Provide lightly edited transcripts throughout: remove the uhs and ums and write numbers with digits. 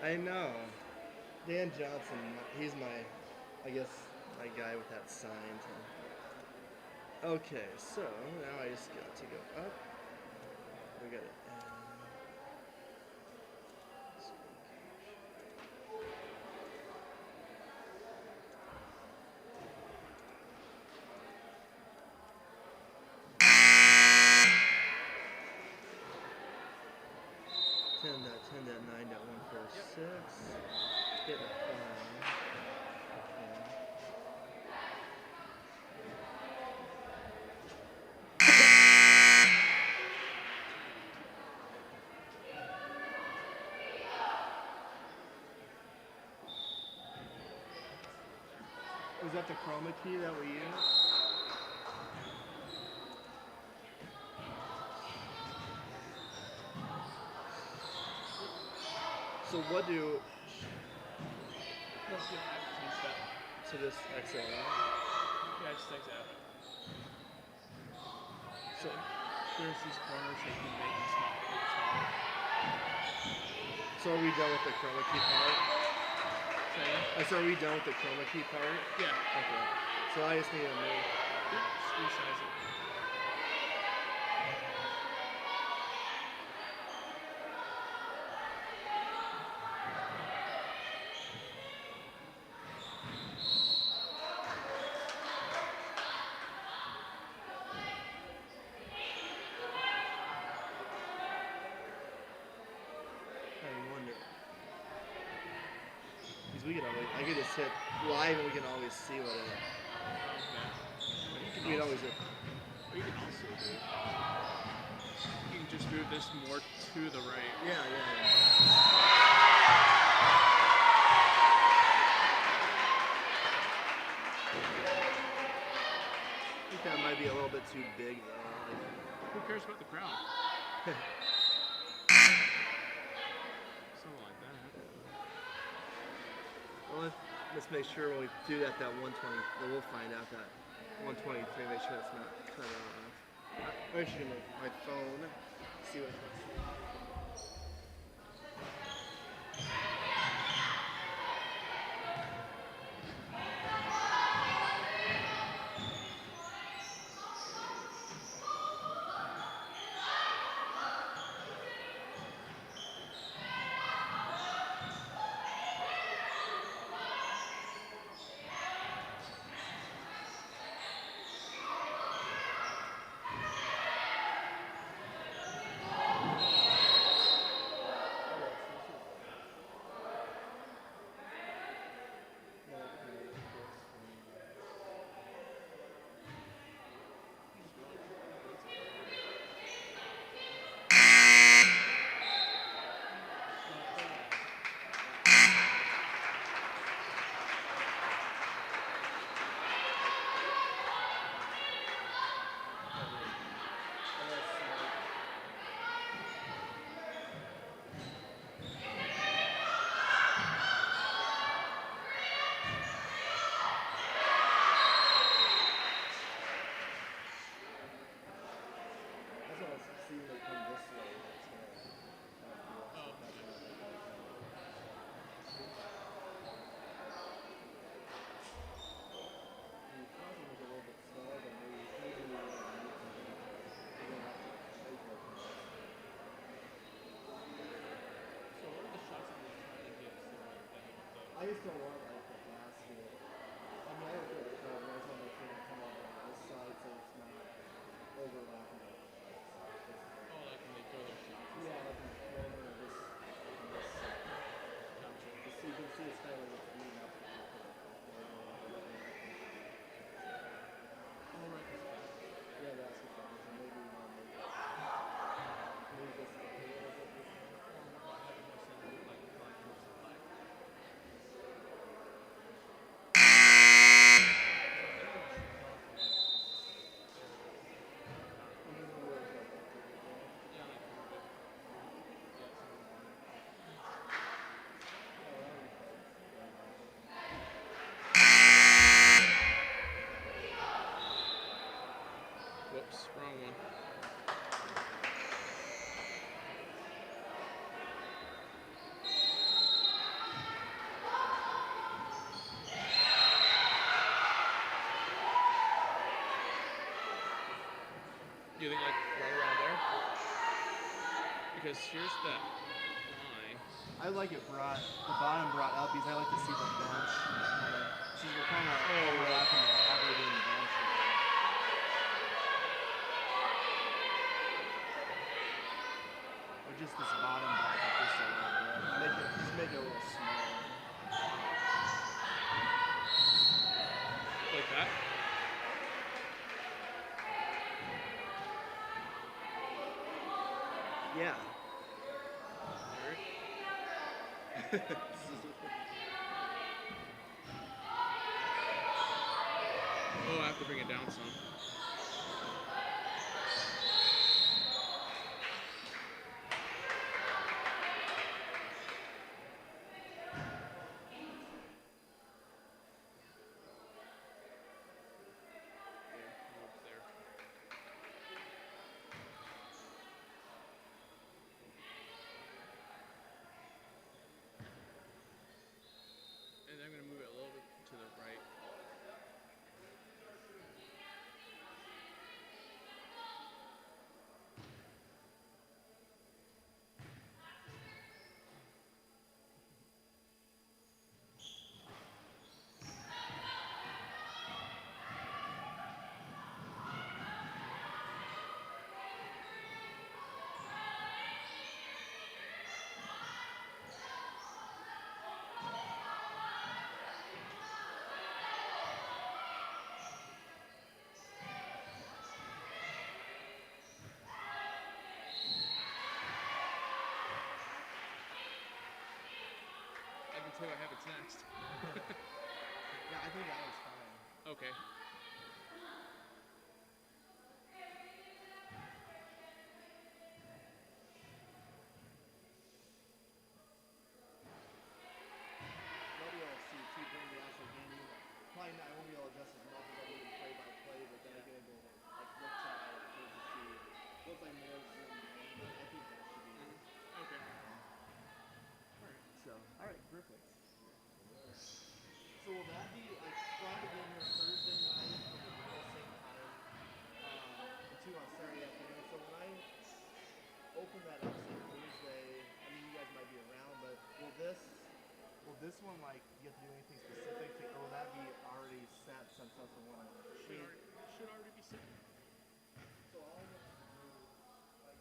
I know. Dan Johnson, he's I guess, my guy with that sign. Okay, so now I just got to go up. We got it. Ten dot 9.146. Hit apply. Is that the chroma key that we use? So what do... Let's get back to stuff. So just exit out. Yeah, just exit out. So there's these corners that you can make and small. So are we done with the chroma key part? Okay. So are we done with the chroma key part? Yeah. Okay. So I just need to move. Just resize it. We can always, I could just hit live and we can always see what it is. Okay. We can always do. You can just move this more to the right. Yeah. I think that might be a little bit too big though. Who cares about the crown? Something like that. Well, let's make sure when we do that 120, we'll find out that 123, make sure it's not cut off. I'm actually gonna my phone, see what happens. I just don't want like the basket. I mean, I don't get the problem. I just want to make sure to come over on this side so it's not overlapping. Oh, like when they throw their shots? Yeah, like in the corner of this side. Gotcha. Just so you can see it's kind of like it's leading up to the Oh, right, this basket. yeah, that's what I'm saying. Maybe we want to move this a little bit. Whoops, wrong one. Do you think like right around there? Because here's that line. I like it brought, the bottom brought up because I like to see the bench. So we're kind of overlapping the Aberdeen bench. Or just this bottom back up just a little bit. Just make it a little smaller. Like that? Yeah. Oh, I have to bring it down some. until I have a test. Yeah, I think that one's fine. Okay. Maybe I'll see keep during the actual game. Probably not. I won't be able to adjust as much as I do in play by play, but then again, we'll like look to my afterwards to see what's like more zoomed in. But I think that should be good. Okay. So, all right, perfect. So will that be like trying to get here Thursday night from the same time, to on Saturday afternoon? So when I open that up say Thursday, I mean you guys might be around, but will this one like you have to do anything specific to, or will that be already set since that's the one on the sheet? Should already be set. So all I have to do, like,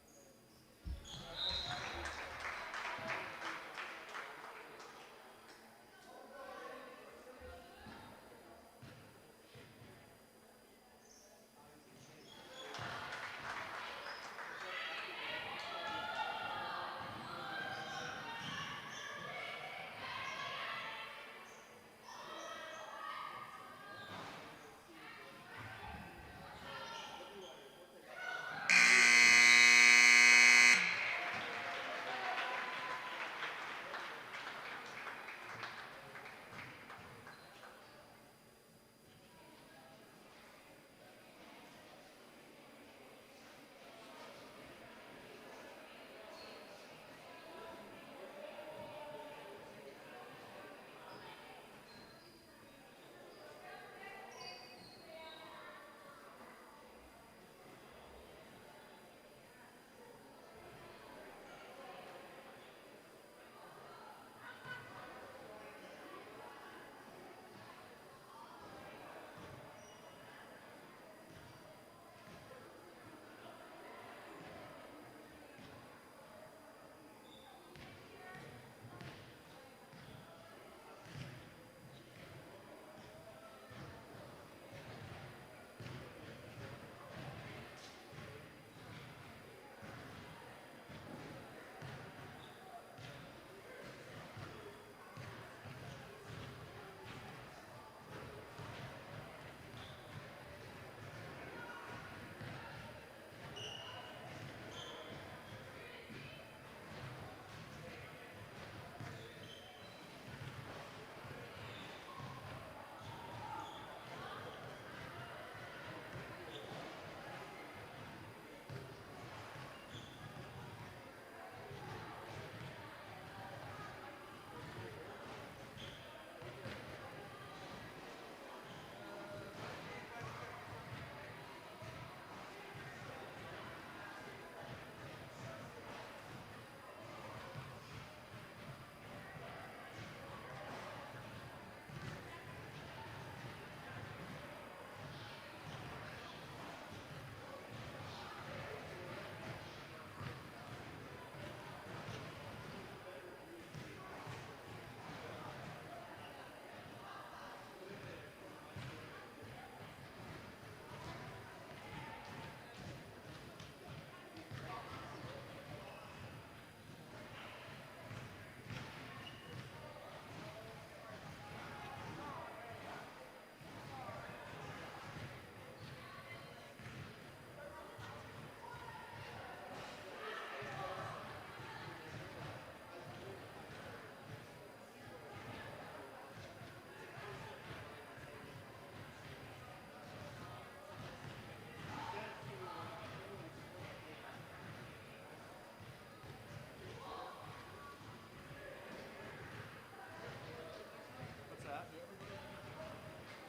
what's that?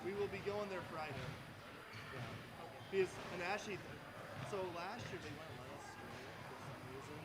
We will be going there Friday. Yeah. Because, and actually, so last year they wouldn't let us stay for some reason.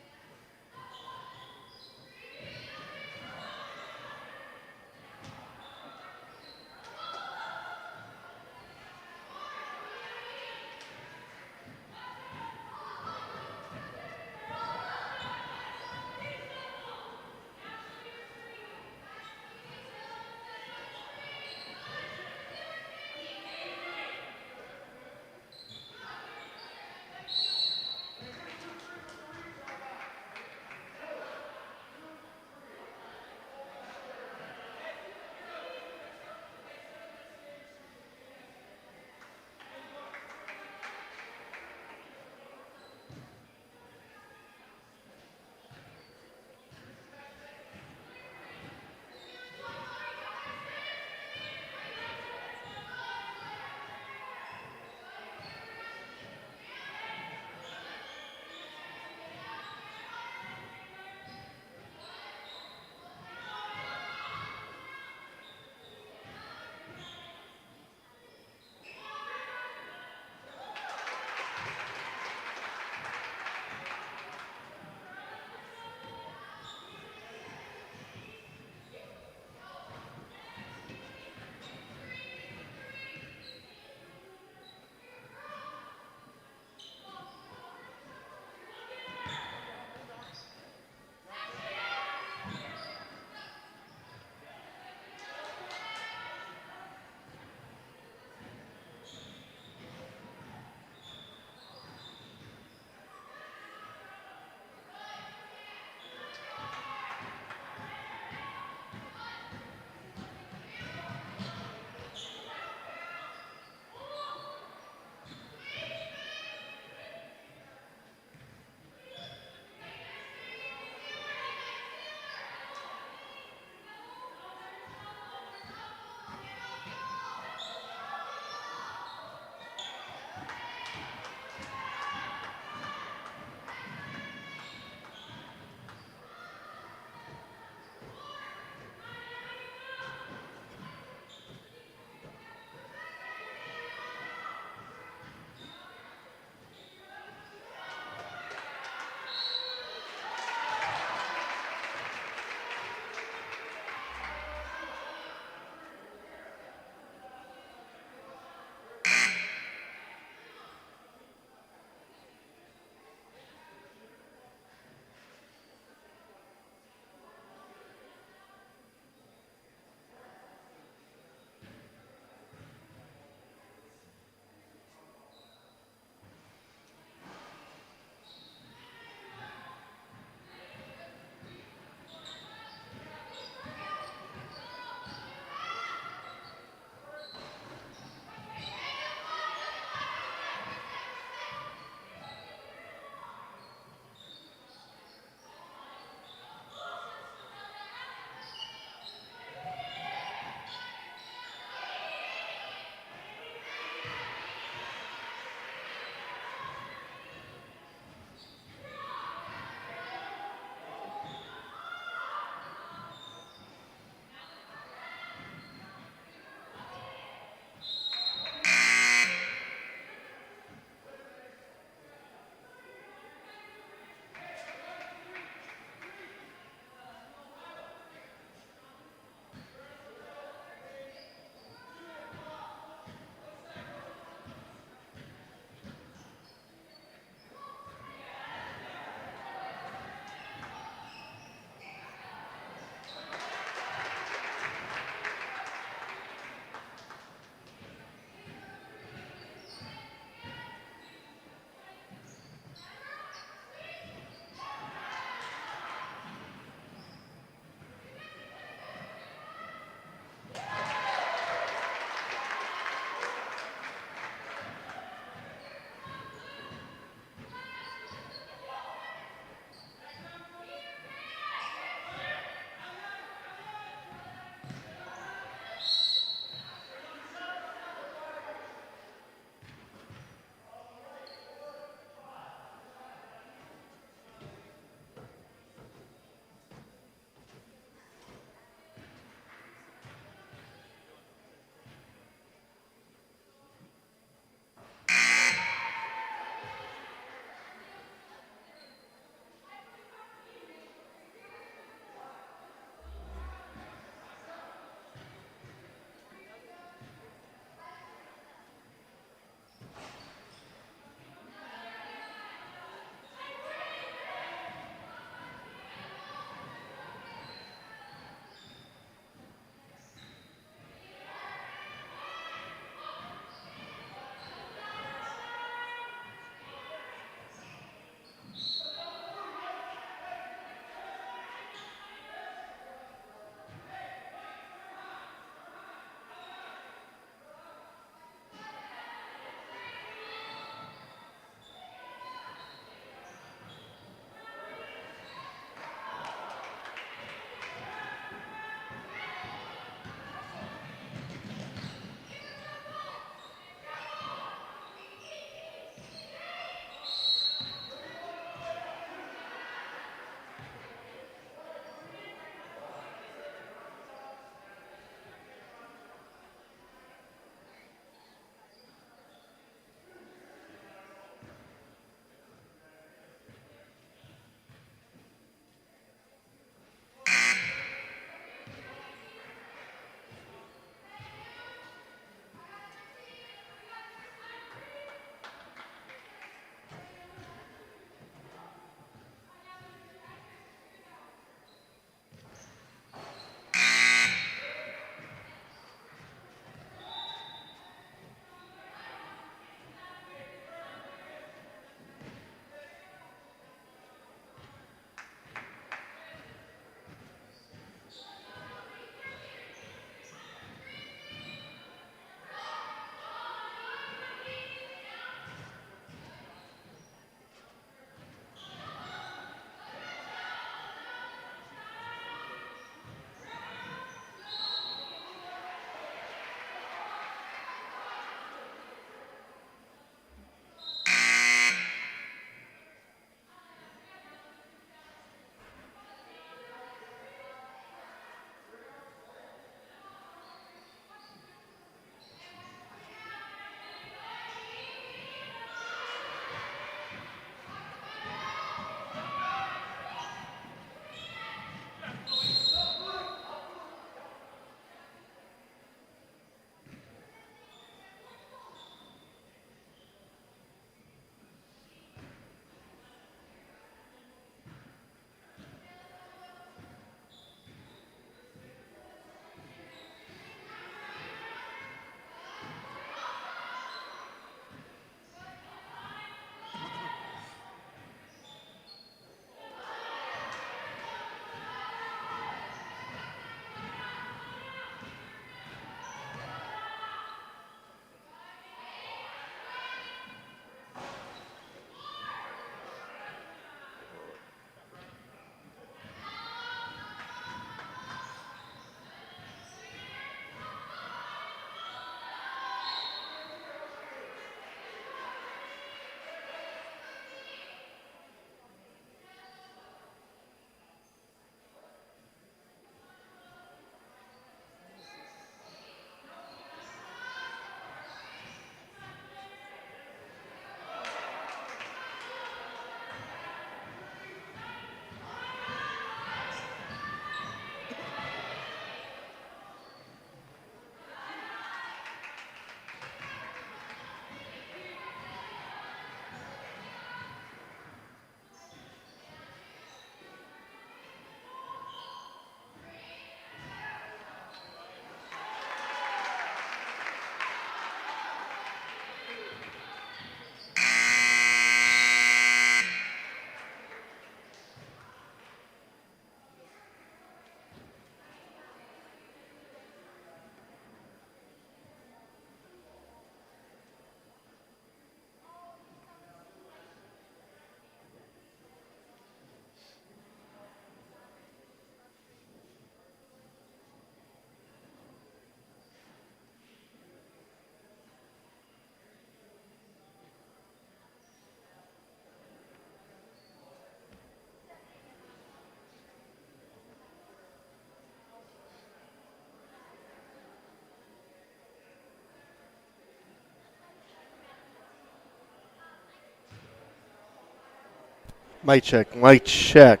Mic check. Mic check.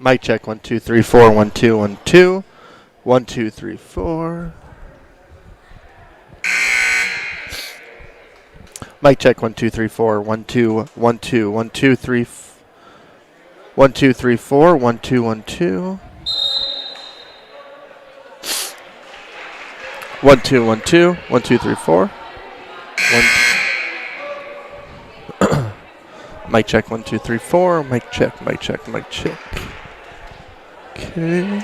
Mic check. 1 2 3 4 1 2 1 2 1 2 3 4. Mic check. 1 2 3 4 1 2 1 2 1 2 3 1 2 3 4 1 2 1 2 1 2 1 2 1 2 3 4 1. Mic check. 1 2 3 4. Mic check. Mic check. Mic check. Okay.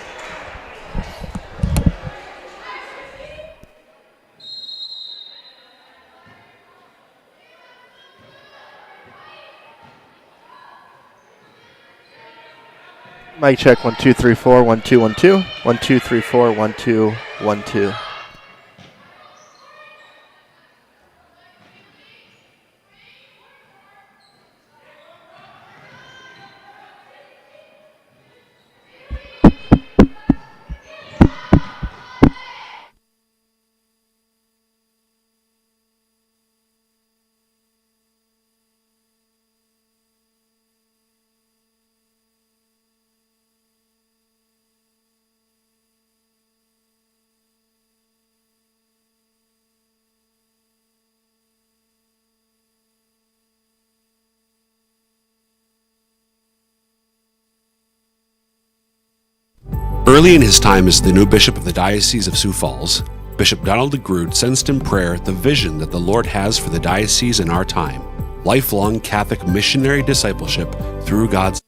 Mic check. 1 2 3 4 1 2 1 2 1 2 3 4 1 2 1 2. Early in his time as the new bishop of the Diocese of Sioux Falls, Bishop Donald DeGrood sensed in prayer the vision that the Lord has for the diocese in our time: lifelong Catholic missionary discipleship through God's.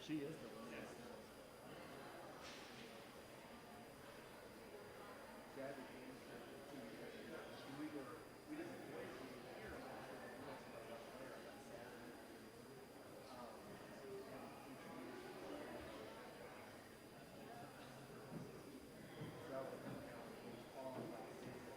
She is the one. Yes. Dad became here 2 years ago. We didn't avoid being here. We went to the left there on that Saturday. And introduced that was all last season.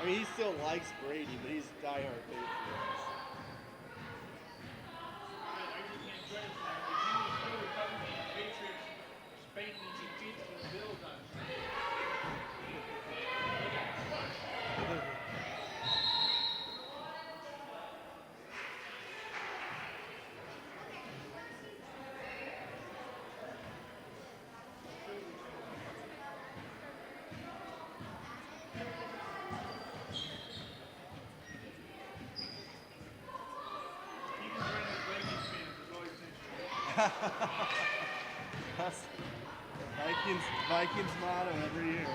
I mean, he still likes Brady, but he's diehard Patriots. That's the Vikings motto every year.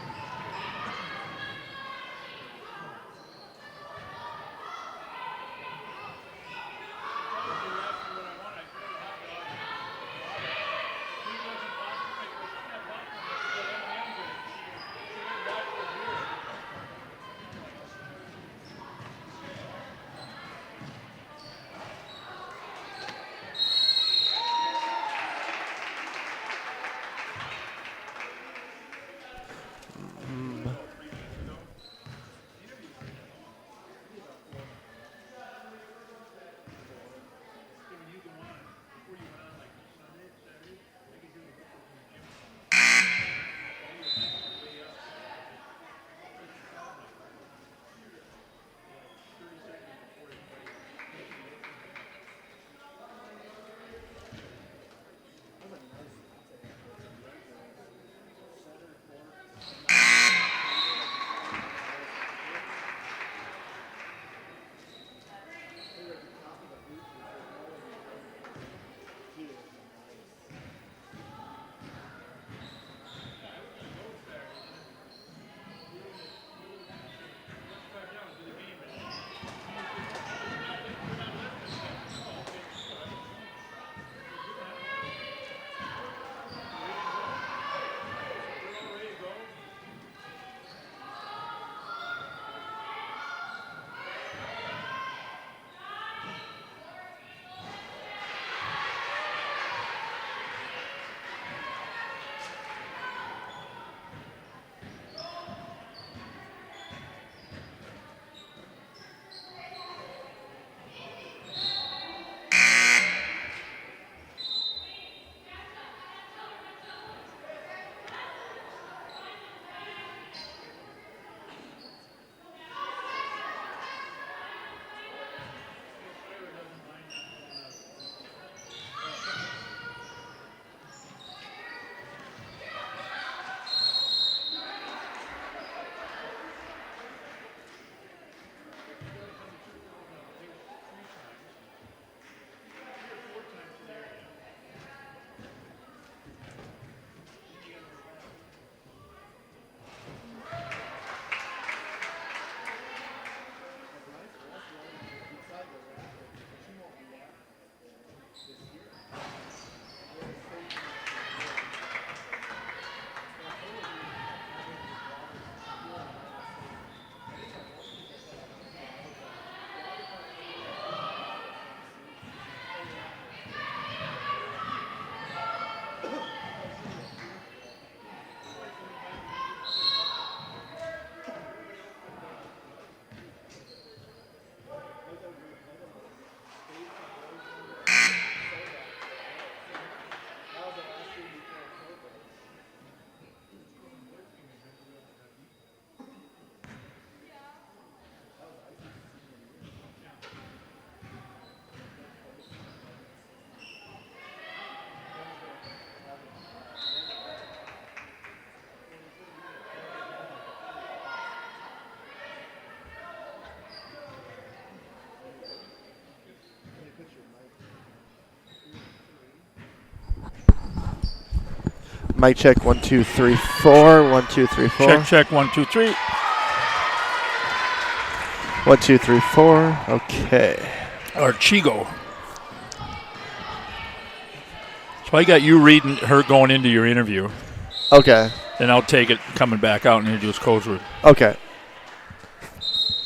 Mic check 1 2 3 4 1 2 3 4 Check, check, 1 2 3. 1 2 3 4. Okay. Or Chigo. So I got you reading her going into your interview. Okay. Then I'll take it coming back out and introduce Codsworth. Okay.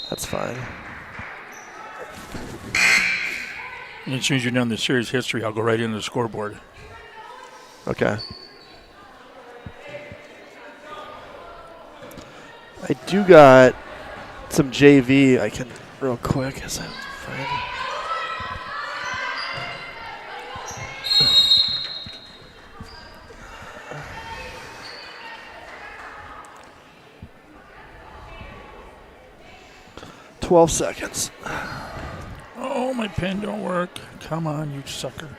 That's fine. And as soon as you're done the series history, I'll go right into the scoreboard. Okay. I do got some JV. I can real quick as I find it. $12 seconds. Oh, my pen don't work. Come on, you sucker.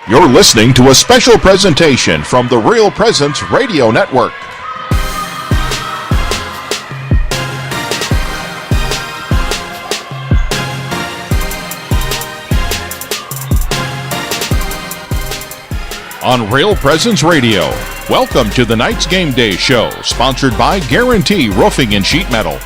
You're listening to a special presentation from the Real Presence Radio Network. On Real Presence Radio, welcome to the Knights Game Day Show, sponsored by Guarantee Roofing and Sheet Metal.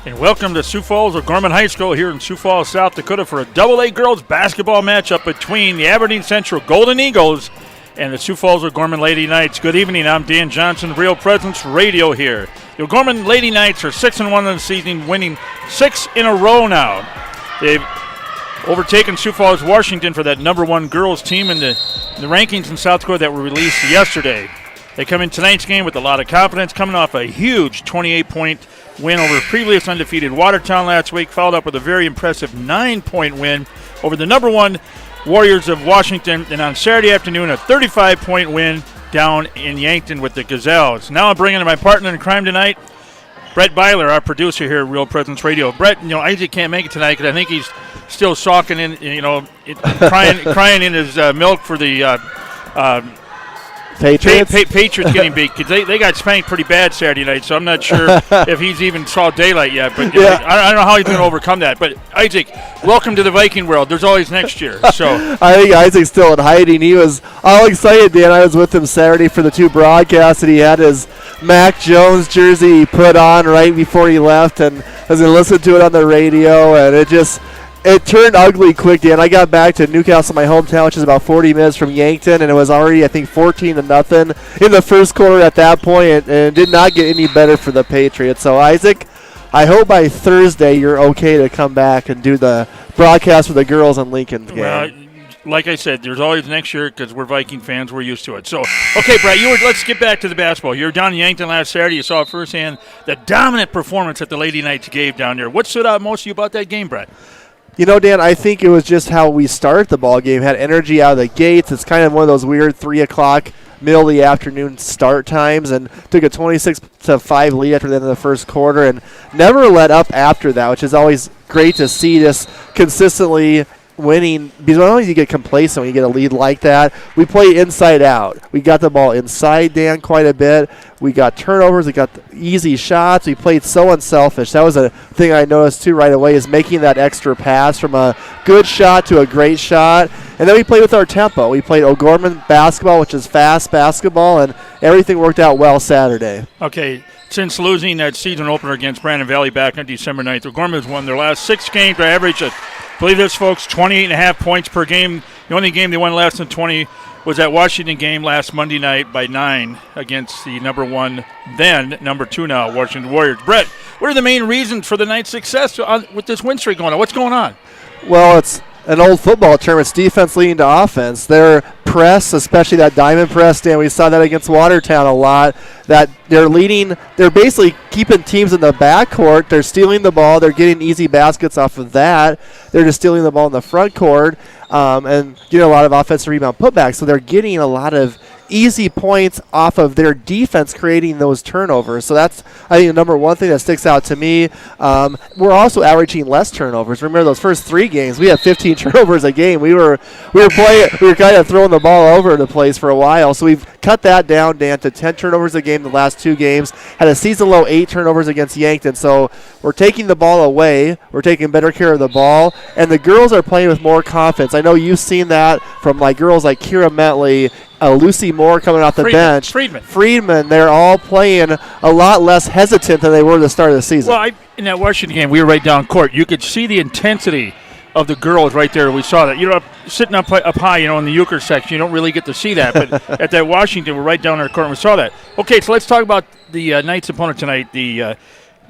And welcome to Sioux Falls O'Gorman High School here in Sioux Falls, South Dakota for a AA girls basketball matchup between the Aberdeen Central Golden Eagles and the Sioux Falls O'Gorman Lady Knights. Good evening, I'm Dan Johnson, Real Presence Radio here. The O'Gorman Lady Knights are 6-1 in the season, winning 6 in a row now. They've overtaken Sioux Falls, Washington for that number 1 girls team in the rankings in South Dakota that were released yesterday. They come in tonight's game with a lot of confidence, coming off a huge 28-point win over previous undefeated Watertown last week, followed up with a very impressive 9-point win over the number 1 Warriors of Washington, and on Saturday afternoon, a 35-point win down in Yankton with the Gazelles. Now I'm bringing in my partner in crime tonight, Brett Byler, our producer here at Real Presence Radio. Brett, Isaac can't make it tonight because I think he's still sulking in, crying in his milk for the Patriots? Patriots getting beat because they got spanked pretty bad Saturday night, so I'm not sure if he's even saw daylight yet. But I don't know how he's going to overcome that. But Isaac, welcome to the Viking world. There's always next year. So I think Isaac's still in hiding. He was all excited, Dan. I was with him Saturday for the 2 broadcasts, and he had his Mac Jones jersey he put on right before he left, and I was going to listen to it on the radio, and it turned ugly quick, Dan. I got back to Newcastle, my hometown, which is about 40 minutes from Yankton, and it was already, I think, 14-0 in the first quarter at that point, and it did not get any better for the Patriots. So, Isaac, I hope by Thursday you're okay to come back and do the broadcast for the girls in Lincoln's game. Well, like I said, there's always next year because we're Viking fans. We're used to it. So, okay, Brett, let's get back to the basketball. You were down in Yankton last Saturday. You saw firsthand the dominant performance that the Lady Knights gave down there. What stood out most to you about that game, Brett? Dan, I think it was just how we started the ball game. Had energy out of the gates. It's kind of one of those weird 3 o'clock, middle of the afternoon start times, and took a 26-5 lead after the end of the first quarter and never let up after that, which is always great to see, just consistently winning, because not only do you get complacent when you get a lead like that, we play inside out. We got the ball inside, Dan, quite a bit. We got turnovers. We got easy shots. We played so unselfish. That was a thing I noticed, too, right away, is making that extra pass from a good shot to a great shot. And then we played with our tempo. We played O'Gorman basketball, which is fast basketball, and everything worked out well Saturday. Okay. Since losing that season opener against Brandon Valley back on December 9th, O'Gorman has won their last 6 games by average of, believe this, folks, 28.5 points per game. The only game they won less than 20 was that Washington game last Monday night by 9 against the number 1, then number 2 now, Washington Warriors. Brett, what are the main reasons for the Knights' success with this win streak going on? What's going on? Well, it's an old football term. It's defense leading to offense. Their press, especially that diamond press, Dan, we saw that against Watertown a lot, that they're basically keeping teams in the backcourt. They're stealing the ball. They're getting easy baskets off of that. They're just stealing the ball in the front court and getting a lot of offensive rebound putbacks. So they're getting a lot of easy points off of their defense creating those turnovers. So that's, I think, the number one thing that sticks out to me. We're also averaging less turnovers. Remember those first 3 games, we had 15 turnovers a game. We were kind of throwing the ball all over the place for a while. So we've cut that down, Dan, to 10 turnovers a game the last 2 games. Had a season low 8 turnovers against Yankton. So we're taking the ball away. We're taking better care of the ball. And the girls are playing with more confidence. I know you've seen that from girls like Kira Metley, Lucy Moore coming off the bench. Friedman, they're all playing a lot less hesitant than they were at the start of the season. Well, in that Washington game, we were right down court. You could see the intensity of the girls right there. We saw that. Sitting up high, in the Euchre section, you don't really get to see that. But at that Washington, we're right down there court, and we saw that. Okay, so let's talk about the Knights' opponent tonight, the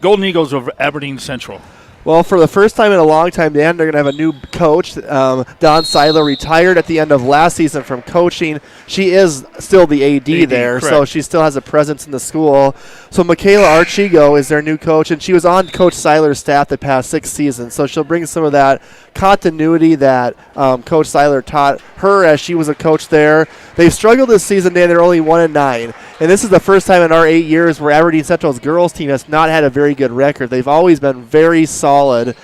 Golden Eagles of Aberdeen Central? Well, for the first time in a long time, Dan, they're going to have a new coach. Don Silo retired at the end of last season from coaching. She is still the AD there, correct. so she still has a presence in the school. So Michaela Archigo is their new coach, and she was on Coach Seiler's staff the past 6 seasons. So she'll bring some of that continuity that Coach Seiler taught her as she was a coach there. They've struggled this season, Dan. They're only 1-9. And this is the first time in our 8 years where Aberdeen Central's girls team has not had a very good record. They've always been very solid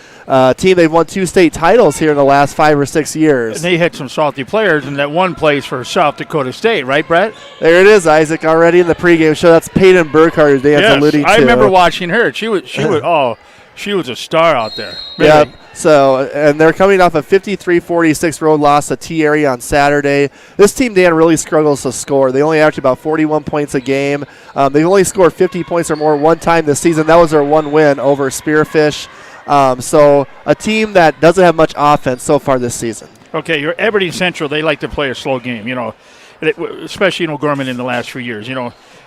team. They've won 2 state titles here in the last 5 or 6 years. And they had some salty players in that one place for South Dakota State, right, Brett? There it is, Isaac, already in the pregame show. That's Peyton Burkhardt, as Dan's alluding to. I remember watching her. She was a star out there. Really. Yep. So, and they're coming off a 53-46 road loss to T-Area on Saturday. This team, Dan, really struggles to score. They only average about 41 points a game. They've only scored 50 points or more one time this season. That was their one win over Spearfish. So a team that doesn't have much offense so far this season. Okay, your Aberdeen Central, they like to play a slow game, especially in O'Gorman in the last few years,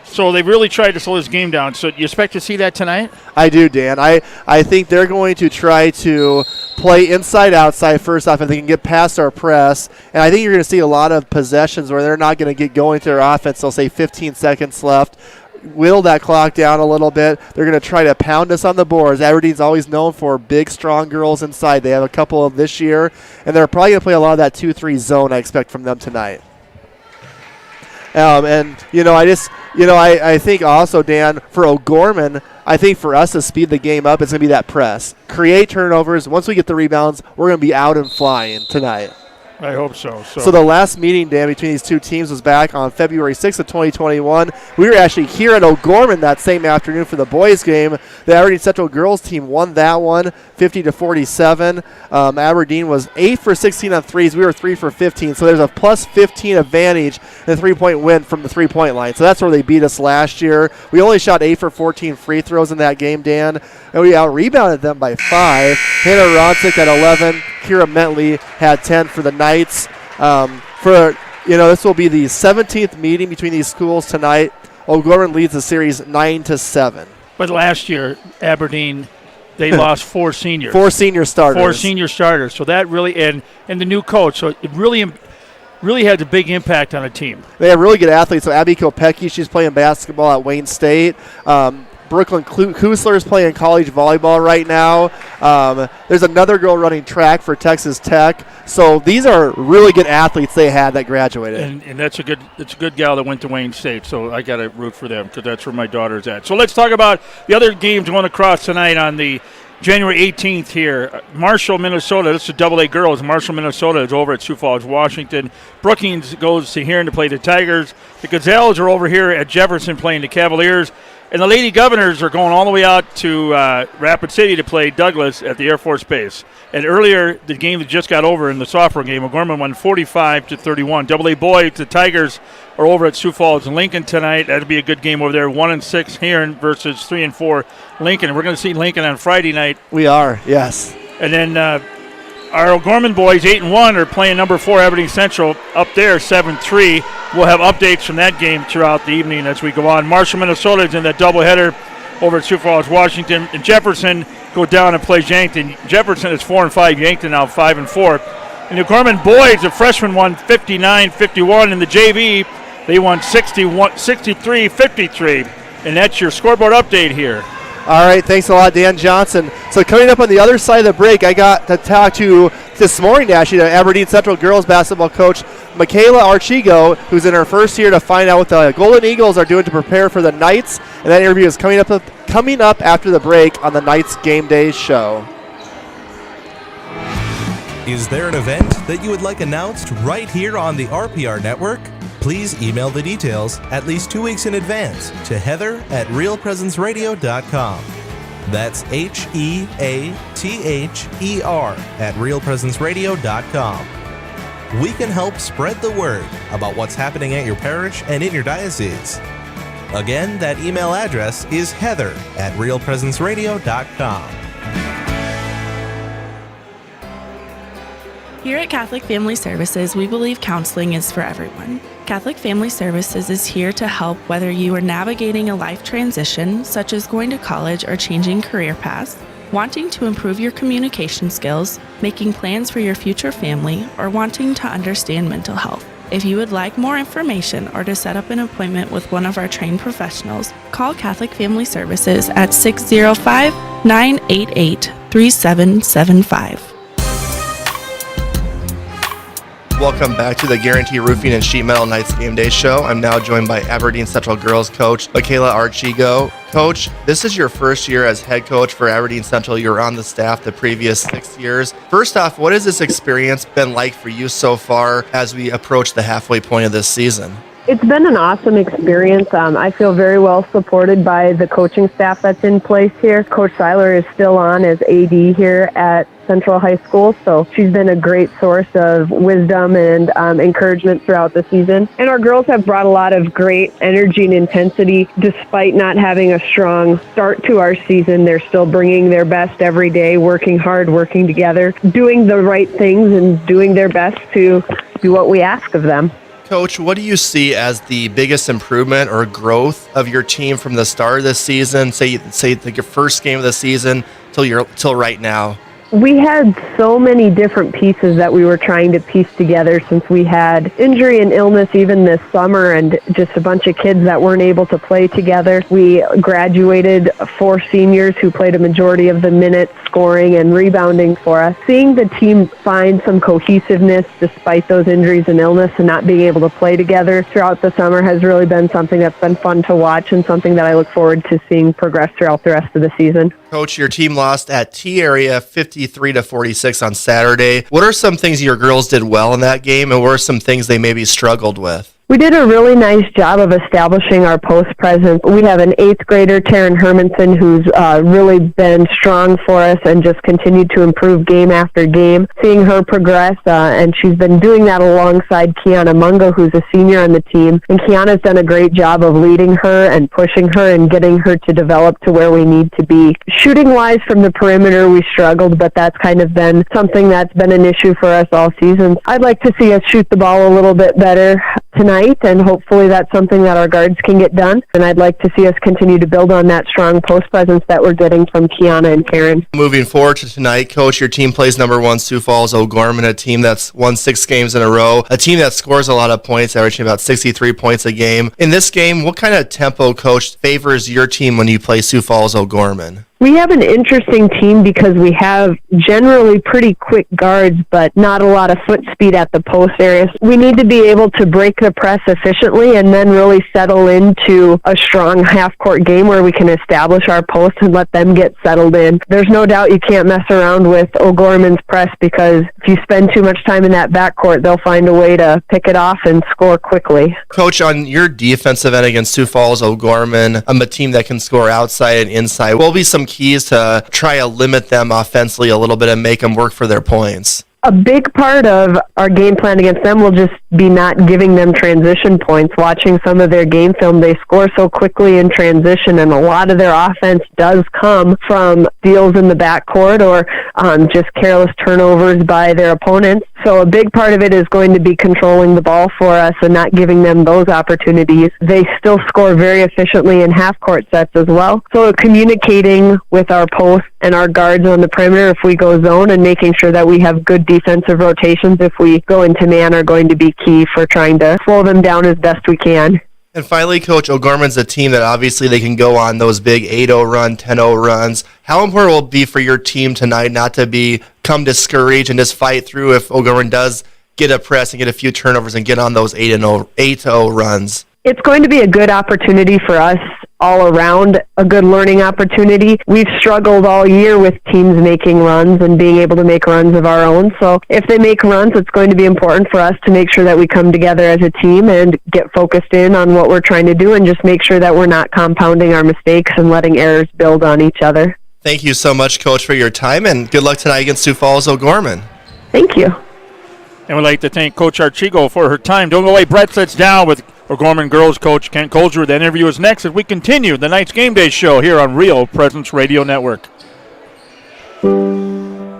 So they've really tried to slow this game down. So do you expect to see that tonight? I do, Dan. I think they're going to try to play inside-outside first off if they can get past our press. And I think you're going to see a lot of possessions where they're not going to get going to their offense. They'll say 15 seconds left. Whittle that clock down a little bit. They're going to try to pound us on the boards. Aberdeen's always known for big, strong girls inside. They have a couple of this year. And they're probably going to play a lot of that 2-3 zone I expect from them tonight. I think also, Dan, for O'Gorman, I think for us to speed the game up, it's going to be that press. Create turnovers. Once we get the rebounds, we're going to be out and flying tonight. I hope so. So the last meeting, Dan, between these two teams was back on February 6th of 2021. We were actually here at O'Gorman that same afternoon for the boys' game. The Aberdeen Central girls team won that one, 50-47. Aberdeen was 8 for 16 on threes. We were 3 for 15. So there's a plus 15 advantage in a three-point win from the three-point line. So that's where they beat us last year. We only shot 8 for 14 free throws in that game, Dan, and we out-rebounded them by 5. Hannah Ronsick at 11. Kira Mentley had 10 for the Knights. This will be the 17th meeting between these schools tonight. O'Gorman leads the series 9-7. But last year, Aberdeen, they lost 4 seniors. 4 senior starters. So that really, and the new coach, so it really had a big impact on the team. They have really good athletes. So Abby Kopecki, she's playing basketball at Wayne State. Brooklyn Kusler is playing college volleyball right now. There's another girl running track for Texas Tech. So these are really good athletes they had that graduated. And that's a good gal that went to Wayne State. So I got to root for them because that's where my daughter's at. So let's talk about the other games going across tonight on the January 18th here. Marshall, Minnesota. This is AA girls. Marshall, Minnesota is over at Sioux Falls, Washington. Brookings goes to here to play the Tigers. The Gazelles are over here at Jefferson playing the Cavaliers. And the Lady Governors are going all the way out to Rapid City to play Douglas at the Air Force Base. And earlier, the game that just got over in the sophomore game, O'Gorman won 45-31. AA boys, the Tigers are over at Sioux Falls and Lincoln tonight. That'll be a good game over there. 1-6 here versus 3-4 Lincoln. We're going to see Lincoln on Friday night. We are, yes. And then our O'Gorman boys, 8-1, are playing number 4 Aberdeen Central up there, 7-3. We'll have updates from that game throughout the evening as we go on. Marshall, Minnesota is in that doubleheader over at Sioux Falls, Washington. And Jefferson go down and play Yankton. Jefferson is 4-5. Yankton now 5-4. And the O'Gorman boys, the freshmen won 59-51. In the JV, they won 63-53. And that's your scoreboard update here. All right, thanks a lot, Dan Johnson. So coming up on the other side of the break, I got to talk to this morning, actually, the Aberdeen Central girls basketball coach, Michaela Archigo, who's in her first year, to find out what the Golden Eagles are doing to prepare for the Knights. And that interview is coming up after the break on the Knights Game Day show. Is there an event that you would like announced right here on the RPR network? Please email the details at least 2 weeks in advance to heather@realpresenceradio.com. That's HEATHER@realpresenceradio.com. We can help spread the word about what's happening at your parish and in your diocese. Again, that email address is heather@realpresenceradio.com. Here at Catholic Family Services, we believe counseling is for everyone. Catholic Family Services is here to help whether you are navigating a life transition, such as going to college or changing career paths, wanting to improve your communication skills, making plans for your future family, or wanting to understand mental health. If you would like more information or to set up an appointment with one of our trained professionals, call Catholic Family Services at 605-988-3775. Welcome back to the Guarantee Roofing and Sheet Metal Nights Game Day Show. I'm now joined by Aberdeen Central Girls coach Michaela Archigo. Coach, this is your first year as head coach for Aberdeen Central. You were on the staff the previous 6 years. First off, what has this experience been like for you so far as we approach the halfway point of this season? It's been an awesome experience. I feel very well supported by the coaching staff that's in place here. Coach Seiler is still on as AD here at Central High School, so she's been a great source of wisdom and encouragement throughout the season. And our girls have brought a lot of great energy and intensity. Despite not having a strong start to our season, they're still bringing their best every day, working hard, working together, doing the right things and doing their best to do what we ask of them. Coach, what do you see as the biggest improvement or growth of your team from the start of this season, say your first game of the season till right now? We had so many different pieces that we were trying to piece together since we had injury and illness even this summer and just a bunch of kids that weren't able to play together. We graduated 4 seniors who played a majority of the minutes scoring and rebounding for us. Seeing the team find some cohesiveness despite those injuries and illness and not being able to play together throughout the summer has really been something that's been fun to watch and something that I look forward to seeing progress throughout the rest of the season. Coach, your team lost at T area 53-46 on Saturday. What are some things your girls did well in that game, and what are some things they maybe struggled with? We did a really nice job of establishing our post presence. We have an 8th grader, Taryn Hermanson, who's really been strong for us and just continued to improve game after game. Seeing her progress, and she's been doing that alongside Kiana Mungo, who's a senior on the team. And Kiana's done a great job of leading her and pushing her and getting her to develop to where we need to be. Shooting-wise from the perimeter, we struggled, but that's kind of been something that's been an issue for us all season. I'd like to see us shoot the ball a little bit better tonight, and hopefully that's something that our guards can get done. And I'd like to see us continue to build on that strong post presence that we're getting from Kiana and Karen. Moving forward to tonight, Coach, your team plays number 1 Sioux Falls O'Gorman, a team that's won 6 games in a row, a team that scores a lot of points, averaging about 63 points a game. In this game, what kind of tempo, Coach, favors your team when you play Sioux Falls O'Gorman? We have an interesting team because we have generally pretty quick guards, but not a lot of foot speed at the post areas. We need to be able to break the press efficiently and then really settle into a strong half-court game where we can establish our post and let them get settled in. There's no doubt you can't mess around with O'Gorman's press because if you spend too much time in that backcourt, they'll find a way to pick it off and score quickly. Coach, on your defensive end against Sioux Falls O'Gorman, a team that can score outside and inside, what will be some keys to try to limit them offensively a little bit and make them work for their points? A big part of our game plan against them will just be not giving them transition points. Watching some of their game film, they score so quickly in transition, and a lot of their offense does come from steals in the backcourt or just careless turnovers by their opponents. So a big part of it is going to be controlling the ball for us and not giving them those opportunities. They still score very efficiently in half-court sets as well. So communicating with our posts and our guards on the perimeter if we go zone and making sure that we have good defensive rotations if we go into man are going to be key for trying to slow them down as best we can. And finally, Coach, O'Gorman's a team that obviously they can go on those big 8-0 run, 10-0 runs. How important will it be for your team tonight not to become discouraged and just fight through if O'Gorman does get a press and get a few turnovers and get on those 8-0 runs? It's going to be a good opportunity for us all around, a good learning opportunity. We've struggled all year with teams making runs and being able to make runs of our own. So if they make runs, it's going to be important for us to make sure that we come together as a team and get focused in on what we're trying to do and just make sure that we're not compounding our mistakes and letting errors build on each other. Thank you so much, Coach, for your time, and good luck tonight against Sioux Falls O'Gorman. Thank you. And we'd like to thank Coach Archigo for her time. Don't go away. Brett sits down with O'Gorman girls coach Kent Colger. The interview is next as we continue the Night's Game Day show here on Real Presence Radio Network.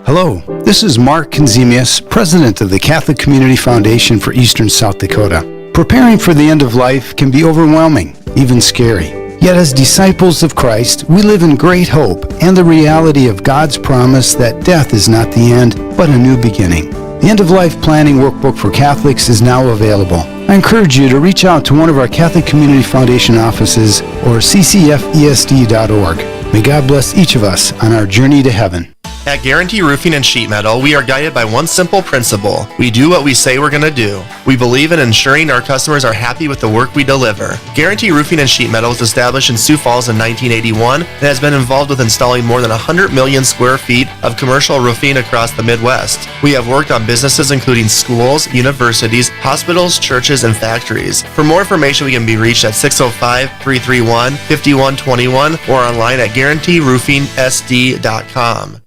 Hello, this is Mark Konzemius, President of the Catholic Community Foundation for Eastern South Dakota. Preparing for the end of life can be overwhelming, even scary. Yet as disciples of Christ, we live in great hope and the reality of God's promise that death is not the end, but a new beginning. The End of Life Planning Workbook for Catholics is now available. I encourage you to reach out to one of our Catholic Community Foundation offices or ccfesd.org. May God bless each of us on our journey to heaven. At Guarantee Roofing and Sheet Metal, we are guided by one simple principle. We do what we say we're going to do. We believe in ensuring our customers are happy with the work we deliver. Guarantee Roofing and Sheet Metal was established in Sioux Falls in 1981 and has been involved with installing more than 100 million square feet of commercial roofing across the Midwest. We have worked on businesses including schools, universities, hospitals, churches, and factories. For more information, we can be reached at 605-331-5121 or online at guaranteeroofingsd.com.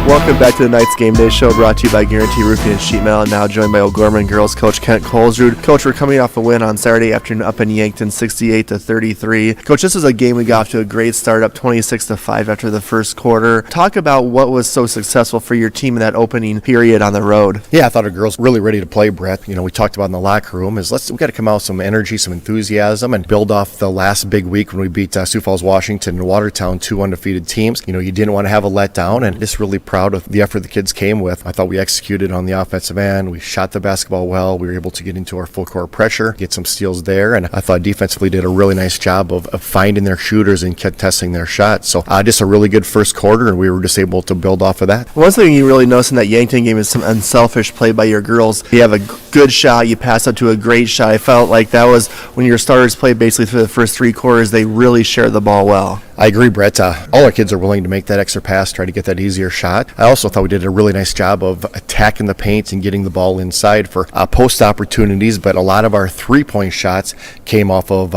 Welcome back to the Knights Game Day Show, brought to you by Guarantee Roofing and Sheet Metal. Now joined by O'Gorman girls coach Kent Colesrud. Coach, we're coming off a win on Saturday afternoon up in Yankton, 68-33. Coach, this is a game we got off to a great start, up 26-5 after the first quarter. Talk about what was so successful for your team in that opening period on the road. Yeah, I thought our girls really ready to play, Brett. You know, we talked about in the locker room we got to come out with some energy, some enthusiasm, and build off the last big week when we beat Sioux Falls, Washington, and Watertown, two undefeated teams. You know, you didn't want to have a letdown, and just really proud of the effort the kids came with. I thought we executed on the offensive end. We shot the basketball well. We were able to get into our full court pressure, get some steals there, and I thought defensively did a really nice job of finding their shooters and contesting their shots. So just a really good first quarter, and we were just able to build off of that. One thing you really noticed in that Yankton game is some unselfish play by your girls. You have a good shot, you pass up to a great shot. I felt like that was when your starters played basically through the first three quarters, they really shared the ball well. I agree, Brett. All our kids are willing to make that extra pass, try to get that easier shot. I also thought we did a really nice job of attacking the paint and getting the ball inside for post opportunities, but a lot of our three-point shots came off of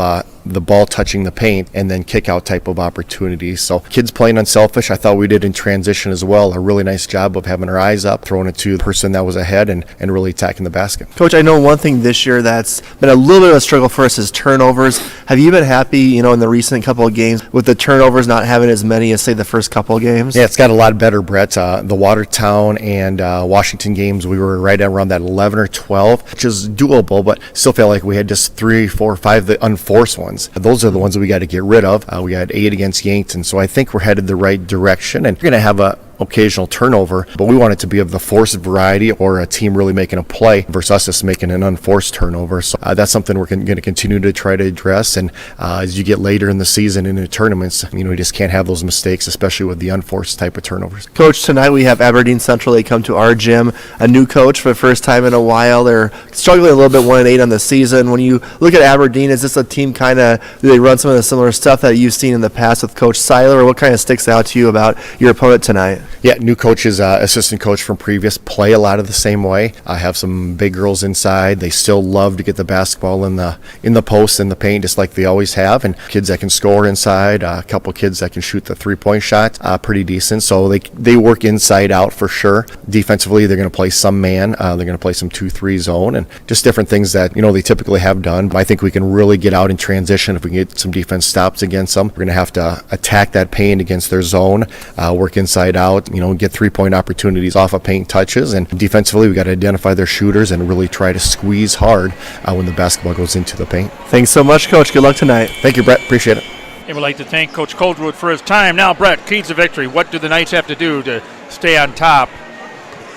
the ball touching the paint and then kick-out type of opportunities. So kids playing unselfish, I thought we did in transition as well. A really nice job of having our eyes up, throwing it to the person that was ahead and really attacking the basket. Coach, I know one thing this year that's been a little bit of a struggle for us is turnovers. Have you been happy, in the recent couple of games with the turnovers not having as many as, say, the first couple of games? Yeah, it's got a lot better, Brett. The Watertown and Washington games, we were right around that 11 or 12, which is doable, but still felt like we had just 3, 4, 5 the unforced ones. Those are the ones that we got to get rid of. We had 8 against Yankton, so I think we're headed the right direction, and we're going to have a occasional turnover, but we want it to be of the forced variety or a team really making a play versus us just making an unforced turnover. So that's something we're going to continue to try to address, and as you get later in the season into tournaments, we just can't have those mistakes, especially with the unforced type of turnovers. Coach, tonight we have Aberdeen Central. They come to our gym, a new coach for the first time in a while. They're struggling a little bit, 1-8 on the season. When you look at Aberdeen, is this a team do they run some of the similar stuff that you've seen in the past with Coach Seiler, or what kind of sticks out to you about your opponent tonight? Yeah, new coaches, assistant coach from previous, play a lot of the same way. I have some big girls inside. They still love to get the basketball in the post, in the paint, just like they always have. And kids that can score inside, a couple kids that can shoot the three-point shot, pretty decent. So they work inside out for sure. Defensively, they're going to play some man. They're going to play some 2-3 zone, and just different things that they typically have done. But I think we can really get out in transition if we can get some defense stops against them. We're going to have to attack that paint against their zone, work inside out, get three-point opportunities off of paint touches, and defensively we got to identify their shooters and really try to squeeze hard when the basketball goes into the paint. Thanks so much, Coach. Good luck tonight. Thank you, Brett. Appreciate it. And we'd like to thank Coach Colesrud for his time. Now, Brett, keys to victory. What do the Knights have to do to stay on top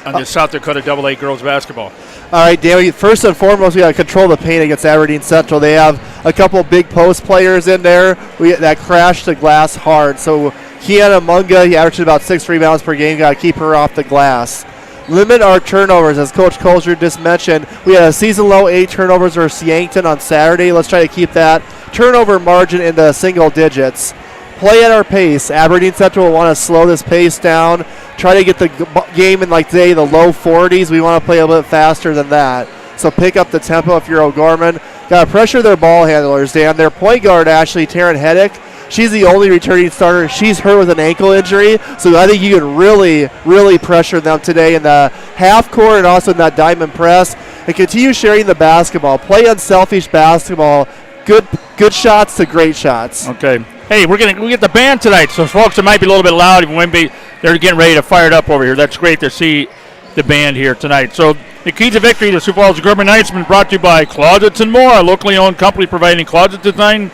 on the South Dakota AA girls basketball? All right, Dan, first and foremost, we got to control the paint against Aberdeen Central. They have a couple big post players in there that crash the glass hard. So Kiana Munga, he averages about 6 rebounds per game. Got to keep her off the glass. Limit our turnovers, as Coach Colesrud just mentioned. We had a season-low 8 turnovers versus Yankton on Saturday. Let's try to keep that turnover margin in the single digits. Play at our pace. Aberdeen Central will want to slow this pace down. Try to get the game in, like today, the low 40s. We want to play a little bit faster than that. So pick up the tempo if you're O'Gorman. Got to pressure their ball handlers, Dan. Their point guard, actually, Taryn Heddick, she's the only returning starter. She's hurt with an ankle injury. So I think you can really, really pressure them today in the half court and also in that diamond press. And continue sharing the basketball. Play unselfish basketball. Good shots to great shots. Okay. Hey, we get the band tonight, so folks, it might be a little bit loud. They're getting ready to fire it up over here. That's great to see the band here tonight. So the key to victory, the Sioux Falls Gorman Knights, been brought to you by Closets and More, a locally owned company providing closet design,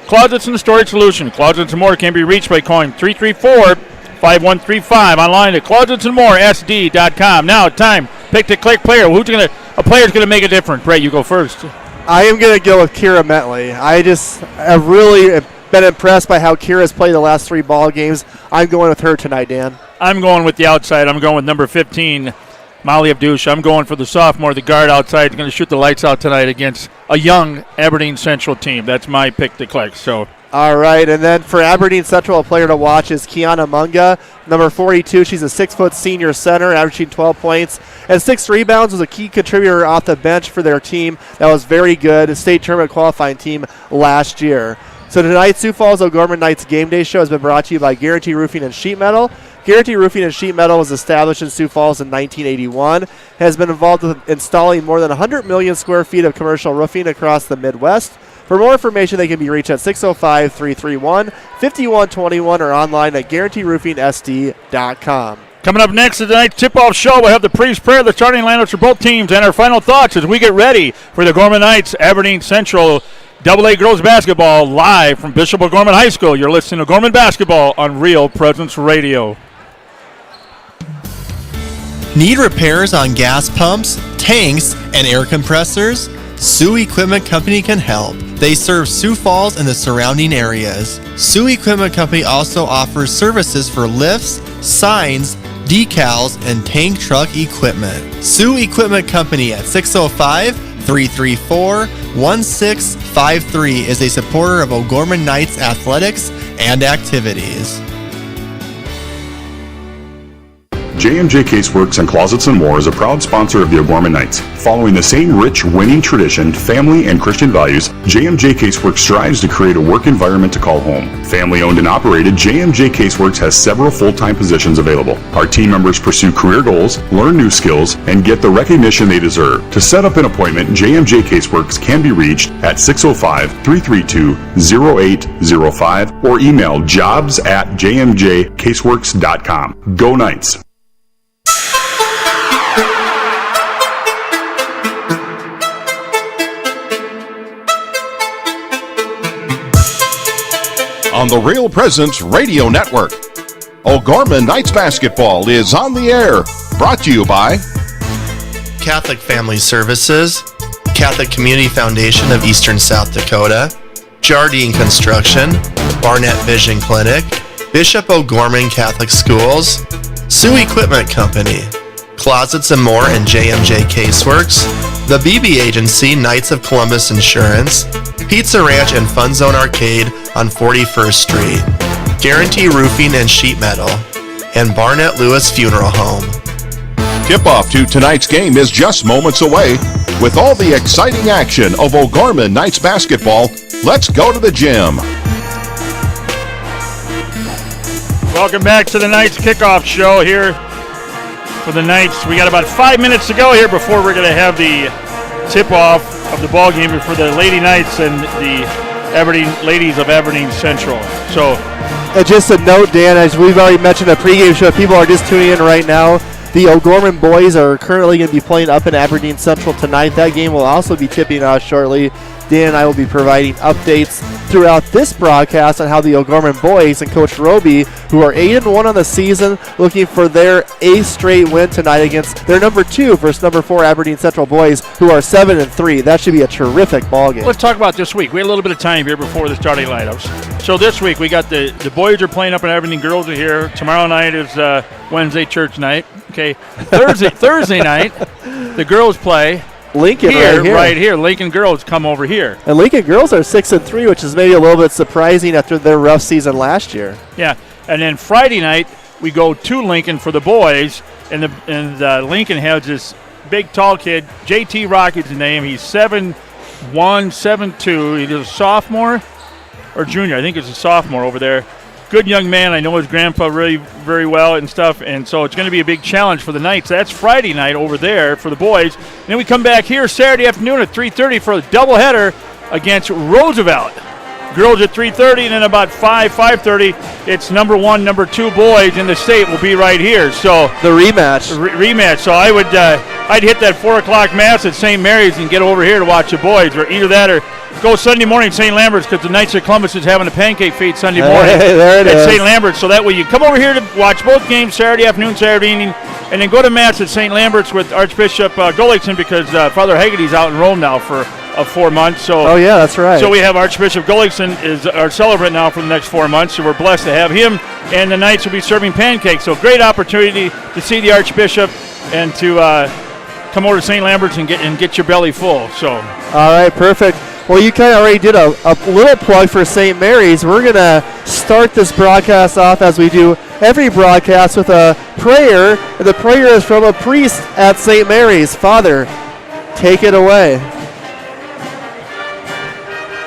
closets and storage solution. Closets and More can be reached by calling 334-5135 online at closetsandmoresd.com. Now, time. Pick the click player. A player's gonna make a difference. Brett, you go first. I am going to go with Kira Mentley. I just have really been impressed by how Kira's played the last 3 ball games. I'm going with her tonight, Dan. I'm going with the outside. I'm going with number 15, Molly Abdouche. I'm going for the sophomore, the guard outside. Going to shoot the lights out tonight against a young Aberdeen Central team. That's my pick to click. So. All right, and then for Aberdeen Central, a player to watch is Kiana Munga, number 42. She's a 6-foot senior center, averaging 12 points and 6 rebounds. Was a key contributor off the bench for their team. That was very good. A state tournament qualifying team last year. So tonight, Sioux Falls O'Gorman Knights Game Day Show has been brought to you by Guarantee Roofing and Sheet Metal. Guarantee Roofing and Sheet Metal was established in Sioux Falls in 1981. Has been involved with installing more than 100 million square feet of commercial roofing across the Midwest. For more information, they can be reached at 605-331-5121 or online at guaranteeroofingsd.com. Coming up next in tonight's tip-off show, we'll have the priest prayer, the starting lineups for both teams, and our final thoughts as we get ready for the Gorman Knights Aberdeen Central AA girls basketball live from Bishop O'Gorman High School. You're listening to Gorman Basketball on Real Presence Radio. Need repairs on gas pumps, tanks, and air compressors? Sioux Equipment Company can help. They serve Sioux Falls and the surrounding areas. Sioux Equipment Company also offers services for lifts, signs, decals, and tank truck equipment. Sioux Equipment Company at 605-334-1653 is a supporter of O'Gorman Knights athletics and activities. J&J Caseworks and Closets and More is a proud sponsor of the O'Gorman Knights. Following the same rich, winning tradition, family, and Christian values, J&J Caseworks strives to create a work environment to call home. Family owned and operated, J&J Caseworks has several full-time positions available. Our team members pursue career goals, learn new skills, and get the recognition they deserve. To set up an appointment, J&J Caseworks can be reached at 605-332-0805 or email jobs@jmjcaseworks.com. Go Knights! On the Real Presence Radio Network, O'Gorman Knights Basketball is on the air. Brought to you by Catholic Family Services, Catholic Community Foundation of Eastern South Dakota, Jardine Construction, Barnett Vision Clinic, Bishop O'Gorman Catholic Schools, Sioux Equipment Company, Closets and More and JMJ Caseworks, the BB Agency, Knights of Columbus Insurance, Pizza Ranch and Fun Zone Arcade on 41st Street, Guarantee Roofing and Sheet Metal, and Barnett Lewis Funeral Home. Tip-off to tonight's game is just moments away. With all the exciting action of O'Gorman Knights basketball, let's go to the gym. Welcome back to the Knights kickoff show here for the Knights. We got about 5 minutes to go here before we're going to have the tip-off of the ball game for the Lady Knights and the Aberdeen ladies of Aberdeen Central. So, just a note, Dan, as we've already mentioned a pregame show, people are just tuning in right now. The O'Gorman boys are currently going to be playing up in Aberdeen Central tonight. That game will also be tipping off shortly. Dan and I will be providing updates throughout this broadcast on how the O'Gorman boys and Coach Roby, who are 8-1 on the season, looking for their 8th straight win tonight against their number 2 versus number 4 Aberdeen Central boys, who are 7-3. That should be a terrific ball game. Let's talk about this week. We had a little bit of time here before the starting lineups. So this week we got the boys are playing up in Aberdeen, girls are here. Tomorrow night is Wednesday church night. Okay, Thursday night the girls play. Lincoln right here. Lincoln girls come over here. And Lincoln girls are 6-3, which is maybe a little bit surprising after their rough season last year. Yeah, and then Friday night we go to Lincoln for the boys, and Lincoln has this big tall kid, JT Rockett's name. He's 7'1", 7'2". He's a sophomore or junior. I think it's a sophomore over there. Good young man. I know his grandpa really very well and stuff, and so it's going to be a big challenge for the Knights. That's Friday night over there for the boys. And then we come back here Saturday afternoon at 3:30 for a doubleheader against Roosevelt. girls at 3:30, and then about 5:30, it's number 1, number 2 boys in the state will be right here. So the rematch. Rematch. So I would, I'd hit that 4 o'clock mass at St. Mary's and get over here to watch the boys, or either that or go Sunday morning St. Lambert's, because the Knights of Columbus is having a pancake feed Sunday morning there it at is. St. Lambert's. So that way you come over here to watch both games Saturday afternoon, Saturday evening, and then go to mass at St. Lambert's with Archbishop Gullickson, because Father Haggerty's out in Rome now for 4 months. So oh yeah, that's right. So we have Archbishop Gullickson is our celebrant now for the next 4 months. So we're blessed to have him, and the Knights will be serving pancakes. So great opportunity to see the Archbishop and to come over to St. Lambert's and get your belly full. So all right, perfect. Well, you kind of already did a little plug for St. Mary's. We're going to start this broadcast off as we do every broadcast with a prayer. The prayer is from a priest at St. Mary's. Father, take it away.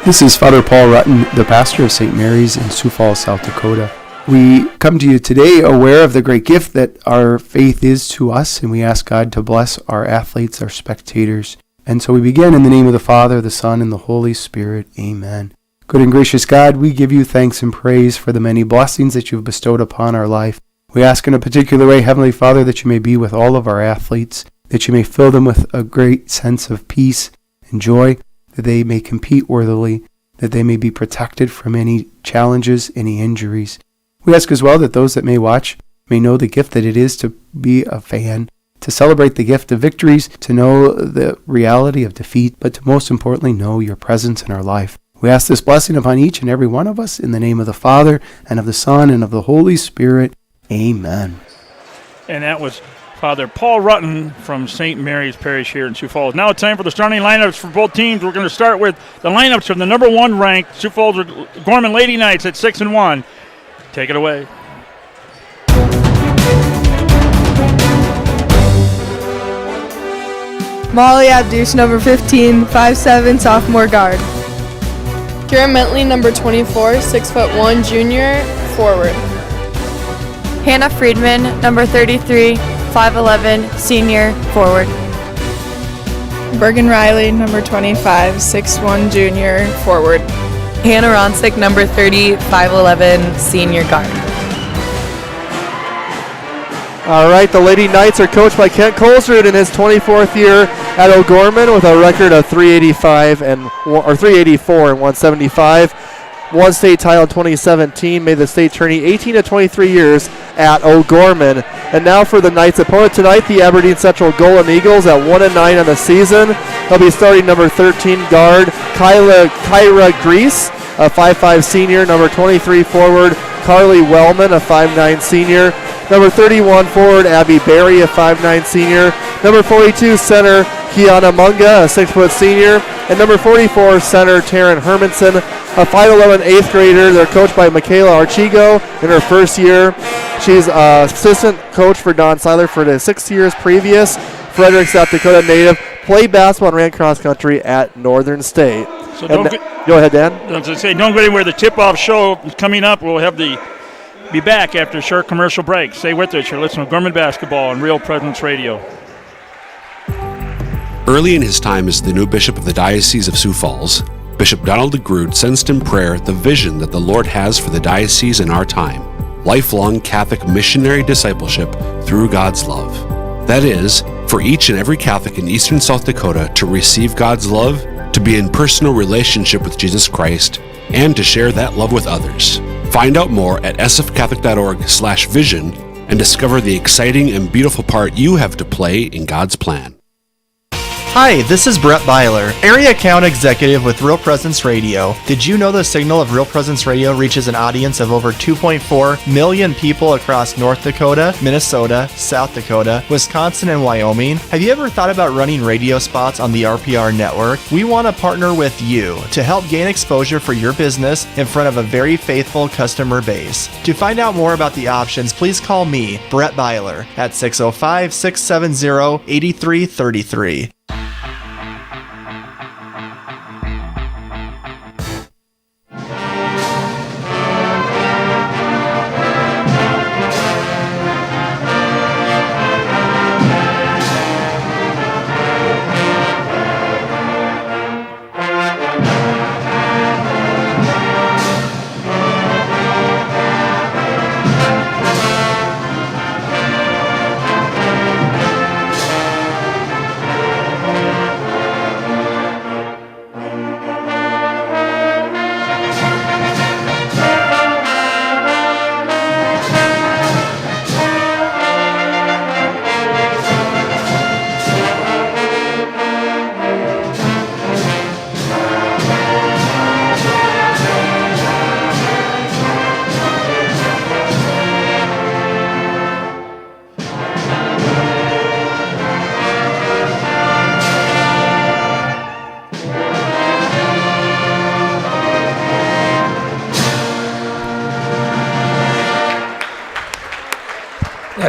This is Father Paul Rutten, the pastor of St. Mary's in Sioux Falls, South Dakota. We come to you today aware of the great gift that our faith is to us, and we ask God to bless our athletes, our spectators. And so we begin in the name of the Father, the Son, and the Holy Spirit. Amen. Good and gracious God, we give you thanks and praise for the many blessings that you've bestowed upon our life. We ask in a particular way, Heavenly Father, that you may be with all of our athletes, that you may fill them with a great sense of peace and joy, that they may compete worthily, that they may be protected from any challenges, any injuries. We ask as well that those that may watch may know the gift that it is to be a fan, to celebrate the gift of victories, to know the reality of defeat, but to most importantly know your presence in our life. We ask this blessing upon each and every one of us in the name of the Father, and of the Son, and of the Holy Spirit. Amen. And that was Father Paul Rutten from St. Mary's Parish here in Sioux Falls. Now it's time for the starting lineups for both teams. We're going to start with the lineups from the number 1 ranked Sioux Falls Gorman Lady Knights at 6-1. Take it away. Molly Abduce, number 15, 5'7", sophomore guard. Kira Mentley, number 24, 6'1", junior, forward. Hannah Friedman, number 33, 5'11", senior, forward. Bergen Riley, number 25, 6'1", junior, forward. Hannah Ronsick, number 30, 5'11", senior guard. All right, the Lady Knights are coached by Kent Colesrud in his 24th year at O'Gorman with a record of 384 and 175. Won state title in 2017, made the state tourney 18 to 23 years at O'Gorman. And now for the Knights' opponent tonight, the Aberdeen Central Golden Eagles at 1-9 on the season. They'll be starting number 13 guard Kyra Grease, a 5'5 senior, number 23 forward Carly Wellman, a 5'9 senior, number 31 forward Abby Berry, a 5'9 senior, number 42 center Kiana Munga, a 6-foot senior, and number 44 center Taryn Hermanson, a 5'11 8th grader. They're coached by Michaela Archigo in her first year. She's assistant coach for Don Seiler for the 6 years previous. Frederick, South Dakota native, played basketball and ran cross country at Northern State. So go ahead, Dan. As I say, don't go anywhere. The tip-off show is coming up. We'll have be back after a short commercial break. Stay with us. You're listening to Gorman Basketball on Real Presence Radio. Early in his time as the new bishop of the Diocese of Sioux Falls, Bishop Donald DeGrood sensed in prayer the vision that the Lord has for the diocese in our time: lifelong Catholic missionary discipleship through God's love. That is, for each and every Catholic in eastern South Dakota to receive God's love, to be in personal relationship with Jesus Christ, and to share that love with others. Find out more at sfcatholic.org/vision and discover the exciting and beautiful part you have to play in God's plan. Hi, this is Brett Byler, Area Account Executive with Real Presence Radio. Did you know the signal of Real Presence Radio reaches an audience of over 2.4 million people across North Dakota, Minnesota, South Dakota, Wisconsin, and Wyoming? Have you ever thought about running radio spots on the RPR network? We want to partner with you to help gain exposure for your business in front of a very faithful customer base. To find out more about the options, please call me, Brett Byler, at 605-670-8333.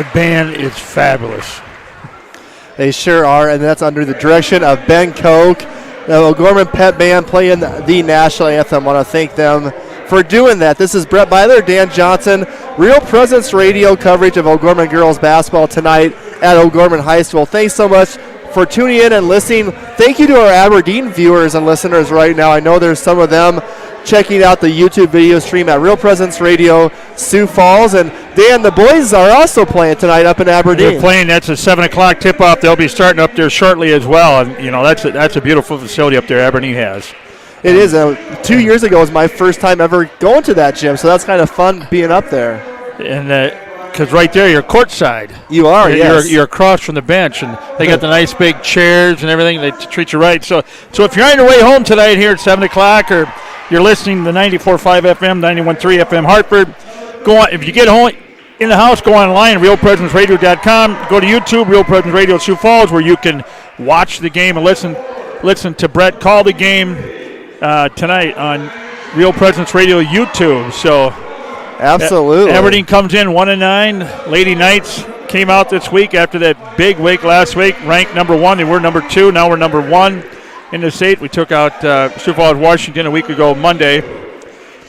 That band is fabulous. They sure are, and that's under the direction of Ben Koch. The O'Gorman Pet Band playing the national anthem. I want to thank them for doing that. This is Brett Byler, Dan Johnson, Real Presence Radio coverage of O'Gorman girls basketball tonight at O'Gorman High School. Thanks so much for tuning in and listening. Thank you to our Aberdeen viewers and listeners right now. I know there's some of them checking out the YouTube video stream at Real Presence Radio Sioux Falls. And Dan, the boys are also playing tonight up in Aberdeen. They're playing. That's a 7 o'clock tip-off. They'll be starting up there shortly as well. And, that's a beautiful facility up there Aberdeen has. It is. 2 years ago was my first time ever going to that gym, so that's kind of fun being up there. And because right there, you're courtside. You are, yes. You're across from the bench, and they got the nice big chairs and everything. They treat you right. So if you're on your way home tonight here at 7 o'clock, or you're listening to 94.5 FM, 91.3 FM Hartford, go on. If you get home in the house, go online, realpresenceradio.com. Go to YouTube, Real Presence Radio Sioux Falls, where you can watch the game and listen to Brett call the game tonight on Real Presence Radio YouTube. So absolutely, Aberdeen comes in 1-9. Lady Knights came out this week after that big week last week, ranked number 1. They were number 2. Now we're number 1 in the state. We took out Sioux Falls, Washington a week ago Monday.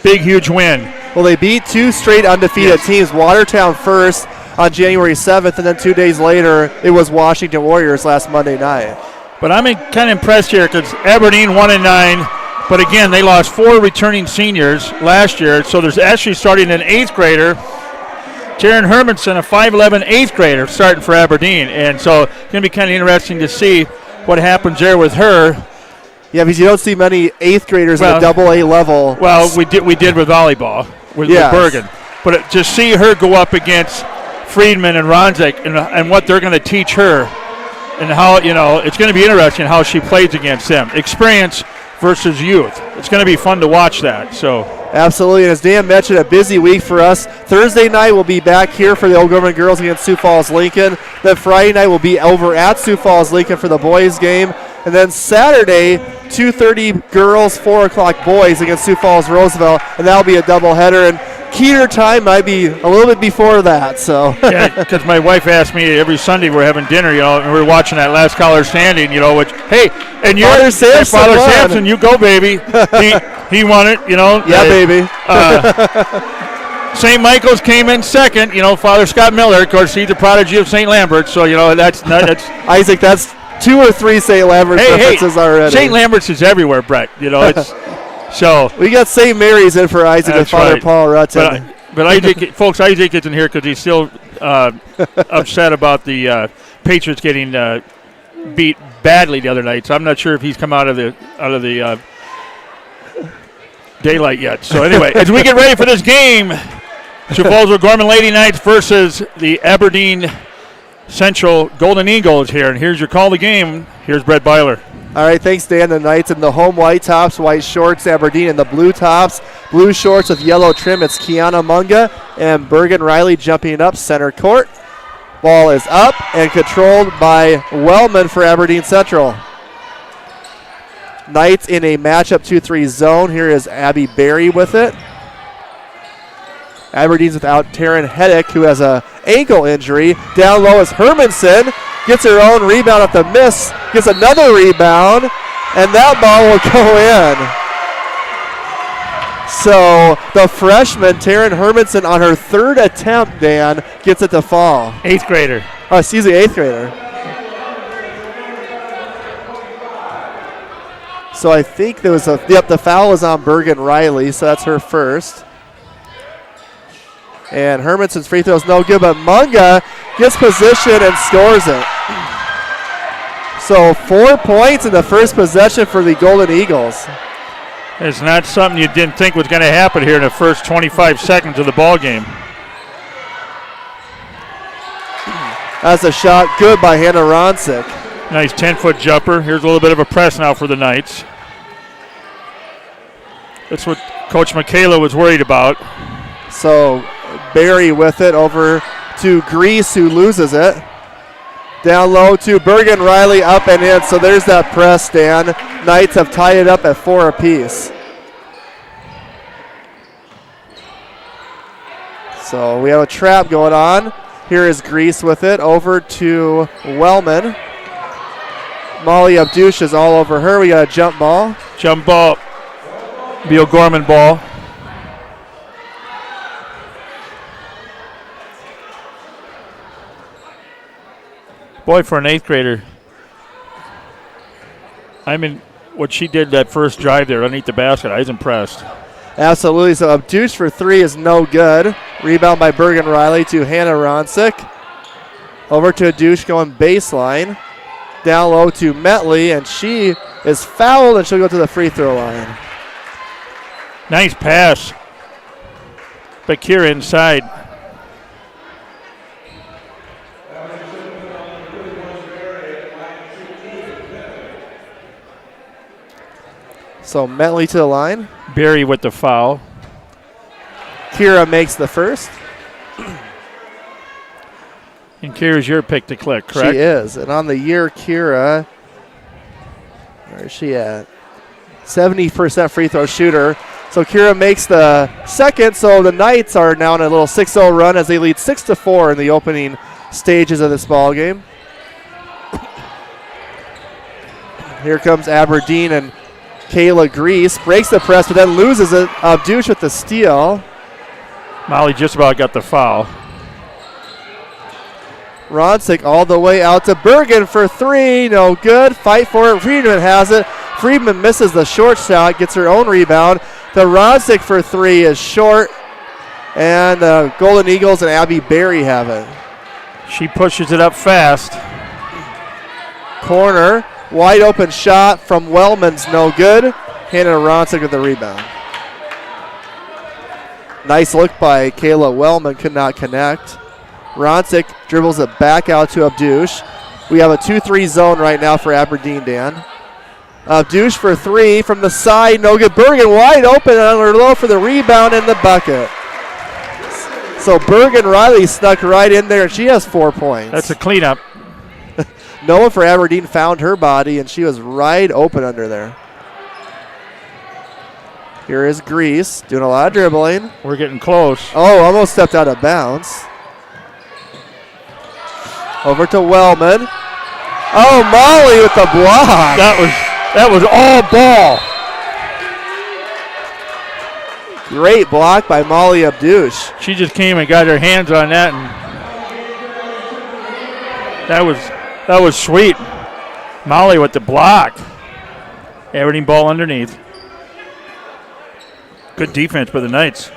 Big, huge win. Well, they beat 2 straight undefeated teams. Watertown first on January 7th, and then 2 days later it was Washington Warriors last Monday night. But I'm kind of impressed here because Aberdeen 1-9. But again, they lost 4 returning seniors last year, so there's actually starting an 8th grader, Taryn Hermanson, a 5'11" 8th grader, starting for Aberdeen. And so it's going to be kind of interesting to see what happens there with her. Yeah, because you don't see many 8th graders at the AA level. Well, we did with volleyball with Bergen. But to see her go up against Friedman and Ronzik and what they're going to teach her, and how, it's going to be interesting how she plays against them. Experience versus youth. It's going to be fun to watch that. So absolutely, and as Dan mentioned, a busy week for us. Thursday night we'll be back here for the O'Gorman girls against Sioux Falls Lincoln. Then Friday night we'll be over at Sioux Falls Lincoln for the boys game. And then Saturday, 2:30 girls, 4 o'clock boys against Sioux Falls Roosevelt, and that'll be a doubleheader. And Keeter time might be a little bit before that. So yeah, because my wife asked me every Sunday we're having dinner, and we're watching that last caller standing, which, hey, and you're Father Sampson, you go, baby. he won it, Yeah, baby. St. Michael's came in second, Father Scott Miller, of course, he's a prodigy of St. Lambert, so, that's Isaac, that's 2 or 3 St. Lambert references already. St. Lambert's is everywhere, Brett, it's... So we got St. Mary's in for Isaac and Father Paul Rutten. But Isaac isn't here because he's still upset about the Patriots getting beat badly the other night. So I'm not sure if he's come out of the daylight yet. So anyway, as we get ready for this game, Sioux Falls O'Gorman Lady Knights versus the Aberdeen Central Golden Eagles here. And here's your call to game. Here's Brett Byler. All right, thanks, Dan. The Knights in the home white tops, white shorts. Aberdeen in the blue tops, blue shorts with yellow trim. It's Kiana Munga and Bergen Riley jumping up center court. Ball is up and controlled by Wellman for Aberdeen Central. Knights in a matchup 2-3 zone. Here is Abby Berry with it. Aberdeen's without Taryn Heddick, who has a ankle injury. Down low is Hermanson. Gets her own rebound at the miss. Gets another rebound. And that ball will go in. So the freshman, Taryn Hermanson, on her 3rd attempt, Dan, gets it to fall. 8th grader. Oh, excuse me, 8th grader. So I think there was the foul was on Bergen Riley, so that's her first. And Hermanson's free throw is no good, but Munga gets position and scores it. So 4 points in the first possession for the Golden Eagles. It's not something you didn't think was going to happen here in the first 25 seconds of the ball game. That's a shot good by Hannah Ronsick. Nice 10-foot jumper. Here's a little bit of a press now for the Knights. That's what Coach Michaela was worried about. So Barry with it over to Grease, who loses it. Down low to Bergen Riley, up and in. So there's that press, Dan. Knights have tied it up at 4 apiece. So we have a trap going on. Here is Grease with it. Over to Wellman. Molly Abdush is all over her. We got a jump ball. Jump ball. Be O'Gorman ball. Boy, for an 8th grader, I mean, what she did that first drive there underneath the basket, I was impressed. Absolutely. So Abdush for 3 is no good. Rebound by Bergen Riley to Hannah Ronsick. Over to Abdush going baseline. Down low to Metley, and she is fouled, and she'll go to the free throw line. Nice pass. Bakir inside. So Metley to the line. Barry with the foul. Kira makes the first. And Kira's your pick to click, correct? She is. And on the year, Kira, where is she at? 70% free throw shooter. So Kira makes the second. So the Knights are now on a little 6-0 run as they lead 6-4 in the opening stages of this ball game. Here comes Aberdeen, and Kayla Grease breaks the press, but then loses it. Abdush with the steal. Molly just about got the foul. Ronsick all the way out to Bergen for 3. No good. Fight for it. Friedman has it. Friedman misses the short shot, gets her own rebound. The Ronsick for 3 is short. And Golden Eagles and Abby Berry have it. She pushes it up fast. Corner. Wide open shot from Wellman's no good. Hannah Ronsick with the rebound. Nice look by Kayla Wellman. Could not connect. Ronsick dribbles it back out to Abdush. We have a 2-3 zone right now for Aberdeen, Dan. Abdush for 3 from the side. No good. Bergen wide open on her low for the rebound and the bucket. So Bergen Riley snuck right in there, and she has 4 points. That's a cleanup. No one for Aberdeen found her body, and she was right open under there. Here is Grease doing a lot of dribbling. We're getting close. Oh, almost stepped out of bounds. Over to Wellman. Oh, Molly with the block. That was all ball. Great block by Molly Abdush. She just came and got her hands on that, and that was sweet. Molly with the block. Aberdeen ball underneath. Good defense by the Knights.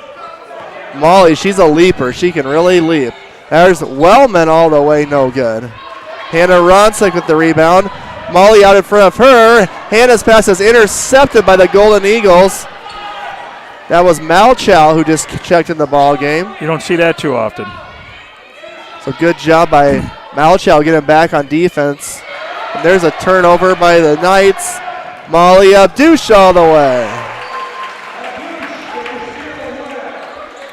Molly, she's a leaper. She can really leap. There's Wellman all the way, no good. Hannah Ronsick with the rebound. Molly out in front of her. Hannah's pass is intercepted by the Golden Eagles. That was Malchow who just checked in the ball game. You don't see that too often. So good job by Malchow getting back on defense. And there's a turnover by the Knights. Molly Abdush all the way.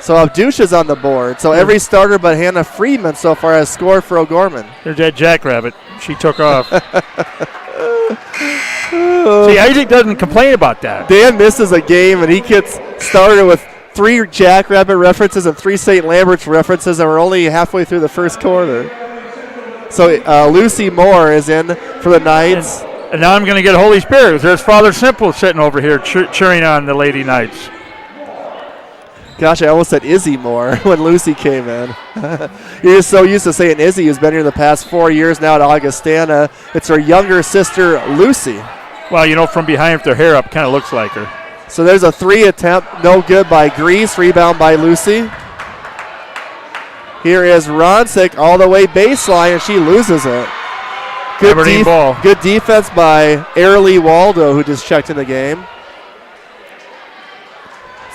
So Abdush is on the board. So every starter but Hannah Friedman so far has scored for O'Gorman. There's that jackrabbit. She took off. See, Isaac doesn't complain about that. Dan misses a game, and he gets started with 3 jackrabbit references and 3 St. Lambert's references, and we're only halfway through the first quarter. So Lucy Moore is in for the Knights. And now I'm going to get Holy Spirit. There's Father Simple sitting over here cheering on the Lady Knights. Gosh, I almost said Izzy Moore when Lucy came in. You're just so used to saying Izzy, who's been here the past 4 years now at Augustana. It's her younger sister, Lucy. Well, you know, from behind with her hair up, kind of looks like her. So there's a 3 attempt, no good by Grease, rebound by Lucy. Here is Ronsick all the way baseline, and she loses it. Good ball. Good defense by Airly Waldo, who just checked in the game.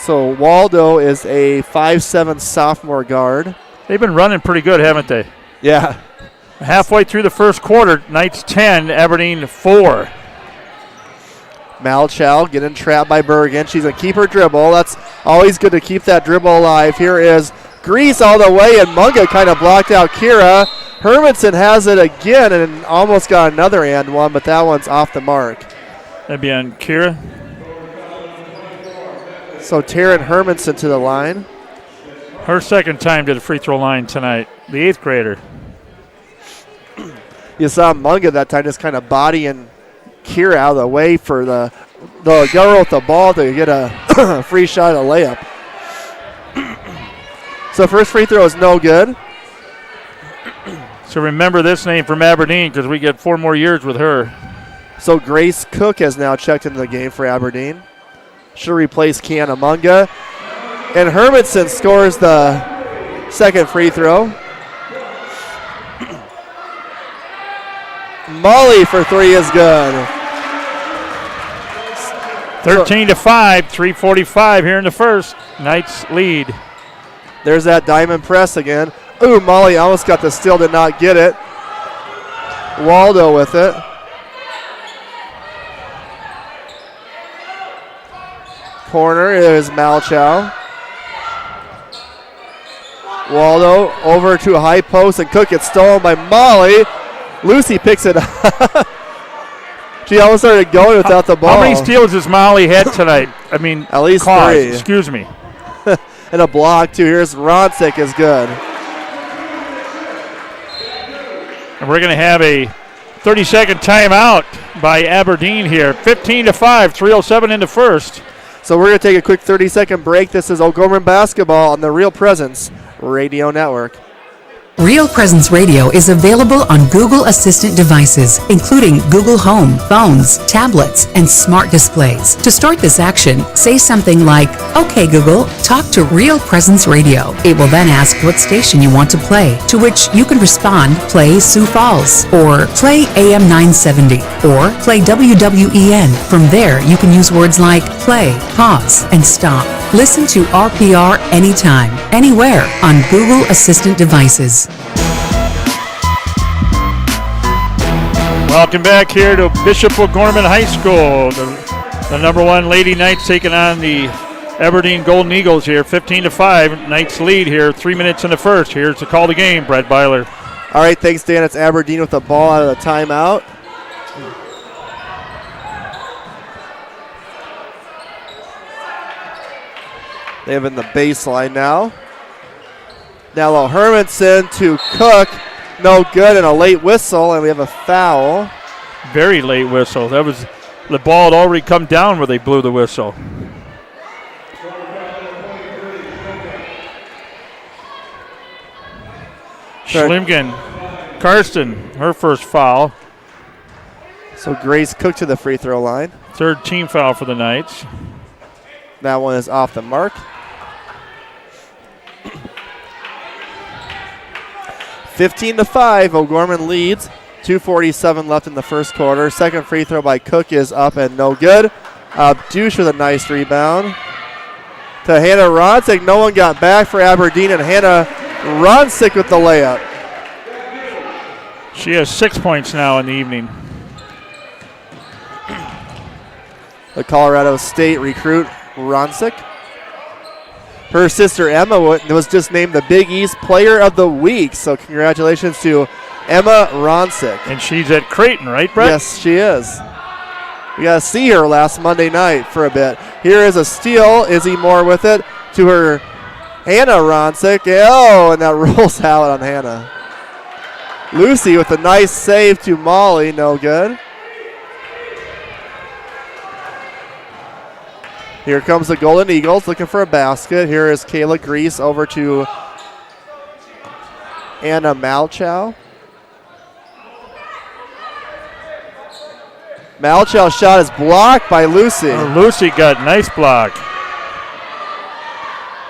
So Waldo is a 5'7" sophomore guard. They've been running pretty good, haven't they? Yeah. Halfway through the first quarter, Knights 10, Aberdeen 4. Malchow getting trapped by Bergen. She's going to keep her dribble. That's always good to keep that dribble alive. Here is Grease all the way, and Munga kind of blocked out Kira. Hermanson has it again and almost got another and one, but that one's off the mark. That'd be on Kira. So Taryn Hermanson to the line. Her second time to the free throw line tonight, the 8th grader. You saw Munga that time just kind of bodying Kira out of the way for the girl with the ball to get a free shot at a layup. So first free throw is no good. So remember this name from Aberdeen because we get 4 more years with her. So Grace Cook has now checked into the game for Aberdeen. She'll replace Kiana Munga. And Hermanson scores the second free throw. Molly for 3 is good. 13-5, 3:45 here in the first. Knights lead. There's that diamond press again. Ooh, Molly almost got the steal, did not get it. Waldo with it. Corner is Malchow. Waldo over to a high post, and Cook gets stolen by Molly. Lucy picks it up. She almost started going without the ball. How many steals has Molly had tonight? I mean, at least cause, 3. Excuse me. And a block, too. Here's Ronsick is good. And we're going to have a 30-second timeout by Aberdeen here. 15-5, 3:07 in the first. So we're going to take a quick 30-second break. This is O'Gorman Basketball on the Real Presence Radio Network. Real Presence Radio is available on Google Assistant devices, including Google Home, phones, tablets, and smart displays. To start this action, say something like, "Okay, Google, talk to Real Presence Radio." It will then ask what station you want to play, to which you can respond, "Play Sioux Falls," or "Play AM 970," or "Play WWEN." From there, you can use words like play, pause, and stop. Listen to RPR anytime, anywhere on Google Assistant devices. Welcome back here to Bishop O'Gorman High School. The number 1 Lady Knights taking on the Aberdeen Golden Eagles here. 15-5. Knights lead here. 3 minutes in the first. Here's to call the game, Brett Byler. All right, thanks, Dan. It's Aberdeen with the ball out of the timeout. They have in the baseline now. Now Hermanson to Cook. No good, and a late whistle, and we have a foul. Very late whistle. That was the ball had already come down where they blew the whistle. Schlimgen, Karsten, her first foul. So Grace Cook to the free throw line. 3rd team foul for the Knights. That one is off the mark. 15-5, O'Gorman leads. 2:47 left in the first quarter. Second free throw by Cook is up and no good. Douche with a nice rebound. To Hannah Ronsick. No one got back for Aberdeen, and Hannah Ronsick with the layup. She has 6 points now in the evening. The Colorado State recruit, Ronsick. Her sister Emma was just named the Big East Player of the Week, so congratulations to Emma Ronsick. And she's at Creighton, right, Brett? Yes, she is. We got to see her last Monday night for a bit. Here is a steal. Izzy Moore with it to her Hannah Ronsick. Oh, and that rolls out on Hannah. Lucy with a nice save to Molly. No good. Here comes the Golden Eagles looking for a basket. Here is Kayla Grease over to Anna Malchow. Malchow's shot is blocked by Lucy. Lucy got nice block.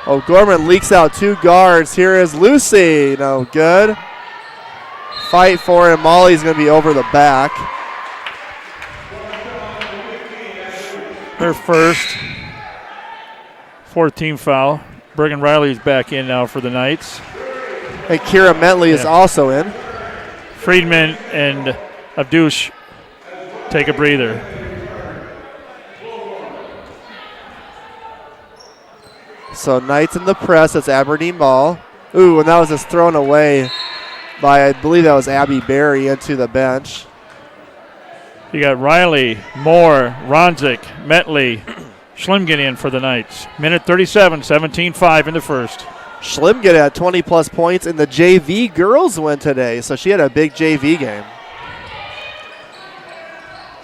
O'Gorman leaks out 2 guards. Here is Lucy. No good. Fight for it, and Molly's going to be over the back. Her first. 4th team foul. Bergen Riley's back in now for the Knights. And Kira Mentley is also in. Friedman and Abdush take a breather. So Knights in the press. It's Aberdeen ball. Ooh, and that was just thrown away by, I believe that was Abby Berry into the bench. You got Riley, Moore, Ronzik, Metley, Schlimgen in for the Knights. Minute 37, 17-5 in the first. Schlimgen had 20-plus points in the JV girls win today, so she had a big JV game.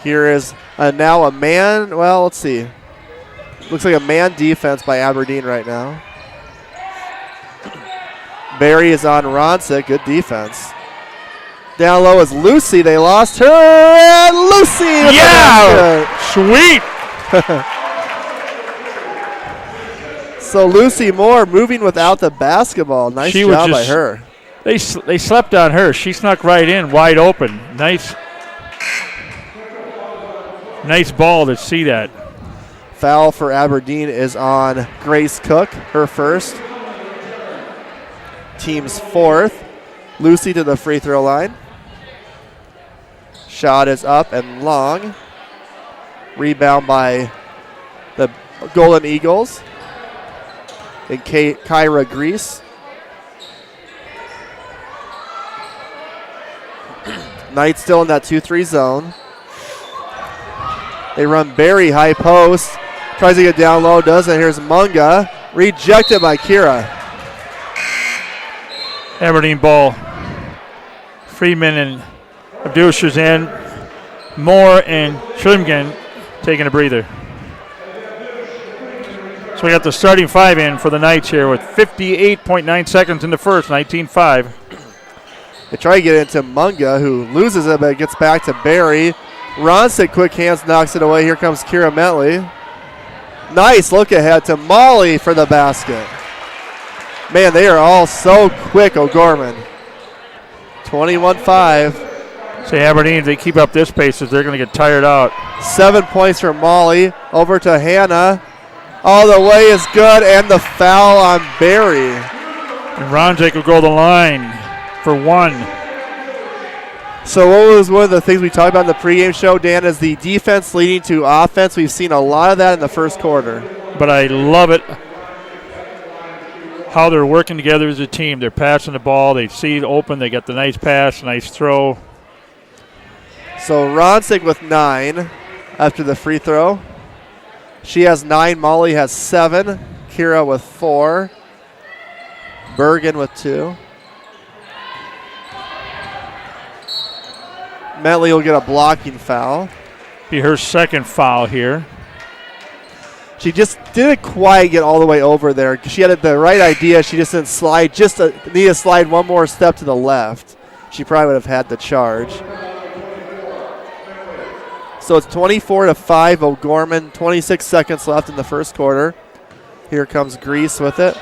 Here is now a man, well, let's see. Looks like a man defense by Aberdeen right now. Barry is on Ronsick, good defense. Down low is Lucy, they lost her, and Lucy with yeah! Sweet! So Lucy Moore moving without the basketball. Nice job by her. They slept on her. She snuck right in, wide open. Nice ball to see that. Foul for Aberdeen is on Grace Cook, her first. Team's fourth. Lucy to the free throw line. Shot is up and long. Rebound by the Golden Eagles. And Kyra Grease. Knight still in that 2-3 zone. They run Barry high post. Tries to get down low, doesn't. Here's Munga. Rejected by Kira. Aberdeen ball. Friedman and Abdul Shazan, Moore and Schlimgen taking a breather. So we got the starting five in for the Knights here with 58.9 seconds in the first, 19-5. They try to get into Munga, who loses it, but gets back to Barry. Ronsick, quick hands, knocks it away. Here comes Kira Metley. Nice look ahead to Molly for the basket. Man, they are all so quick, O'Gorman. 21-5. Say Aberdeen, if they keep up this pace, they're going to get tired out. 7 points for Molly. Over to Hannah. All the way is good, and the foul on Barry. And Ronsick will go to the line for one. So what was one of the things we talked about in the pregame show, Dan, is the defense leading to offense. We've seen a lot of that in the first quarter. But I love it, how they're working together as a team. They're passing the ball. They see it open. They got the nice pass, nice throw. So Ronsick with 9 after the free throw. She has 9. Molly has 7. Kira with 4. Bergen with 2. Metley will get a blocking foul. Be her second foul here. She just didn't quite get all the way over there. She had the right idea. She just didn't slide. Just need to slide one more step to the left. She probably would have had the charge. So it's 24-5 O'Gorman. 26 seconds left in the first quarter. Here comes Grease with it.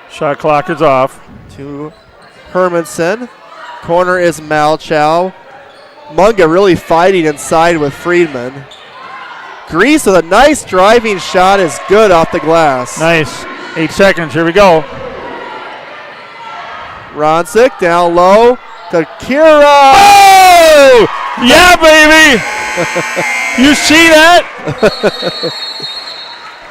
Shot clock is off. To Hermanson. Corner is Malchow. Munga really fighting inside with Friedman. Grease with a nice driving shot is good off the glass. Nice. 8 seconds. Here we go. Ronsick down low to Kira. Oh! Yeah, baby! You see that?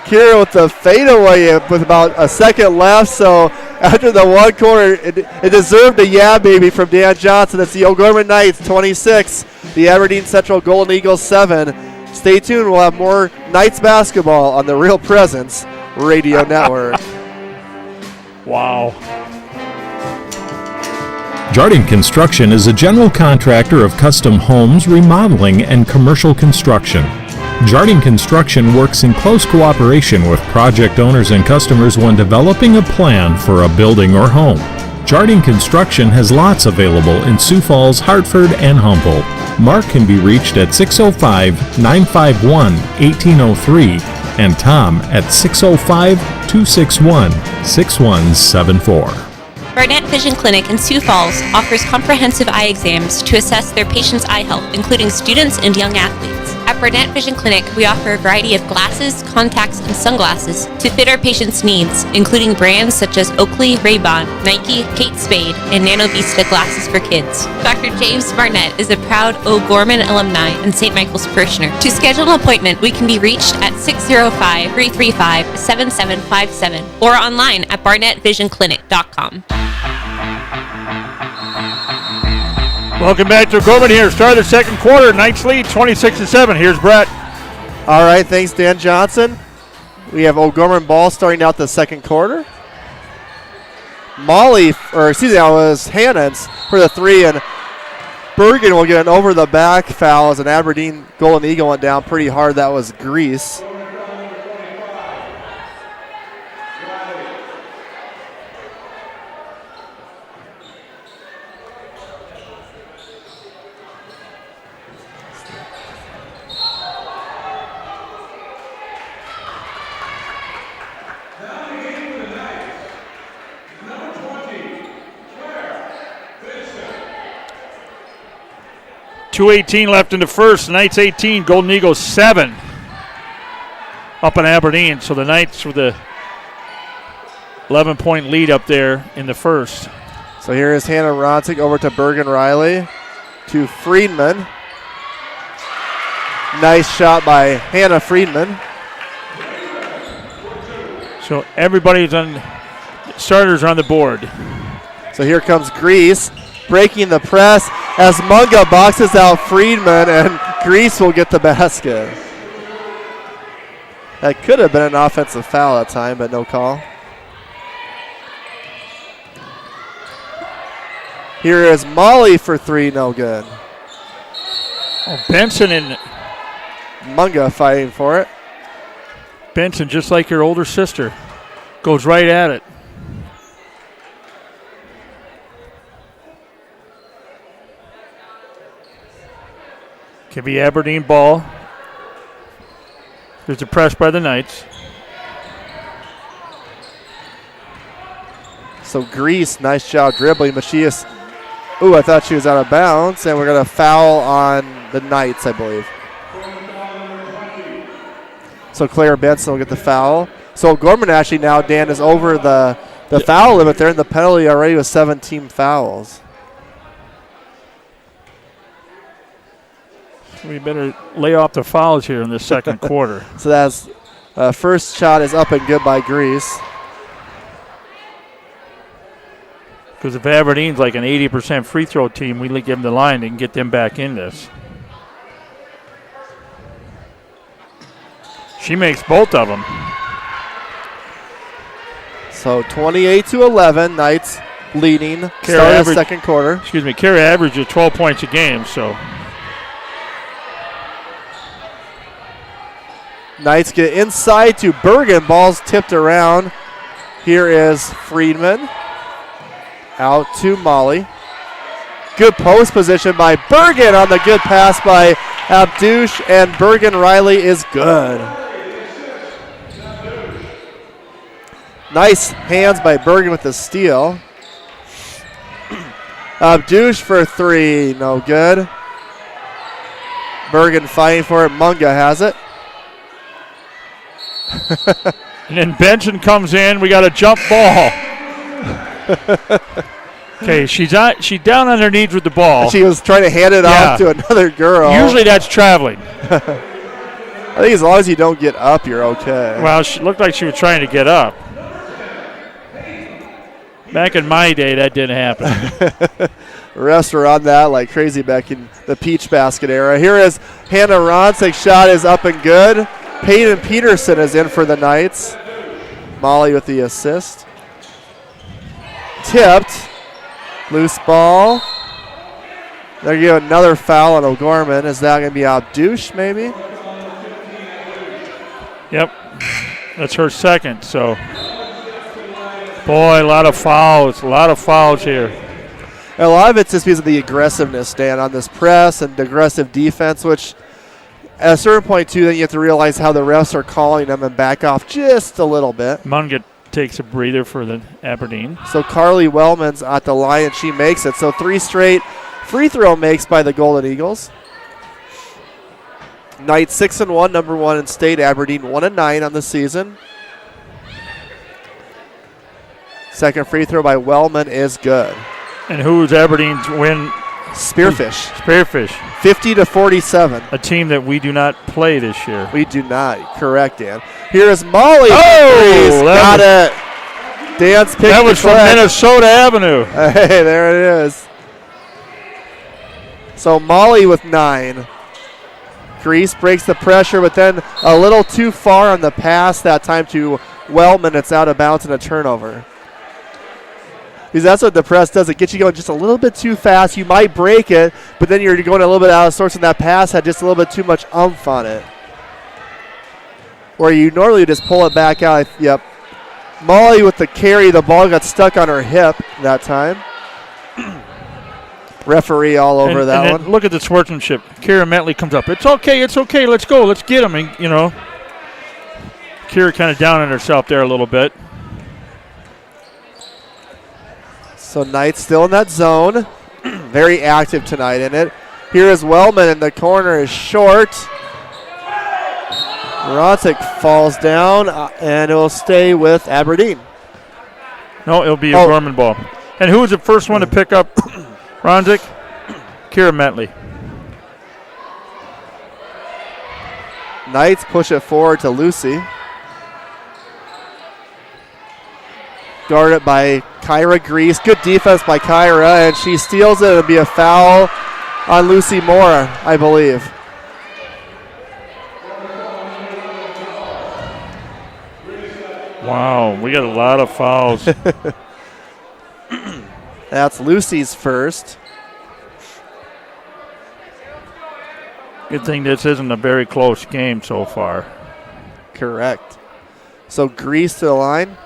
Kira with the fadeaway with about a second left. So after the one quarter, it deserved a yeah, baby from Dan Johnson. It's the O'Gorman Knights 26, the Aberdeen Central Golden Eagles 7. Stay tuned. We'll have more Knights basketball on the Real Presence Radio Network. Wow. Jardine Construction is a general contractor of custom homes, remodeling, and commercial construction. Jardine Construction works in close cooperation with project owners and customers when developing a plan for a building or home. Jardine Construction has lots available in Sioux Falls, Hartford, and Humboldt. Mark can be reached at 605-951-1803 and Tom at 605-261-6174. Barnett Vision Clinic in Sioux Falls offers comprehensive eye exams to assess their patients' eye health, including students and young athletes. At Barnett Vision Clinic, we offer a variety of glasses, contacts, and sunglasses to fit our patients' needs, including brands such as Oakley, Ray-Ban, Nike, Kate Spade, and Nano Vista glasses for kids. Dr. James Barnett is a proud O'Gorman alumni and St. Michael's parishioner. To schedule an appointment, we can be reached at 605-335-7757 or online at barnettvisionclinic.com. Welcome back to O'Gorman here. Start of the second quarter. Knights lead 26-7. Here's Brett. All right, thanks, Dan Johnson. We have O'Gorman ball starting out the second quarter. that was Hannans for the three, and Bergen will get an over the back foul as an Aberdeen Golden Eagle went down pretty hard. That was Grease. .218 left in the first. Knights 18, Golden Eagles 7 up in Aberdeen. So the Knights with a 11-point lead up there in the first. So here is Hannah Ronsick over to Bergen Riley to Friedman. Nice shot by Hannah Friedman. So everybody's on, starters are on the board. So here comes Grease breaking the press as Munga boxes out Friedman, and Grease will get the basket. That could have been an offensive foul at time, but no call. Here is Molly for three, no good. Oh, Benson and Munga fighting for it. Benson, just like your older sister, goes right at it. Can be Aberdeen ball. There's a press by the Knights. So Grease, nice job dribbling, but she is, I thought she was out of bounds, and we're going to foul on the Knights, I believe. So Claire Benson will get the foul. So Gorman actually now, Dan, is over the foul limit there, and the penalty already was 17 fouls. We better lay off the fouls here in the second quarter. So that's first shot is up and good by Grease. Because if Aberdeen's like an 80% free throw team, we give them the line and get them back in this. She makes both of them. So 28-11, Knights leading. Start of the second quarter. Excuse me, Carey averages 12 points a game, so. Knights get inside to Bergen. Ball's tipped around. Here is Friedman. Out to Molly. Good post position by Bergen on the good pass by Abdush, and Bergen Riley is good. Nice hands by Bergen with the steal. Abdush for three, no good. Bergen fighting for it. Munga has it. And then Benson comes in. We got a jump ball. Okay, she's down on her knees with the ball. She was trying to hand it off to another girl. Usually that's traveling. I think as long as you don't get up, you're okay. Well, she looked like she was trying to get up. Back in my day, that didn't happen. Refs were on that like crazy back in the Peach Basket era. Here is Hannah Ronsick's shot is up and good. Peyton Peterson is in for the Knights. Molly with the assist. Tipped. Loose ball. There you go, another foul on O'Gorman. Is that going to be Abdush maybe? Yep. That's her second, so. Boy, a lot of fouls. A lot of fouls here. And a lot of it's just because of the aggressiveness, Dan, on this press and aggressive defense, which at a certain point, too, then you have to realize how the refs are calling them and back off just a little bit. Munga takes a breather for the Aberdeen. So Carly Wellman's at the line, and she makes it. So 3 straight free throw makes by the Golden Eagles. Knights 6-1, number 1 in state. Aberdeen 1-9 on the season. Second free throw by Wellman is good. And who's Aberdeen's win? Spearfish. Spearfish. 50-47. A team that we do not play this year. We do not. Correct, Dan. Here is Molly. Oh! Got it. Dan's pick. That was from Minnesota Avenue. Hey, there it is. So Molly with 9. Grease breaks the pressure, but then a little too far on the pass that time to Wellman. It's out of bounds and a turnover. Because that's what the press does. It gets you going just a little bit too fast. You might break it, but then you're going a little bit out of sorts, and that pass had just a little bit too much oomph on it. Where you normally just pull it back out. Yep. Molly with the carry. The ball got stuck on her hip that time. Referee all over that one. Look at the sportsmanship. Kira Metley comes up. It's okay. Let's go. Let's get him. And, Kira kind of down on herself there a little bit. So Knights still in that zone. Very active tonight in it. Here is Wellman in the corner is short. Ronsick falls down, and it will stay with Aberdeen. No, it'll be a Gorman ball. And who was the first one to pick up Ronsick? Kira Metley. Knights push it forward to Lucy. Guarded by Kyra Grease. Good defense by Kyra, and she steals it. It'll be a foul on Lucy Moore, I believe. Wow, we got a lot of fouls. That's Lucy's first. Good thing this isn't a very close game so far. Correct. So Grease to the line.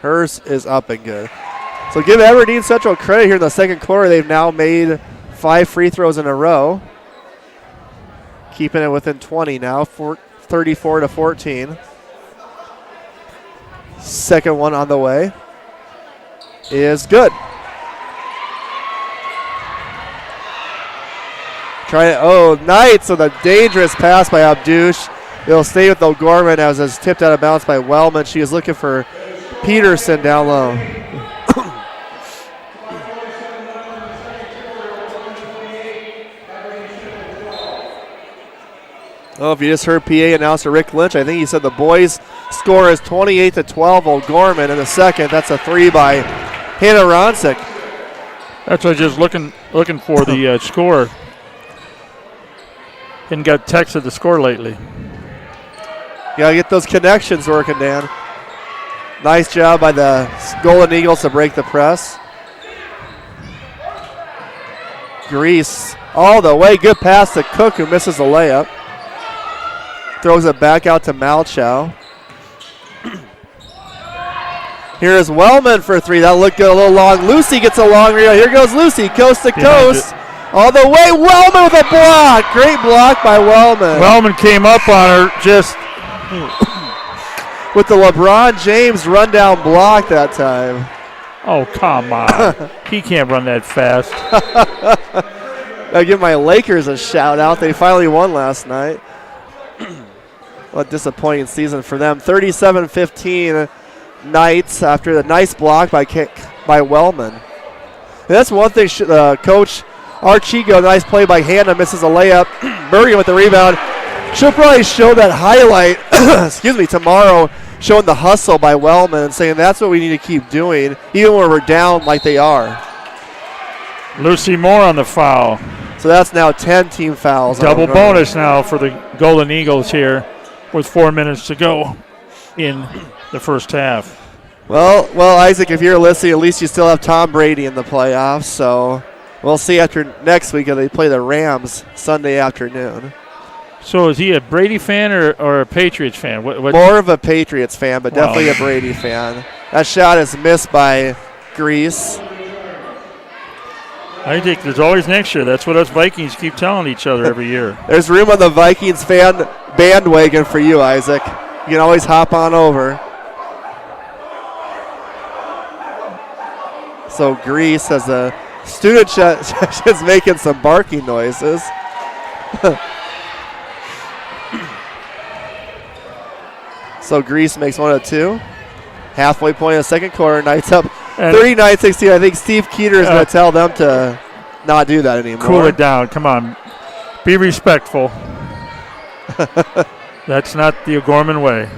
Hers is up and good. So give Aberdeen Central credit here in the second quarter. They've now made 5 free throws in a row. Keeping it within 20 now, 34-14. Second one on the way is good. Knights with a dangerous pass by Abdush. It'll stay with O'Gorman as it's tipped out of bounds by Wellman. She is looking for Peterson down low. If you just heard PA announcer Rick Lynch, I think he said the boys' score is 28-12 O'Gorman in the second. That's a 3 by Hannah Ronsick. That's what I was just looking for the score. And got texted the score lately. Gotta get those connections working, Dan. Nice job by the Golden Eagles to break the press. Grease all the way. Good pass to Cook, who misses a layup. Throws it back out to Malchow. Here is Wellman for 3. That looked good, a little long. Lucy gets a long rebound. Here goes Lucy, coast to coast. All the way. Wellman with a block. Great block by Wellman. Wellman came up on her just with the LeBron James rundown block that time. Oh, come on. He can't run that fast. I give my Lakers a shout out. They finally won last night. What a disappointing season for them. 37-15 Knights after the nice block by Wellman. And that's one thing, Coach Archigo, nice play by Hannah, misses a layup. Bergen with the rebound. She'll probably show that highlight, tomorrow, showing the hustle by Wellman and saying that's what we need to keep doing, even when we're down like they are. Lucy Moore on the foul. So that's now 10 team fouls. Double bonus now for the Golden Eagles here with 4 minutes to go in the first half. Well, Isaac, if you're listening, at least you still have Tom Brady in the playoffs. So we'll see after next week if they play the Rams Sunday afternoon. So is he a Brady fan or a Patriots fan? What? More of a Patriots fan, but definitely a Brady fan. That shot is missed by Grease. I think there's always next year. That's what us Vikings keep telling each other every year. There's room on the Vikings fan bandwagon for you, Isaac. You can always hop on over. So Grease has a student is making some barking noises. So Grease makes 1 of 2. Halfway point of the second quarter. Knights up 39-16. I think Steve Keeter is going to tell them to not do that anymore. Cool it down. Come on. Be respectful. That's not the O'Gorman way.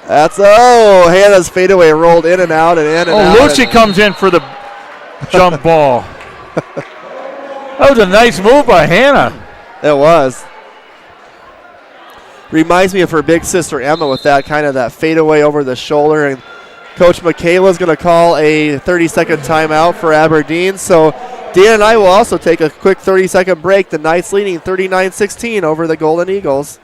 That's, Hannah's fadeaway rolled in and out and in and out. Lucy comes in for the jump ball. That was a nice move by Hannah. It was. reminds me of her big sister Emma with that kind of that fadeaway over the shoulder. And Coach Michaela's going to call a 30-second timeout for Aberdeen. So Dan and I will also take a quick 30-second break. The Knights leading 39-16 over the Golden Eagles.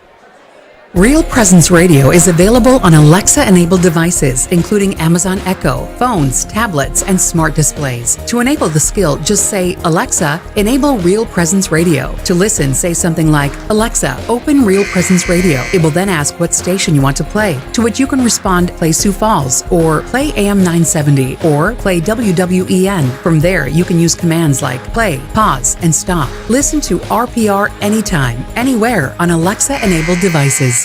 Real Presence Radio is available on Alexa-enabled devices, including Amazon Echo, phones, tablets, and smart displays. To enable the skill, just say, Alexa, enable Real Presence Radio. To listen, say something like, Alexa, open Real Presence Radio. It will then ask what station you want to play, to which you can respond, play Sioux Falls, or play AM 970, or play WWEN. From there, you can use commands like play, pause, and stop. Listen to RPR anytime, anywhere on Alexa-enabled devices.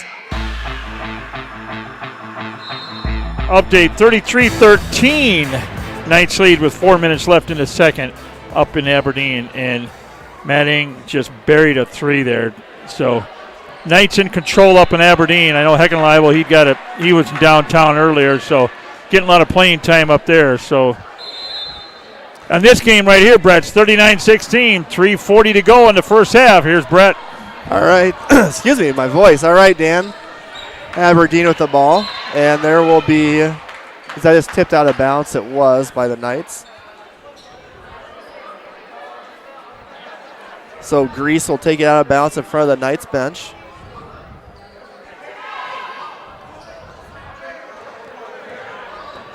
Update 33-13. Knights lead with 4 minutes left in the second up in Aberdeen. And Manning just buried a three there. So Knights in control up in Aberdeen. I know Heckenleibel, he was downtown earlier, so getting a lot of playing time up there. So on this game right here, Brett's 39-16, 3:40 to go in the first half. Here's Brett. All right. Excuse me, my voice. All right, Dan. Aberdeen with the ball. And there will be, is that just tipped out of bounds? It was by the Knights. So Grease will take it out of bounds in front of the Knights bench.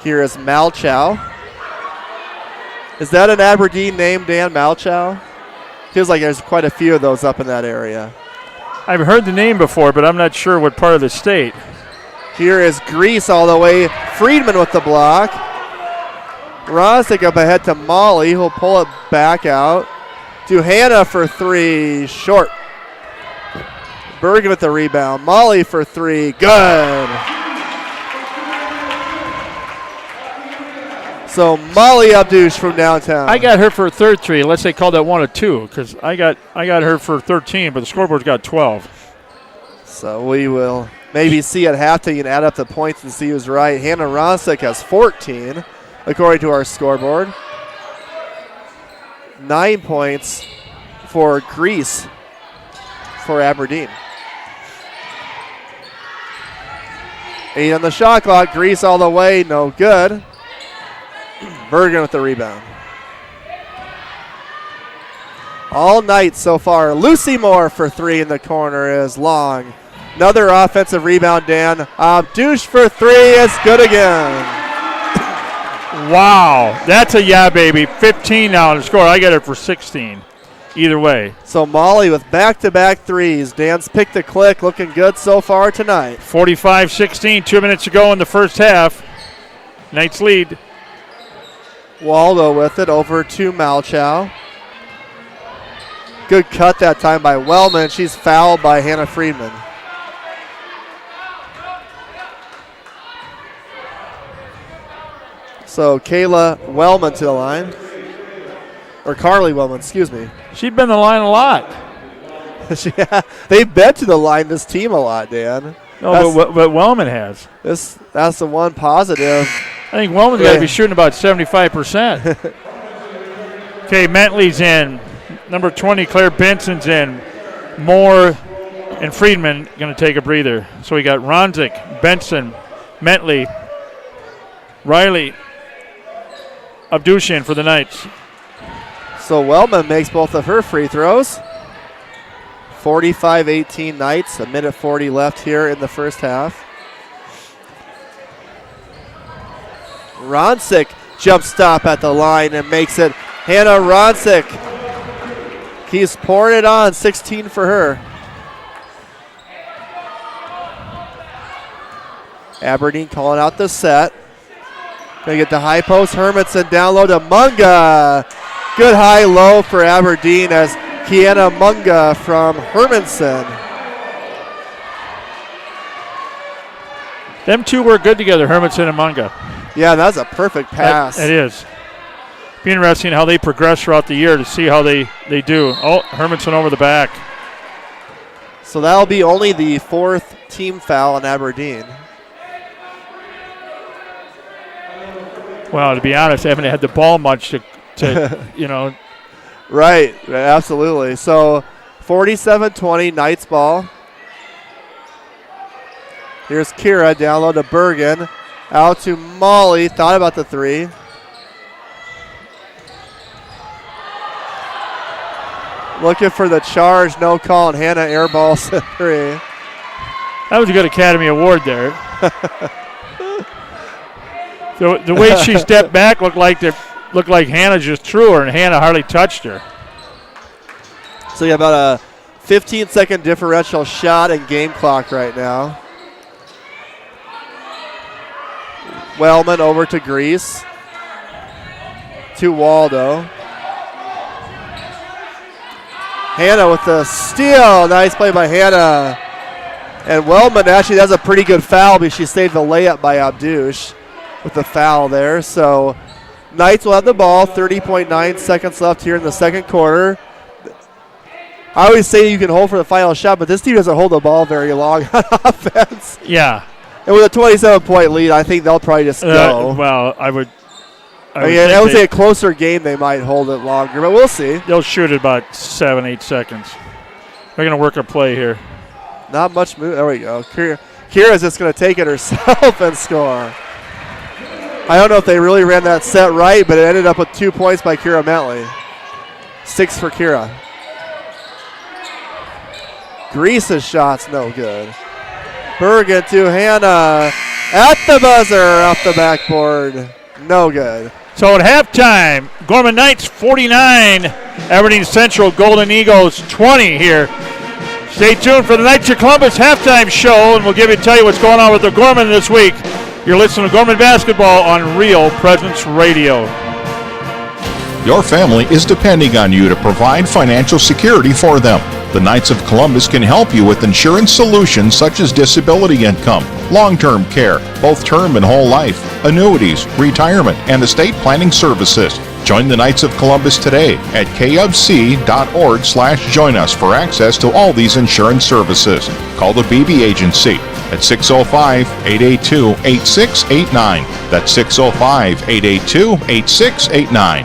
Here is Malchow. Is that an Aberdeen name, Dan? Malchow? Feels like there's quite a few of those up in that area. I've heard the name before, but I'm not sure what part of the state. Here is Grease all the way. Friedman with the block. Rostic up ahead to Molly, who'll pull it back out. To Hannah for three, short. Bergen with the rebound. Molly for three, good. So Molly Abdush from downtown. I got her for a third three, unless they called that one a two, because I got her for 13, but the scoreboard's got 12. So we will maybe see at halftime and add up the points and see who's right. Hannah Rosek has 14, according to our scoreboard. 9 points for Grease for Aberdeen. 8 on the shot clock. Grease all the way, no good. Bergen with the rebound. All night so far. Lucy Moore for three in the corner is long. Another offensive rebound, Dan. Abdush for three is good again. Wow, that's a yeah, baby. 15 now to score. I got it for 16. Either way. So Molly with back-to-back threes. Dan's picked the click. Looking good so far tonight. 45-16, 2 minutes to go in the first half. Knights lead. Waldo with it over to Malchow. Good cut that time by Wellman. She's fouled by Hannah Friedman. So Kayla Wellman to the line. Or Carly Wellman, excuse me. She's been the line a lot. Yeah, they've been to the line, this team, a lot, Dan. No, but Wellman has. That's the one positive. I think Wellman's got to be shooting about 75%. Okay, Mentley's in. Number 20, Claire Benson's in. Moore and Friedman going to take a breather. So we got Ronzik, Benson, Mentley, Riley, Abdushin for the Knights. So Wellman makes both of her free throws. 45-18 Knights, a minute 40 left here in the first half. Ronsick jump stop at the line and makes it. Hannah Ronsick keeps pouring it on, 16 for her. Aberdeen calling out the set. Gonna get the high post. Hermanson down low to Munga. Good high-low for Aberdeen as Kiana Munga from Hermanson. Them two work good together, Hermanson and Munga. Yeah, that's a perfect pass. It is. Be interesting how they progress throughout the year to see how they do. Oh, Hermanson over the back. So that'll be only the fourth team foul on Aberdeen. Well, to be honest, I haven't had the ball much to you know. Right, absolutely. So 47-20, Knights ball. Here's Kira, down low to Bergen. Out to Molly, thought about the three. Looking for the charge, no call, and Hannah airballs the three. That was a good Academy Award there. The way she stepped back looked like Hannah just threw her, and Hannah hardly touched her. So you have about a 15-second differential shot and game clock right now. Wellman over to Grease. To Waldo. Hannah with the steal. Nice play by Hannah. And Wellman actually does a pretty good foul because she saved the layup by Abdush with the foul there. So Knights will have the ball. 30.9 seconds left here in the second quarter. I always say you can hold for the final shot, but this team doesn't hold the ball very long on offense. Yeah. And with a 27-point lead, I think they'll probably just go. Well, I would say a closer game, they might hold it longer, but we'll see. They'll shoot it about 7-8 seconds. They're going to work a play here. Not much move. There we go. Kira's just going to take it herself and score. I don't know if they really ran that set right, but it ended up with 2 points by Kira Mentley. 6 for Kira. Grease's shot's no good. Bergen to Hannah. At the buzzer, off the backboard. No good. So at halftime, Gorman Knights 49, Aberdeen Central Golden Eagles 20 here. Stay tuned for the Knights of Columbus halftime show, and we'll tell you what's going on with the Gorman this week. You're listening to Gorman Basketball on Real Presence Radio. Your family is depending on you to provide financial security for them. The Knights of Columbus can help you with insurance solutions such as disability income, long-term care, both term and whole life, annuities, retirement, and estate planning services. Join the Knights of Columbus today at kfc.org/join us for access to all these insurance services. Call the BB Agency at 605-882-8689. That's 605-882-8689.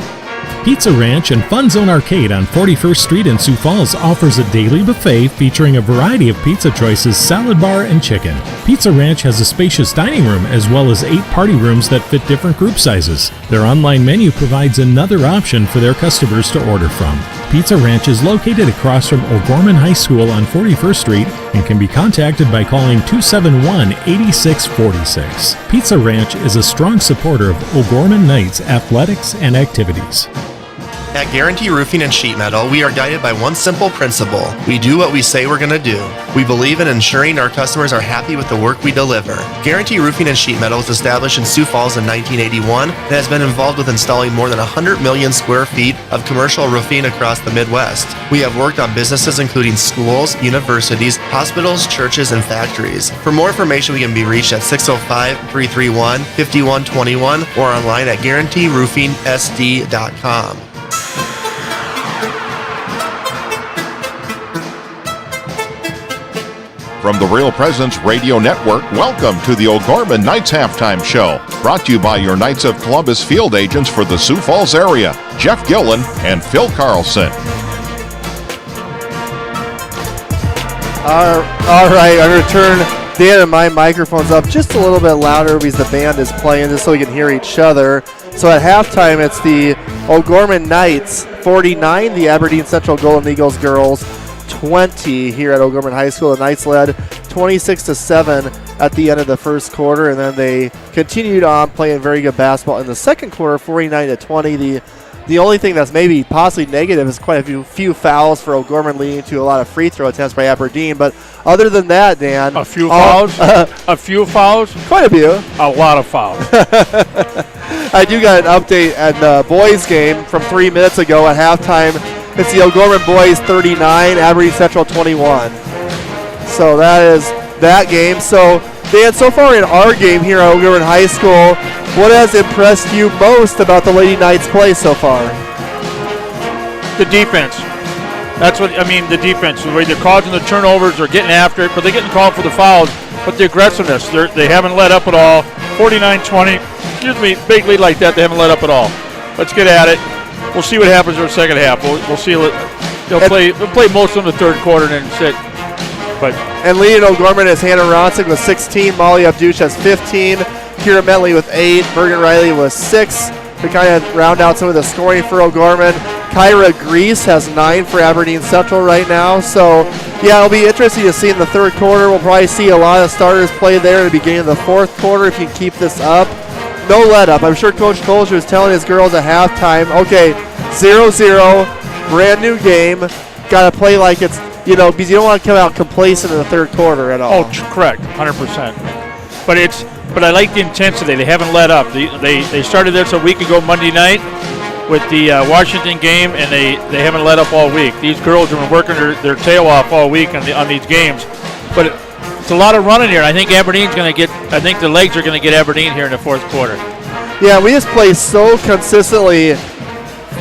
Pizza Ranch and Fun Zone Arcade on 41st Street in Sioux Falls offers a daily buffet featuring a variety of pizza choices, salad bar, and chicken. Pizza Ranch has a spacious dining room as well as 8 party rooms that fit different group sizes. Their online menu provides another option for their customers to order from. Pizza Ranch is located across from O'Gorman High School on 41st Street and can be contacted by calling 271-8646. Pizza Ranch is a strong supporter of O'Gorman Knights athletics and activities. At Guarantee Roofing and Sheet Metal, we are guided by one simple principle. We do what we say we're going to do. We believe in ensuring our customers are happy with the work we deliver. Guarantee Roofing and Sheet Metal was established in Sioux Falls in 1981 and has been involved with installing more than 100 million square feet of commercial roofing across the Midwest. We have worked on businesses including schools, universities, hospitals, churches, and factories. For more information, we can be reached at 605-331-5121 or online at guaranteeroofingsd.com. From the Real Presence Radio Network, welcome to the O'Gorman Knights Halftime Show. Brought to you by your Knights of Columbus field agents for the Sioux Falls area, Jeff Gillen and Phil Carlson. All right, I'm going to turn Dan and my microphones up just a little bit louder because the band is playing, just so we can hear each other. So at halftime, it's the O'Gorman Knights 49, the Aberdeen Central Golden Eagles girls 20 here at O'Gorman High School. The Knights led 26-7 at the end of the first quarter, and then they continued on playing very good basketball in the second quarter, 49-20. The only thing that's maybe possibly negative is quite a few fouls for O'Gorman, leading to a lot of free throw attempts by Aberdeen. But other than that, Dan, a few fouls, quite a few, a lot of fouls. I do got an update at the boys game from 3 minutes ago at halftime. It's the O'Gorman boys 39, Aberdeen Central 21. So that is that game. So Dan, so far in our game here at O'Gorman High School, what has impressed you most about the Lady Knights' play so far? The defense. That's what I mean. The defense, the way they're causing the turnovers, they're getting after it, but they're getting called for the fouls. But the aggressiveness, they haven't let up at all. 49-20. Excuse me, big lead like that, they haven't let up at all. Let's get at it. We'll see what happens in the second half. We'll see. They'll play most of the third quarter and then sit. And leading O'Gorman is Hannah Ronsick with 16. Molly Abduch has 15. Kira Mentley with 8. Bergen Riley with 6. To kind of round out some of the scoring for O'Gorman. Kyra Grease has 9 for Aberdeen Central right now. So, yeah, it'll be interesting to see in the third quarter. We'll probably see a lot of starters play there at the beginning of the fourth quarter if you can keep this up. No let up. I'm sure Coach Kolscher is telling his girls at halftime, okay, 0-0, brand new game. Got to play like it's, because you don't want to come out complacent in the third quarter at all. Oh, correct, 100%. But I like the intensity. They haven't let up. They started this a week ago Monday night with the Washington game, and they haven't let up all week. These girls have been working their tail off all week on these games. But it's a lot of running here. I think the legs are going to get Aberdeen here in the fourth quarter. Yeah, we just play so consistently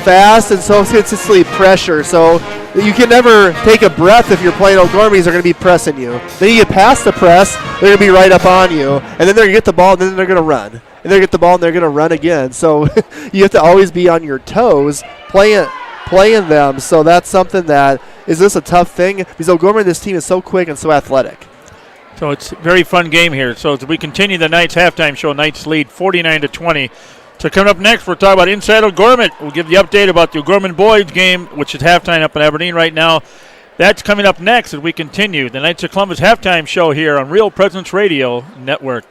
fast and so consistently pressure. So you can never take a breath if you're playing O'Gorman. They're going to be pressing you. Then you get past the press, they're going to be right up on you. And then they're going to get the ball, and then they're going to run. And they're going to get the ball, and they're going to run again. So you have to always be on your toes playing them. So that's something that is this a tough thing? Because O'Gorman, this team is so quick and so athletic. So it's a very fun game here. So as we continue the Knights halftime show, Knights lead 49-20. So coming up next, we'll talk about Inside O'Gorman. We'll give the update about the O'Gorman boys game, which is halftime up in Aberdeen right now. That's coming up next as we continue the Knights of Columbus halftime show here on Real Presence Radio Network.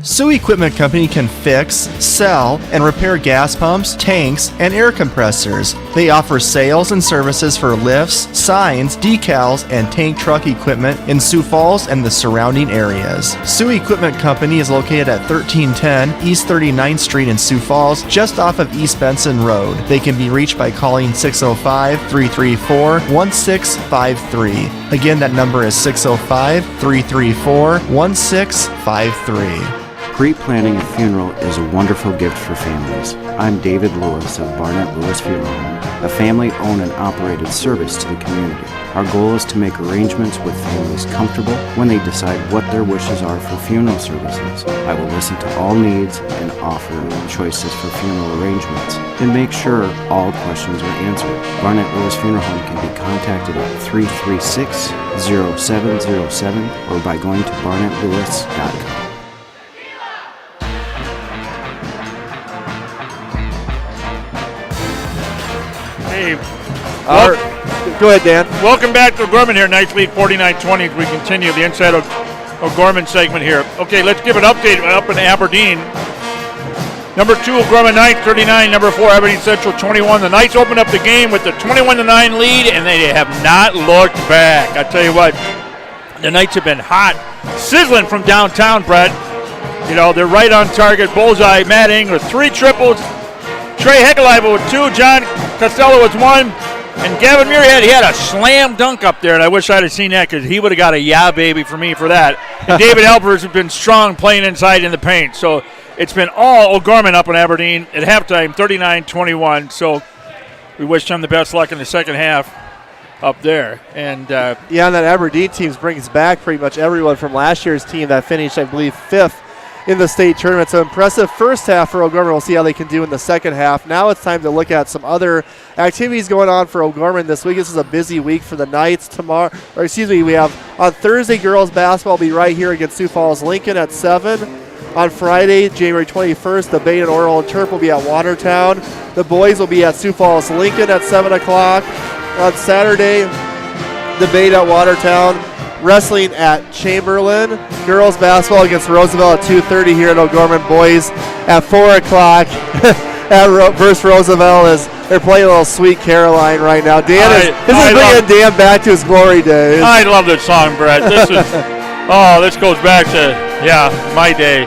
Sioux Equipment Company can fix, sell, and repair gas pumps, tanks, and air compressors. They offer sales and services for lifts, signs, decals, and tank truck equipment in Sioux Falls and the surrounding areas. Sioux Equipment Company is located at 1310 East 39th Street in Sioux Falls, just off of East Benson Road. They can be reached by calling 605-334-1653. Again, that number is 605-334-1653. Pre-planning a funeral is a wonderful gift for families. I'm David Lewis of Barnett Lewis Funeral Home, a family-owned and operated service to the community. Our goal is to make arrangements with families comfortable when they decide what their wishes are for funeral services. I will listen to all needs and offer choices for funeral arrangements and make sure all questions are answered. Barnett Lewis Funeral Home can be contacted at 336-0707 or by going to barnettlewis.com. Hey, go ahead, Dan. Welcome back to O'Gorman here. Knights lead 49-20 as we continue the Inside O'Gorman segment here. Okay, let's give an update up in Aberdeen. Number 2, O'Gorman Knights, 39. Number 4, Aberdeen Central, 21. The Knights opened up the game with the 21-9 lead, and they have not looked back. I tell you what, the Knights have been hot, sizzling from downtown, Brett. They're right on target. Bullseye, Matt Ing with 3 triples. Trey Heckeleiber with 2, John Costello with 1, and Gavin Muirhead, he had a slam dunk up there, and I wish I'd have seen that because he would have got a yeah baby for me for that. And David Alpers has been strong playing inside in the paint. So it's been all O'Gorman up in Aberdeen at halftime, 39-21. So we wish them the best luck in the second half up there. And that Aberdeen team brings back pretty much everyone from last year's team that finished, I believe, 5th in the state tournament. So impressive first half for O'Gorman. We'll see how they can do in the second half. Now it's time to look at some other activities going on for O'Gorman this week. This is a busy week for the Knights. We have on Thursday, girls basketball will be right here against Sioux Falls Lincoln at 7. On Friday, January 21st, the Bait and Oral and Turf will be at Watertown. The boys will be at Sioux Falls Lincoln at 7 o'clock. On Saturday, the Bait at Watertown. Wrestling at Chamberlain. Girls basketball against Roosevelt at 2:30 here at O'Gorman. Boys at 4 o'clock at versus Roosevelt as they're playing a little Sweet Caroline right now. Dan is bringing Dan back to his glory days. I love this song, Brett. This is this goes back to my day.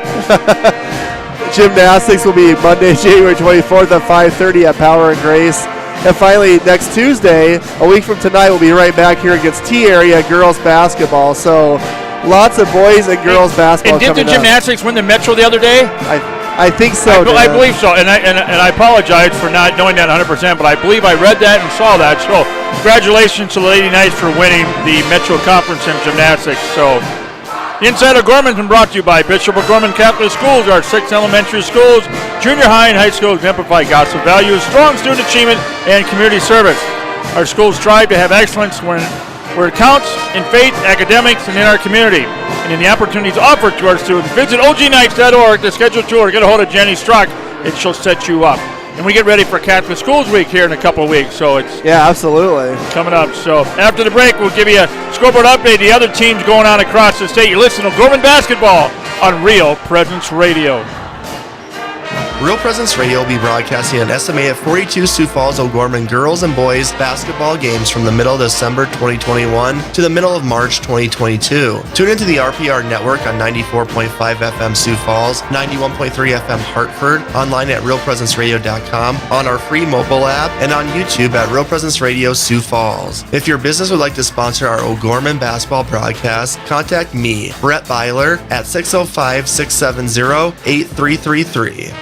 Gymnastics will be Monday, January 24th at 5:30 at Power and Grace. And finally, next Tuesday, a week from tonight, we'll be right back here against T-Area girls basketball. So lots of boys and girls basketball coming up. And did the gymnastics win the Metro the other day? I think so. I believe so. And I apologize for not knowing that 100%, but I believe I read that and saw that. So congratulations to the Lady Knights for winning the Metro Conference in gymnastics. So Inside O'Gorman has been brought to you by Bishop O'Gorman Catholic Schools. Our 6 elementary schools, junior high and high school exemplify gospel values, strong student achievement, and community service. Our schools strive to have excellence when where it counts in faith, academics, and in our community, and in the opportunities offered to our students. Visit ognights.org to schedule a tour. Get a hold of Jenny Strzok, and she'll set you up. And we get ready for Catholic Schools Week here in a couple of weeks, so it's absolutely coming up. So after the break, we'll give you a scoreboard update. The other teams going on across the state. You listen to Gorman Basketball on Real Presence Radio. Real Presence Radio will be broadcasting an estimated 42 Sioux Falls O'Gorman girls and boys basketball games from the middle of December 2021 to the middle of March 2022. Tune into the RPR network on 94.5 FM Sioux Falls, 91.3 FM Hartford, online at realpresenceradio.com, on our free mobile app, and on YouTube at Real Presence Radio Sioux Falls. If your business would like to sponsor our O'Gorman basketball broadcast, contact me, Brett Byler, at 605-670-8333.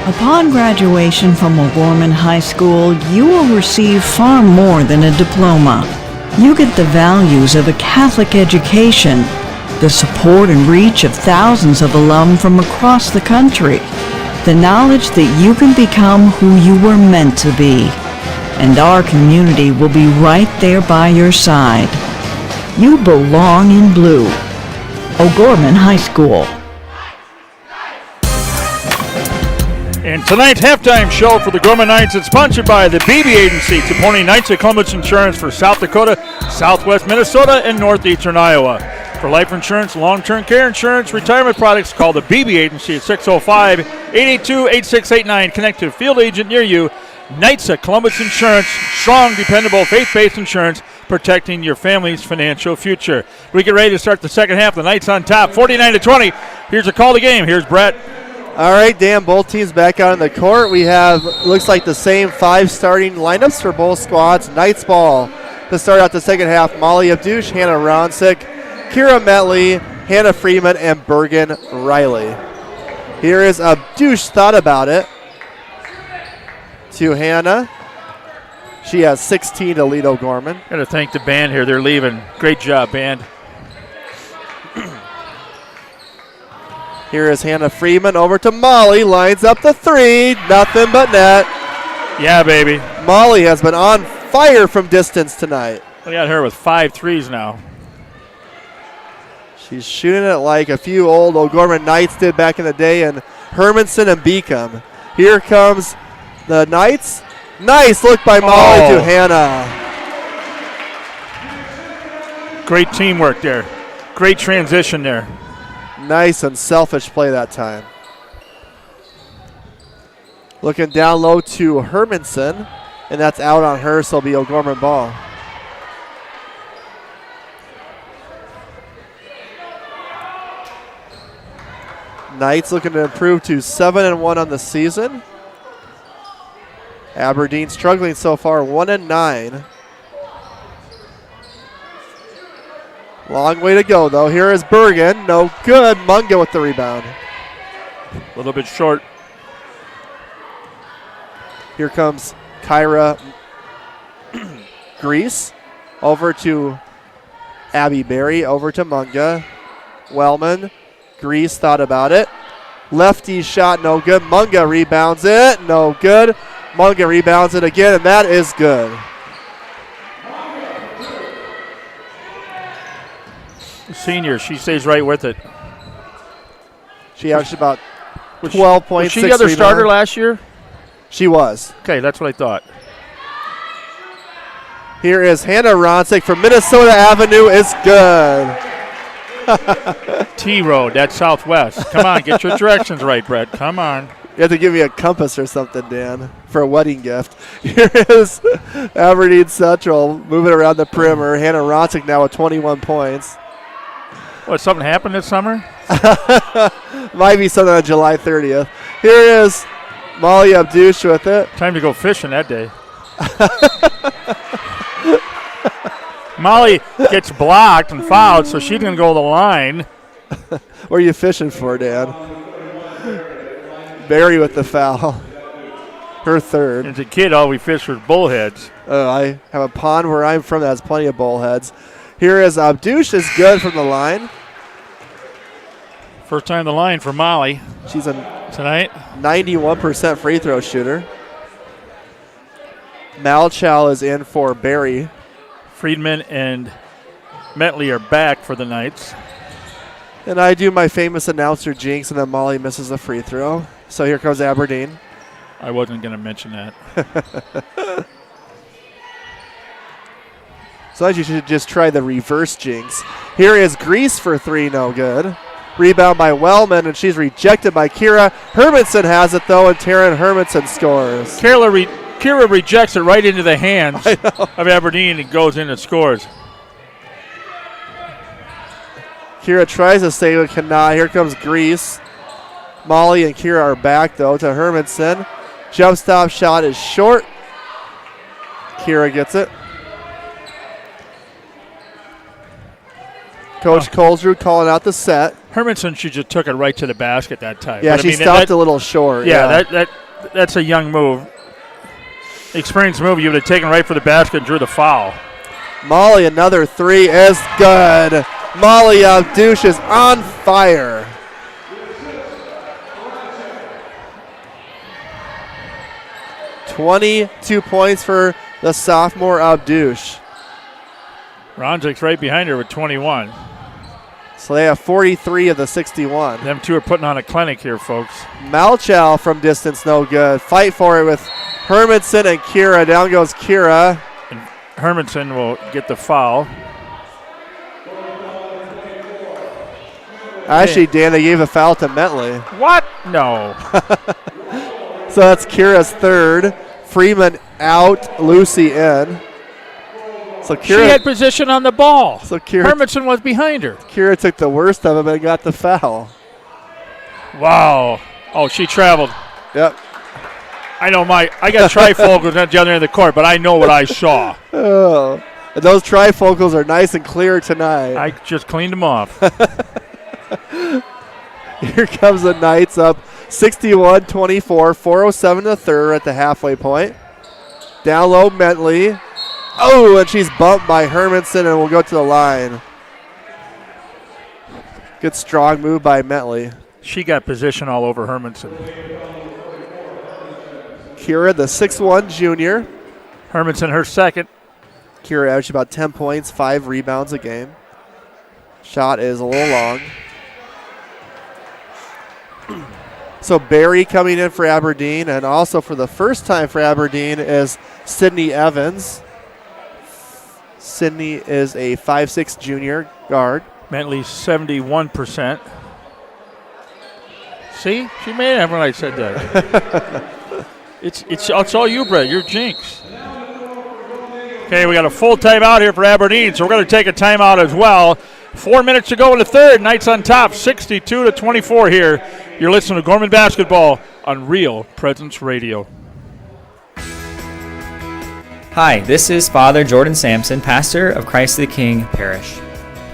Upon graduation from O'Gorman High School, you will receive far more than a diploma. You get the values of a Catholic education, the support and reach of thousands of alum from across the country, the knowledge that you can become who you were meant to be, and our community will be right there by your side. You belong in blue. O'Gorman High School. And tonight's halftime show for the Gorman Knights is sponsored by the BB Agency, supporting Knights of Columbus Insurance for South Dakota, Southwest Minnesota, and Northeastern Iowa. For life insurance, long-term care insurance, retirement products, call the BB Agency at 605-882-8689. Connect to a field agent near you. Knights of Columbus Insurance, strong, dependable, faith-based insurance, protecting your family's financial future. We get ready to start the second half. The Knights on top, 49-20. Here's a call to game. Here's Brett. All right, Dan, both teams back out on the court. We have, looks like the same 5 starting lineups for both squads. Knights ball to start out the second half. Molly Abdush, Hannah Ronsick, Kira Metley, Hannah Freeman, and Bergen Riley. Here is Abdush, thought about it, to Hannah. She has 16 to lead O'Gorman. Got to thank the band here. They're leaving. Great job, band. Here is Hannah Freeman over to Molly. Lines up the 3. Nothing but net. Yeah, baby. Molly has been on fire from distance tonight. We got her with 5 threes now. She's shooting it like a few old O'Gorman Knights did back in the day in Hermanson and Beacom. Here comes the Knights. Nice look by Molly to Hannah. Great teamwork there. Great transition there. Nice and selfish play that time. Looking down low to Hermanson, and that's out on her, so it'll be O'Gorman ball. Knights looking to improve to 7-1 on the season. Aberdeen struggling so far, 1-9. Long way to go, though. Here is Bergen. No good. Munga with the rebound. A little bit short. Here comes Kyra Grease. Over to Abby Berry. Over to Munga. Wellman. Grease thought about it. Lefty shot, no good. Munga rebounds it. No good. Munga rebounds it again, and that is good. Senior, she stays right with it. She averaged about 12 points. Was she the other starter last year? She was. Okay, that's what I thought. Here is Hannah Ronsick from Minnesota Avenue. Is good. T-Road, that's Southwest. Come on, get your directions right, Brett. Come on. You have to give me a compass or something, Dan, for a wedding gift. Here is Aberdeen Central moving around the perimeter. Hannah Ronsick now with 21 points. What, something happened this summer? Might be something on July 30th. Here is Molly Abdush with it. Time to go fishing that day. Molly gets blocked and fouled, so she's going to go to the line. What are you fishing for, Dan? Barry with the foul. Her third. As a kid, all we fished was bullheads. I have a pond where I'm from that has plenty of bullheads. Here is Abdush, is good from the line. First time the line for Molly. She's a tonight 91% free throw shooter. Malchow is in for Barry. Friedman and Metley are back for the Knights. And I do my famous announcer jinx, and then Molly misses the free throw. So here comes Aberdeen. I wasn't going to mention that. So you should just try the reverse jinx. Here is Grease for 3, no good. Rebound by Wellman, and she's rejected by Kira. Hermanson has it, though, and Taryn Hermanson scores. Kira rejects it right into the hands of Aberdeen and goes in and scores. Kira tries to save it, cannot. Here comes Grease. Molly and Kira are back, though, to Hermanson. Jump stop shot is short. Kira gets it. Coach Colesrud calling out the set. Hermanson, she just took it right to the basket that time. Yeah, she stopped a little short. Yeah, that's a young move. Experienced move. You would have taken right for the basket and drew the foul. Molly, another 3 is good. Molly Abdouche is on fire. .22 points for the sophomore Abdouche. Ronzik's right behind her with 21. So they have 43 of the 61. Them two are putting on a clinic here, folks. Malchow from distance, no good. Fight for it with Hermanson and Kira. Down goes Kira. And Hermanson will get the foul. Actually, Dan, they gave a foul to Metley. What? No. So that's Kira's third. Freeman out, Lucy in. So Kira, she had position on the ball. So Hermanson was behind her. Kira took the worst of it and got the foul. Wow. Oh, she traveled. Yep. I know I got trifocals at the other end of the court, but I know what I saw. Oh, and those trifocals are nice and clear tonight. I just cleaned them off. Here comes the Knights up 61-24, 4:07 to the third at the halfway point. Down low, Metley. Oh, and she's bumped by Hermanson and will go to the line. Good strong move by Metley. She got position all over Hermanson. Kira, the 6'1 junior. Hermanson, her second. Kira averaged about 10 points, 5 rebounds a game. Shot is a little long. So Barry coming in for Aberdeen, and also for the first time for Aberdeen is Sydney Evans. Sydney is a 5'6 junior guard. Bentley 71%. See, she made it when I said that. it's all you, Brett. You're jinx. Okay, we got a full timeout here for Aberdeen, so we're going to take a timeout as well. 4 minutes to go in the third. Knights on top, 62-24 here. You're listening to Gorman Basketball on Real Presence Radio. Hi, this is Father Jordan Sampson, pastor of Christ the King Parish.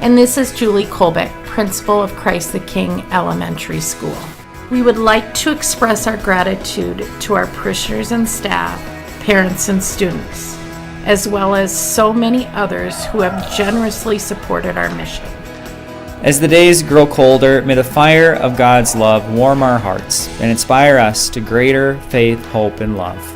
And this is Julie Colbeck, principal of Christ the King Elementary School. We would like to express our gratitude to our parishioners and staff, parents and students, as well as so many others who have generously supported our mission. As the days grow colder, may the fire of God's love warm our hearts and inspire us to greater faith, hope, and love.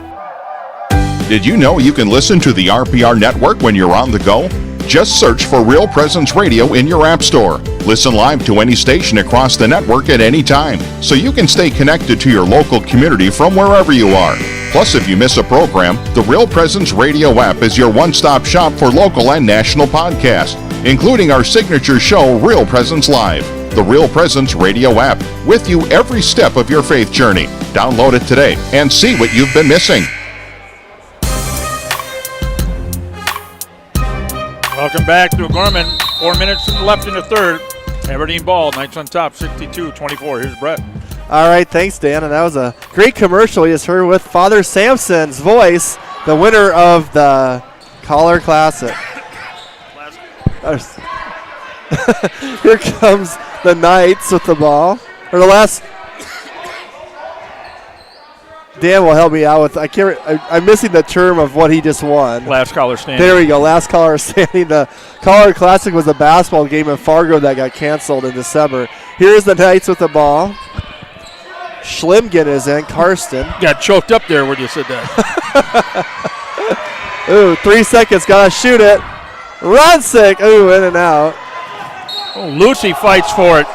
Did you know you can listen to the RPR network when you're on the go? Just search for Real Presence Radio in your app store. Listen live to any station across the network at any time, so you can stay connected to your local community from wherever you are. Plus, if you miss a program, the Real Presence Radio app is your one-stop shop for local and national podcasts, including our signature show, Real Presence Live. The Real Presence Radio app, with you every step of your faith journey. Download it today and see what you've been missing. Welcome back to Gorman. 4 minutes left in the third. Aberdeen ball, Knights on top, 62-24. Here's Brett. All right, thanks, Dan. And that was a great commercial we just heard with Father Sampson's voice, the winner of the Collar Classic. Here comes the Knights with the ball. Or the last. Dan will help me out with. I'm missing the term of what he just won. Last caller standing. There we go. Last caller standing. The Collar Classic was a basketball game in Fargo that got canceled in December. Here's the Knights with the ball. Schlimgen is in. Karsten got choked up there when you said that. Ooh, 3 seconds. Got to shoot it. Ronsick. Ooh, in and out. Oh, Lucy fights for it.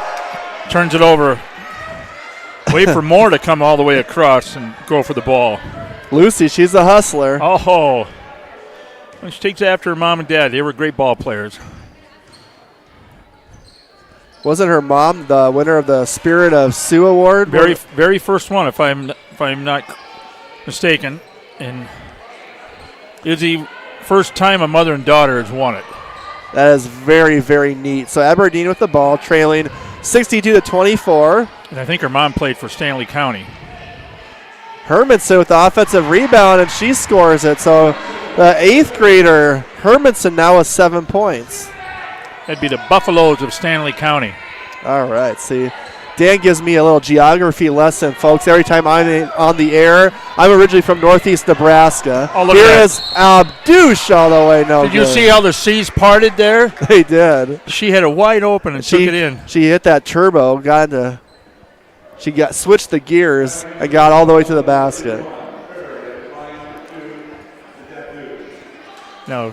Turns it over. Wait for Moore to come all the way across and go for the ball. Lucy, she's a hustler. Oh. She takes after her mom and dad. They were great ball players. Wasn't her mom the winner of the Spirit of Sioux Award? Very first one, if I'm not mistaken. And is the first time a mother and daughter has won it. That is very, very neat. So Aberdeen with the ball, trailing 62-24. And I think her mom played for Stanley County. Hermanson with the offensive rebound, and she scores it. So the 8th grader, Hermanson, now with 7 points. That'd be the Buffaloes of Stanley County. All right, see. Dan gives me a little geography lesson, folks. Every time I'm on the air, I'm originally from northeast Nebraska. Oh, look Here at is Abdush all the way. No Did good. you see how the seas parted there? They did. She had it wide open and took it in. She hit that turbo, switched the gears and got all the way to the basket. No,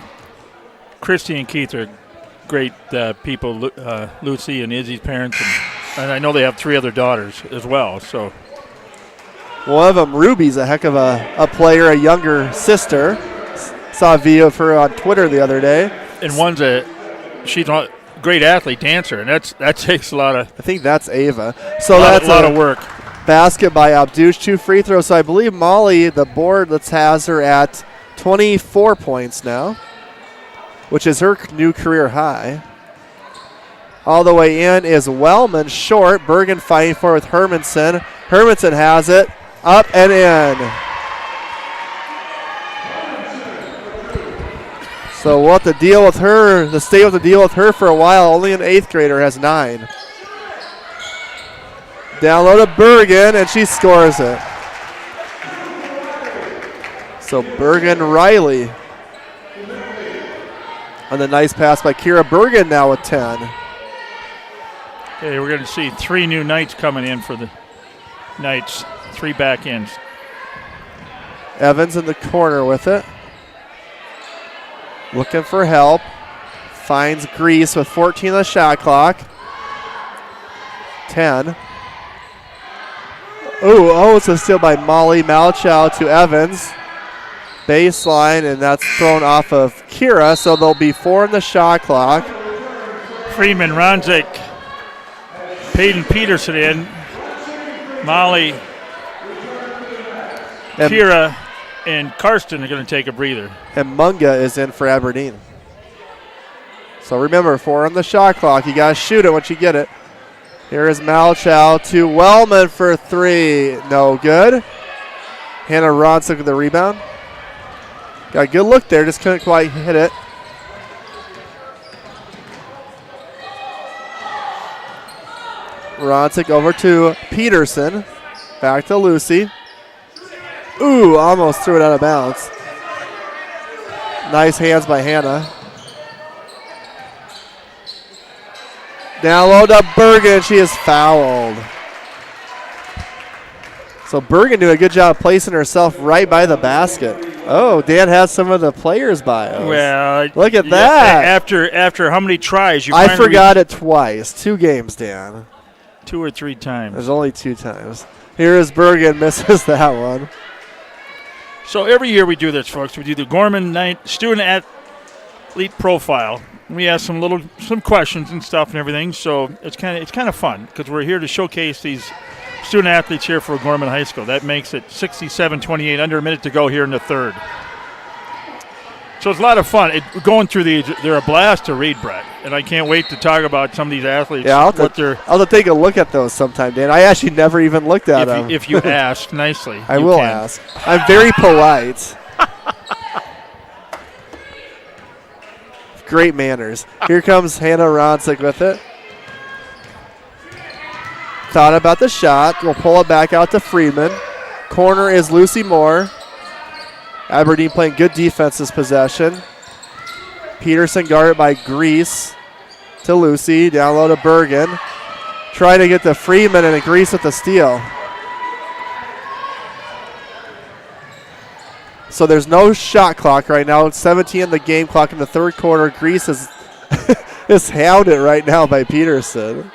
Christy and Keith are great people, Lucy and Izzy's parents, and I know they have 3 other daughters as well. So one of them, Ruby's a heck of a player, a younger sister. Saw a video of her on Twitter the other day. And she's a great athlete, dancer, and that takes a lot of. I think that's Ava. So that's a lot of work. Basket by Abdush, 2 free throws. So I believe Molly, the board, has her at 24 points now, which is her new career high. All the way in is Wellman, short. Bergen fighting for it with Hermanson. Hermanson has it. Up and in. So we'll have to deal with her. The state will have to deal with her for a while. Only an 8th grader has 9. Down low to Bergen, and she scores it. So Bergen Riley. On the nice pass by Kira Bergen now with 10. Okay, we're going to see 3 new Knights coming in for the Knights. 3 back ends. Evans in the corner with it. Looking for help. Finds Grease with 14 on the shot clock. 10. It's a steal by Molly Malchow to Evans. Baseline, and that's thrown off of Kira, so there'll be 4 in the shot clock. Freeman, Ronzik, Peyton Peterson in. Molly, Kira, and Karsten are going to take a breather. And Munga is in for Aberdeen. So remember, 4 on the shot clock. You got to shoot it once you get it. Here is Malchow to Wellman for 3. No good. Hannah Ronsick with the rebound. Got a good look there, just couldn't quite hit it. Ronsick over to Peterson. Back to Lucy. Almost threw it out of bounds. Nice hands by Hannah. Down low to Bergen. She is fouled. So Bergen doing a good job placing herself right by the basket. Oh, Dan has some of the players' bios. Well, look at that. After how many tries? I forgot it twice. 2 games, Dan. 2 or 3 times. There's only 2 times. Here is Bergen, misses that one. So every year we do this, folks. We do the Gorman Knight Student Athlete Profile. We ask some questions and stuff and everything. So it's kind of fun because we're here to showcase these student athletes here for Gorman High School. That makes it 67-28, under a minute to go here in the 3rd. So it's a lot of fun. Going through these, they're a blast to read, Brett. And I can't wait to talk about some of these athletes. Yeah, I'll have to take a look at those sometime, Dan. I actually never even looked at them. If you ask nicely. I will ask. I'm very polite. Great manners. Here comes Hannah Ronsick with it. Thought about the shot. We'll pull it back out to Freeman. Corner is Lucy Moore. Aberdeen playing good defense this possession. Peterson guarded by Grease to Lucy. Down low to Bergen. Trying to get to Freeman, and Grease with the steal. So there's no shot clock right now. It's 17 in the game clock in the third quarter. Grease is hounded right now by Peterson.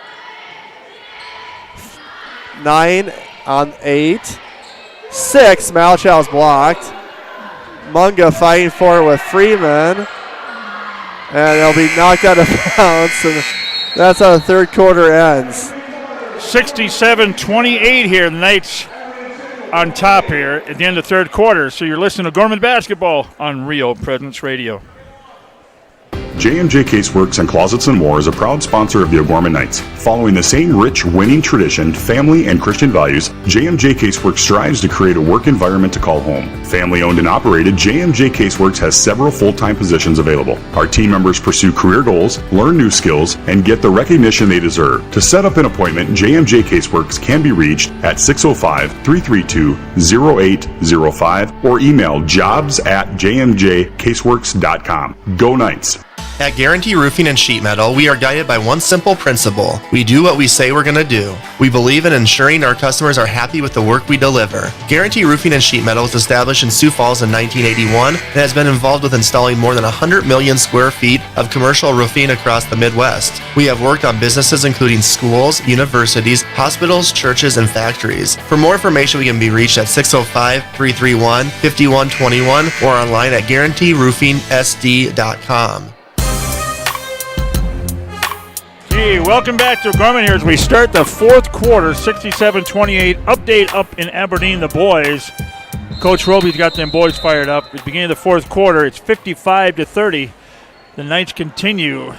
9 on 8. 6. Malchow's blocked. Munga fighting for it with Freeman. And it'll be knocked out of bounds. And that's how the third quarter ends. 67-28 here. The Knights on top here at the end of the third quarter. So you're listening to Gorman Basketball on Real Presence Radio. J&J Caseworks and Closets and More is a proud sponsor of the O'Gorman Knights. Following the same rich, winning tradition, family, and Christian values, J&J Caseworks strives to create a work environment to call home. Family-owned and operated, J&J Caseworks has several full-time positions available. Our team members pursue career goals, learn new skills, and get the recognition they deserve. To set up an appointment, J&J Caseworks can be reached at 605-332-0805 or email jobs@jmjcaseworks.com. Go Knights! At Guarantee Roofing and Sheet Metal, we are guided by one simple principle. We do what we say we're going to do. We believe in ensuring our customers are happy with the work we deliver. Guarantee Roofing and Sheet Metal was established in Sioux Falls in 1981 and has been involved with installing more than 100 million square feet of commercial roofing across the Midwest. We have worked on businesses including schools, universities, hospitals, churches, and factories. For more information, we can be reached at 605-331-5121 or online at guaranteeroofingsd.com. Hey, welcome back to Gorman here as we start the fourth quarter, 67-28. Update up in Aberdeen, the boys. Coach Roby's got them boys fired up. At the beginning of the fourth quarter, it's 55-30. The Knights continue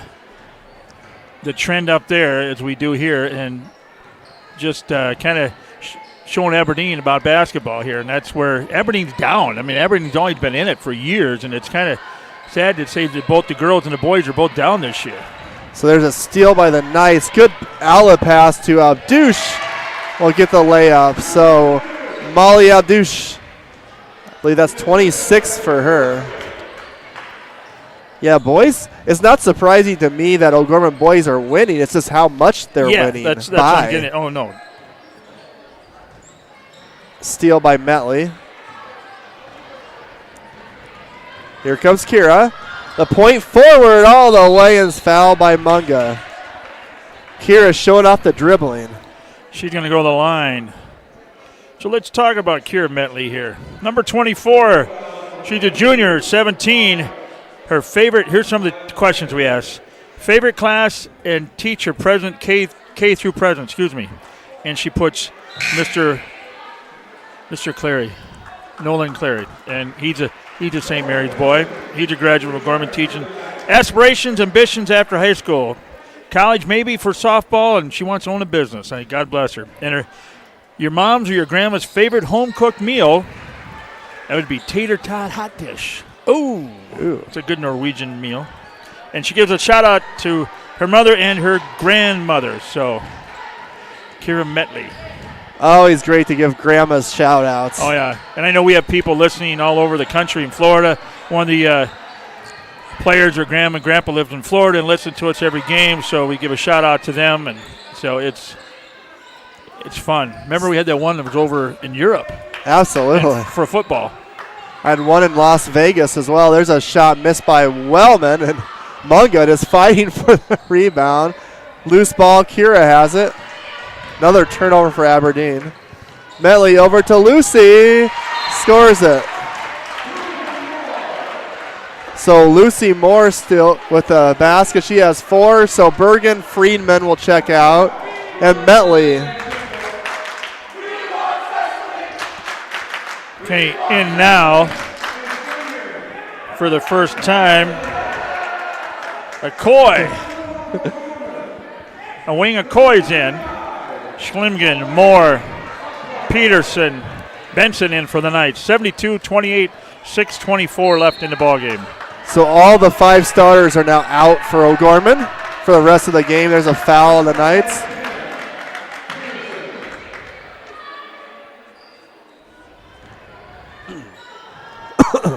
the trend up there as we do here and just kind of showing Aberdeen about basketball here. And that's where Aberdeen's down. I mean, Aberdeen's always been in it for years, and it's kind of sad to say that both the girls and the boys are both down this year. So there's a steal by the Knights. Good outlet pass to Abdouche. Will get the layup. So Molly Abdouche, I believe that's 26 for her. Yeah, boys, it's not surprising to me that O'Gorman boys are winning. It's just how much they're winning. Yeah, that's what I'm getting. Oh, no. Steal by Metley. Here comes Kira. The point forward all the way is fouled by Munga. Kira showing off the dribbling. She's going to go to the line. So let's talk about Kira Metley here. Number 24, she's a junior, 17. Her favorite, here's some of the questions we asked. Favorite class and teacher present, K through present, And she puts Mr. Clary, Nolan Clary. And he's a St. Mary's boy. He's a graduate of Gorman teaching. Aspirations, ambitions after high school. College maybe for softball, and she wants to own a business. God bless her. And your mom's or your grandma's favorite home-cooked meal, that would be tater tot hot dish. Ooh. It's a good Norwegian meal. And she gives a shout-out to her mother and her grandmother. So, Kira Metley. Always great to give grandmas shout-outs. Oh, yeah. And I know we have people listening all over the country in Florida. One of the players, her grandma and grandpa lived in Florida and listen to us every game, so we give a shout-out to them. And so it's fun. Remember we had that one that was over in Europe. Absolutely. For football. I had one in Las Vegas as well. There's a shot missed by Wellman, and Munga is fighting for the rebound. Loose ball, Kira has it. Another turnover for Aberdeen. Metley over to Lucy. Scores it. So Lucy Moore still with the basket. She has 4. So Bergen, Friedman will check out. And Metley. Okay, in now for the first time. Okoye. A wing Okoye's in. Schlimgen, Moore, Peterson, Benson in for the Knights. 72-28, 6:24 left in the ballgame. So all the 5 starters are now out for O'Gorman for the rest of the game. There's a foul on the Knights.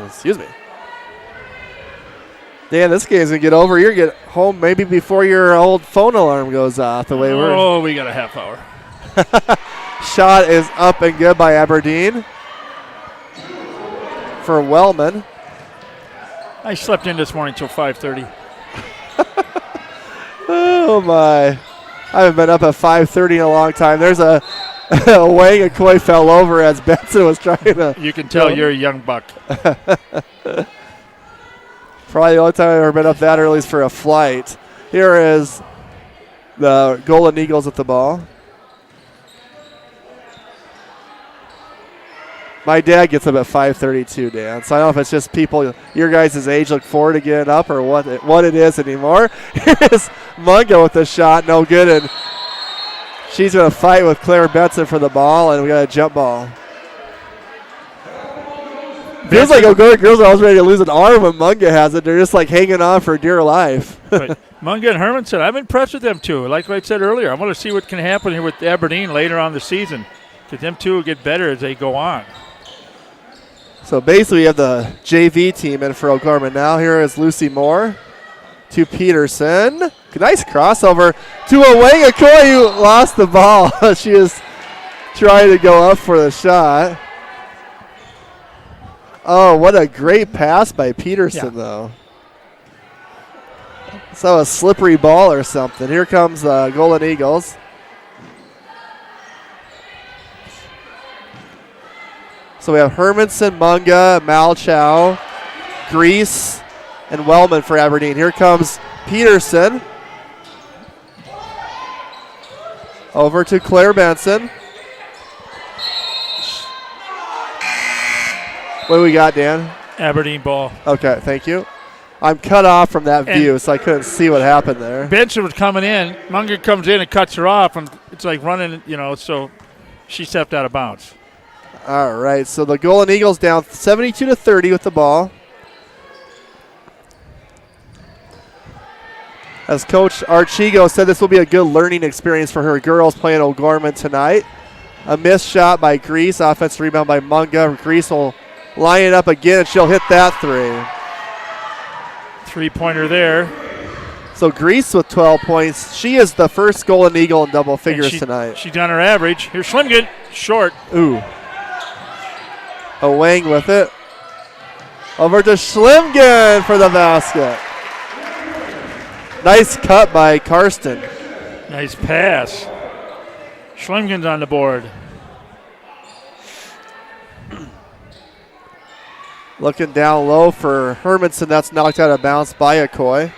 Excuse me. Dan, this game's going to get over. You're going to get home maybe before your old phone alarm goes off the way we're. Oh, we got a half hour. Shot is up and good by Aberdeen. for Wellman. I slept in this morning till 5:30. Oh, my. I haven't been up at 5:30 in a long time. There's a Wang Akoi fell over as Benson was trying to. You can tell you're a young buck. Probably the only time I've ever been up that early is for a flight. Here is the Golden Eagles with the ball. My dad gets up at 5:32, Dan. So I don't know if it's just people your guys' age look forward to getting up or what it is anymore. Here's Mungo with the shot, no good, and she's going to fight with Claire Benson for the ball, and we got a jump ball. Feels like O'Gorman girls are always ready to lose an arm when Munga has it. They're just like hanging on for dear life. But Munga and Hermanson, I'm impressed with them too. Like I said earlier, I want to see what can happen here with Aberdeen later on the season. Because them two will get better as they go on. So basically, you have the JV team in for O'Gorman now. Here is Lucy Moore to Peterson. Nice crossover to Wang Akoi, who lost the ball. She is trying to go up for the shot. Oh, what a great pass by Peterson, though. So a slippery ball or something. Here comes the Golden Eagles. So we have Hermanson, Munga, Malchow, Grease, and Wellman for Aberdeen. Here comes Peterson. Over to Claire Benson. What do we got, Dan? Aberdeen ball. Okay, thank you. I'm cut off from that view, so I couldn't see what happened there. Benson was coming in. Munger comes in and cuts her off, and it's like running, so she stepped out of bounds. All right, so the Golden Eagles down 72-30 with the ball. As Coach Archigo said, this will be a good learning experience for her girls playing O'Gorman tonight. A missed shot by Grease, offensive rebound by Munga. Grease will line it up again, and she'll hit that three. Three-pointer there. So Grease with 12 points. She is the first Golden Eagle in double figures tonight. She's done her average. Here's Schlimgen, short. Ooh. A Wang with it. Over to Schlimgen for the basket. Nice cut by Karsten. Nice pass. Schlimgen's on the board. Looking down low for Hermanson. That's knocked out of bounds by Akoi.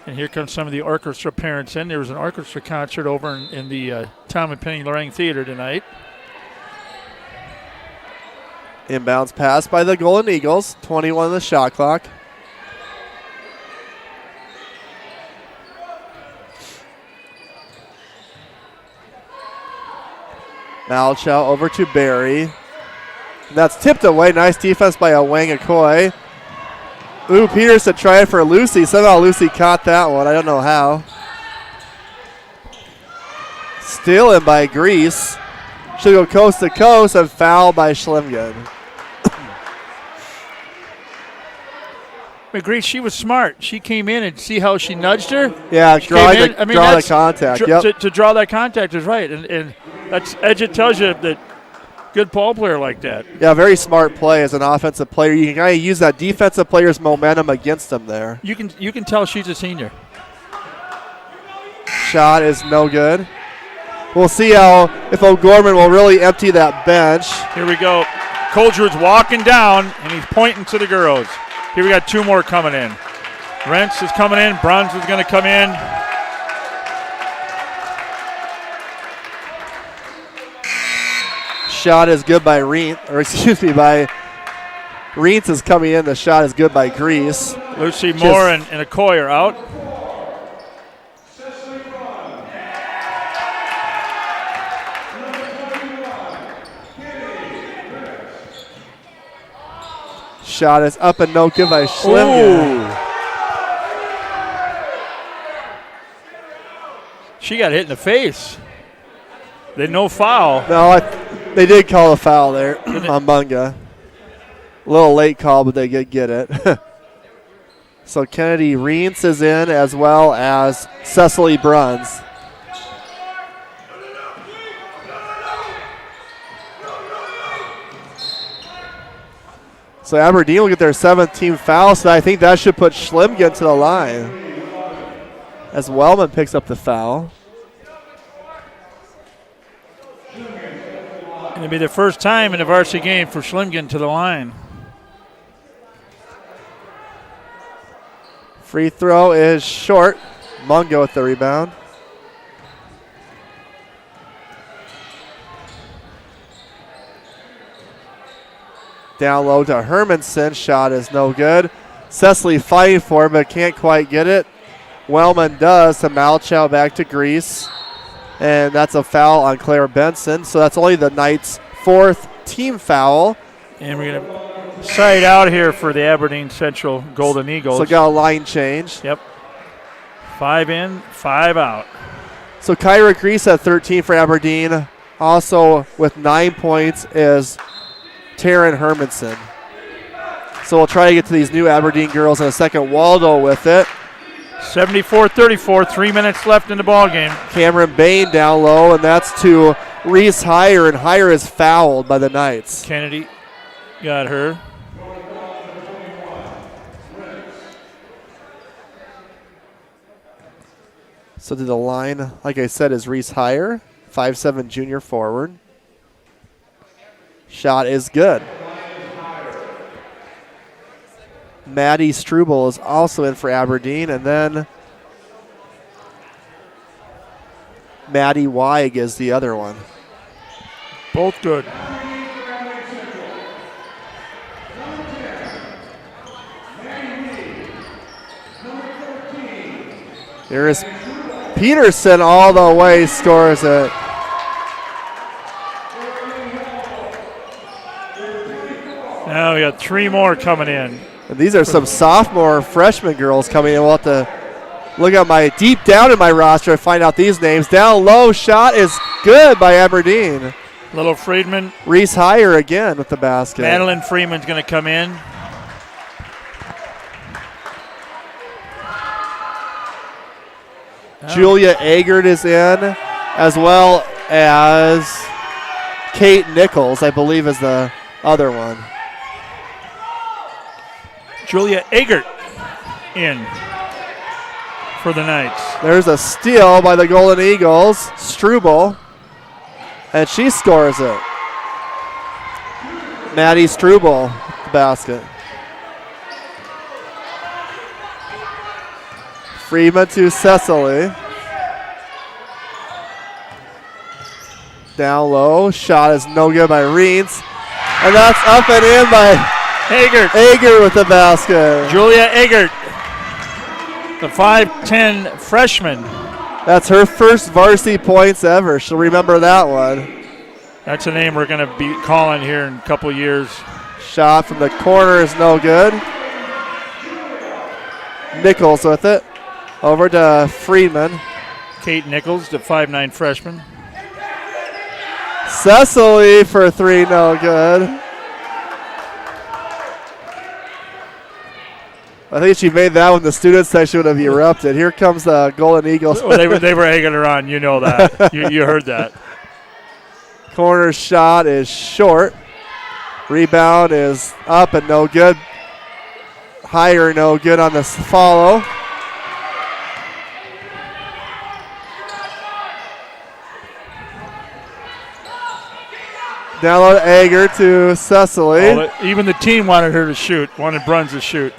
And here comes some of the orchestra parents in. There was an orchestra concert over in the Tom and Penny Lorraine Theater tonight. Inbounds pass by the Golden Eagles. 21 on the shot clock. Malchow over to Barry. And that's tipped away. Nice defense by Wang Akoi. Ooh, Peterson tried for Lucy. Somehow Lucy caught that one. I don't know how. Stealing by Grease. Should go coast to coast and foul by Schlimgen. McGree, she was smart. She came in and see how she nudged her. Yeah, draw the contact. To draw that contact is right, and that's it tells you that good ball player like that. Yeah, very smart play as an offensive player. You can kind of use that defensive player's momentum against them there. You can tell she's a senior. Shot is no good. We'll see if O'Gorman will really empty that bench. Here we go. Coldred's walking down, and he's pointing to the girls. Here we got two more coming in. Rentz is coming in. Bruns is going to come in. Shot is good by by Reentz is coming in. The shot is good by Grease. Lucy Moore and Akoi are out. Shot is up and no good by Schlimgen. She got hit in the face. No foul. No, they did call a foul there on Munga. A little late call, but they did get it. So Kennedy Reentz is in as well as Cecily Bruns. So Aberdeen will get their 7th team foul, so I think that should put Schlimgen to the line as Wellman picks up the foul. And it'll be the first time in a varsity game for Schlimgen to the line. Free throw is short. Mungo with the rebound. Down low to Hermanson. Shot is no good. Cecily fighting for it, but can't quite get it. Wellman does to Malchow back to Grease. And that's a foul on Claire Benson. So that's only the Knights' 4th team foul. And we're going to side out here for the Aberdeen Central Golden Eagles. So got a line change. Yep. 5 in, 5 out. So Kyra Grease at 13 for Aberdeen. Also with 9 points is Taryn Hermanson. So we'll try to get to these new Aberdeen girls in a second. Waldo with it. 74-34, 3 minutes left in the ball game. Cameron Bain down low, and that's to Reese Heyer, and Heyer is fouled by the Knights. Kennedy got her. So to the line, like I said, is Reese Heyer, 5'7" junior forward. Shot is good. Maddie Struble is also in for Aberdeen, and then Maddie Weig is the other one. Both good. Here is Peterson all the way, scores it. Now we got 3 more coming in. And these are some sophomore freshman girls coming in. We'll have to look at my deep down in my roster to find out these names. Down low, shot is good by Aberdeen. Little Friedman. Reese Heyer again with the basket. Madeline Freeman's going to come in. Julia Agert is in, as well as Kate Nichols, I believe, is the other one. Julia Agert in for the Knights. There's a steal by the Golden Eagles. Struble. And she scores it. Maddie Struble with the basket. Freeman to Cecily. Down low. Shot is no good by Reeds. And that's up and in by Agert. Agert with the basket. Julia Agert, the 5'10" freshman. That's her first varsity points ever. She'll remember that one. That's a name we're going to be calling here in a couple years. Shot from the corner is no good. Nichols with it. Over to Freeman. Kate Nichols, the 5'9" freshman. Cecily for 3, no good. I think she made that when the student section would have erupted. Here comes the Golden Eagles. Well, they were egging her on. You know that. you heard that. Corner shot is short. Rebound is up and no good. Higher, no good on the follow. Down low to Ager to Cecily. Even the team wanted her to shoot, wanted Bruns to shoot.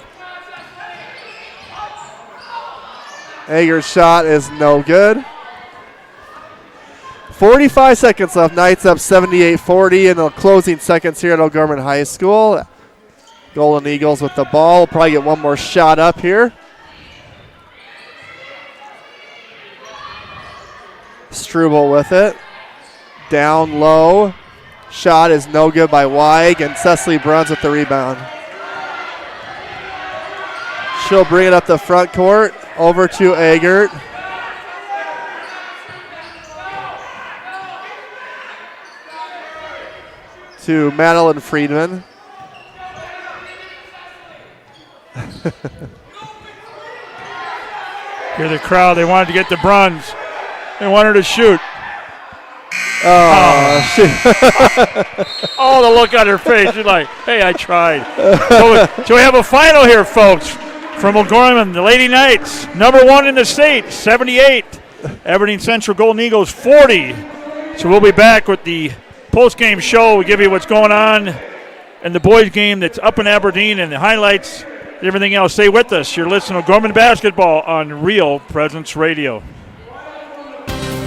Ager's shot is no good. 45 seconds left. Knights up 78-40 in the closing seconds here at O'Gorman High School. Golden Eagles with the ball. We'll probably get one more shot up here. Struble with it. Down low. Shot is no good by Weig, and Cecily Bruns with the rebound. She'll bring it up the front court. Over to Agert. To Madeline Friedman. Hear the crowd. They wanted to get the Bruns. They wanted to shoot. Oh, shoot. Oh, the look on her face. She's like, hey, I tried. So we have a final here, folks, from O'Gorman, the Lady Knights, number 1 in the state, 78. Aberdeen Central Golden Eagles, 40. So we'll be back with the post-game show. We give you what's going on in the boys' game that's up in Aberdeen and the highlights, everything else. Stay with us. You're listening to O'Gorman Basketball on Real Presence Radio.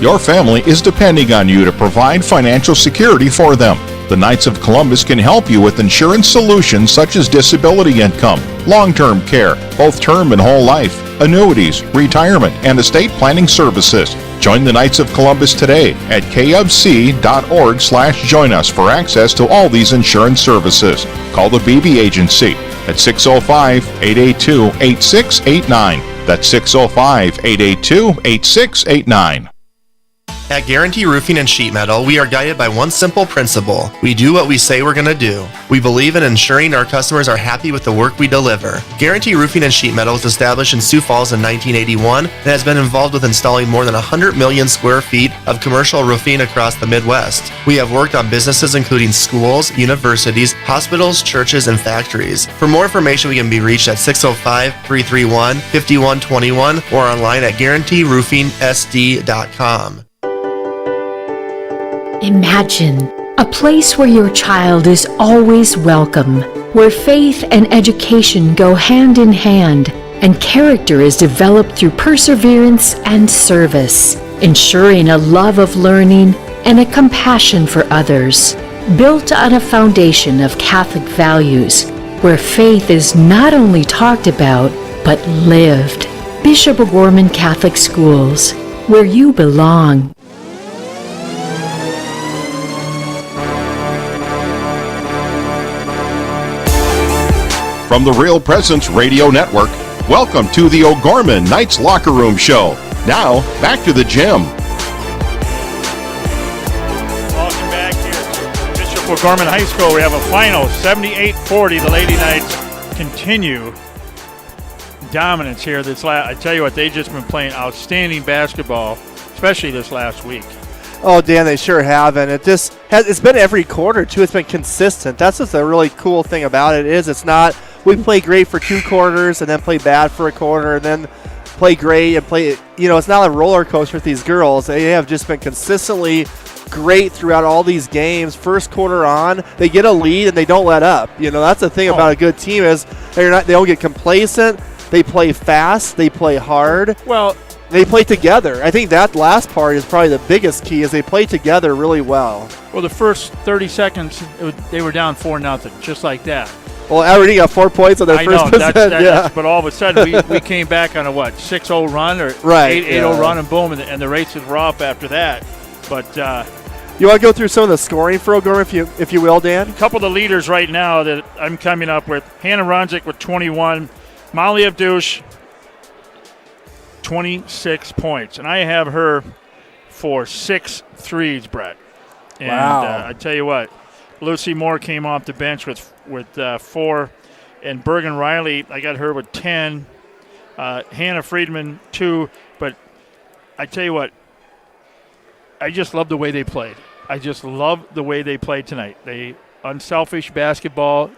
Your family is depending on you to provide financial security for them. The Knights of Columbus can help you with insurance solutions such as disability income, long-term care, both term and whole life, annuities, retirement, and estate planning services. Join the Knights of Columbus today at kfc.org/join us for access to all these insurance services. Call the BB Agency at 605-882-8689. That's 605-882-8689. At Guarantee Roofing and Sheet Metal, we are guided by one simple principle. We do what we say we're going to do. We believe in ensuring our customers are happy with the work we deliver. Guarantee Roofing and Sheet Metal was established in Sioux Falls in 1981 and has been involved with installing more than 100 million square feet of commercial roofing across the Midwest. We have worked on businesses including schools, universities, hospitals, churches, and factories. For more information, we can be reached at 605-331-5121 or online at guaranteeroofingsd.com. Imagine a place where your child is always welcome, where faith and education go hand in hand, and character is developed through perseverance and service, ensuring a love of learning and a compassion for others, built on a foundation of Catholic values, where faith is not only talked about, but lived. Bishop O'Gorman Catholic Schools, where you belong. From the Real Presence Radio Network, welcome to the O'Gorman Knights Locker Room Show. Now, back to the gym. Welcome back here to Bishop O'Gorman High School. We have a final, 78-40. The Lady Knights continue dominance here. I tell you what, they've just been playing outstanding basketball, especially this last week. Oh, Dan, they sure have, and it's been every quarter, too. It's been consistent. That's just a really cool thing about it is it's not, we play great for 2 quarters and then play bad for a quarter and then play great and play, it's not a roller coaster with these girls. They have just been consistently great throughout all these games. First quarter on, they get a lead and they don't let up. That's the thing about a good team is they don't get complacent. They play fast. They play hard. Well, they play together. I think that last part is probably the biggest key is they play together really well. Well, the first 30 seconds, they were down 4-0, just like that. Well, Aberdeen got 4 points on their first possession. But all of a sudden, we came back on a 6-0 run or 8-0 run, and boom, and the races were off after that. But you want to go through some of the scoring for O'Gorman, if you will, Dan? A couple of the leaders right now that I'm coming up with: Hannah Ronzik with 21, Molly Abdouche, 26 points, and I have her for 6 threes, Brett. And wow. I tell you what, Lucy Moore came off the bench with 4, and Bergen Riley, I got her with 10. Hannah Friedman 2, but I tell you what, I just love the way they played. I just love the way they played tonight. They unselfish basketball.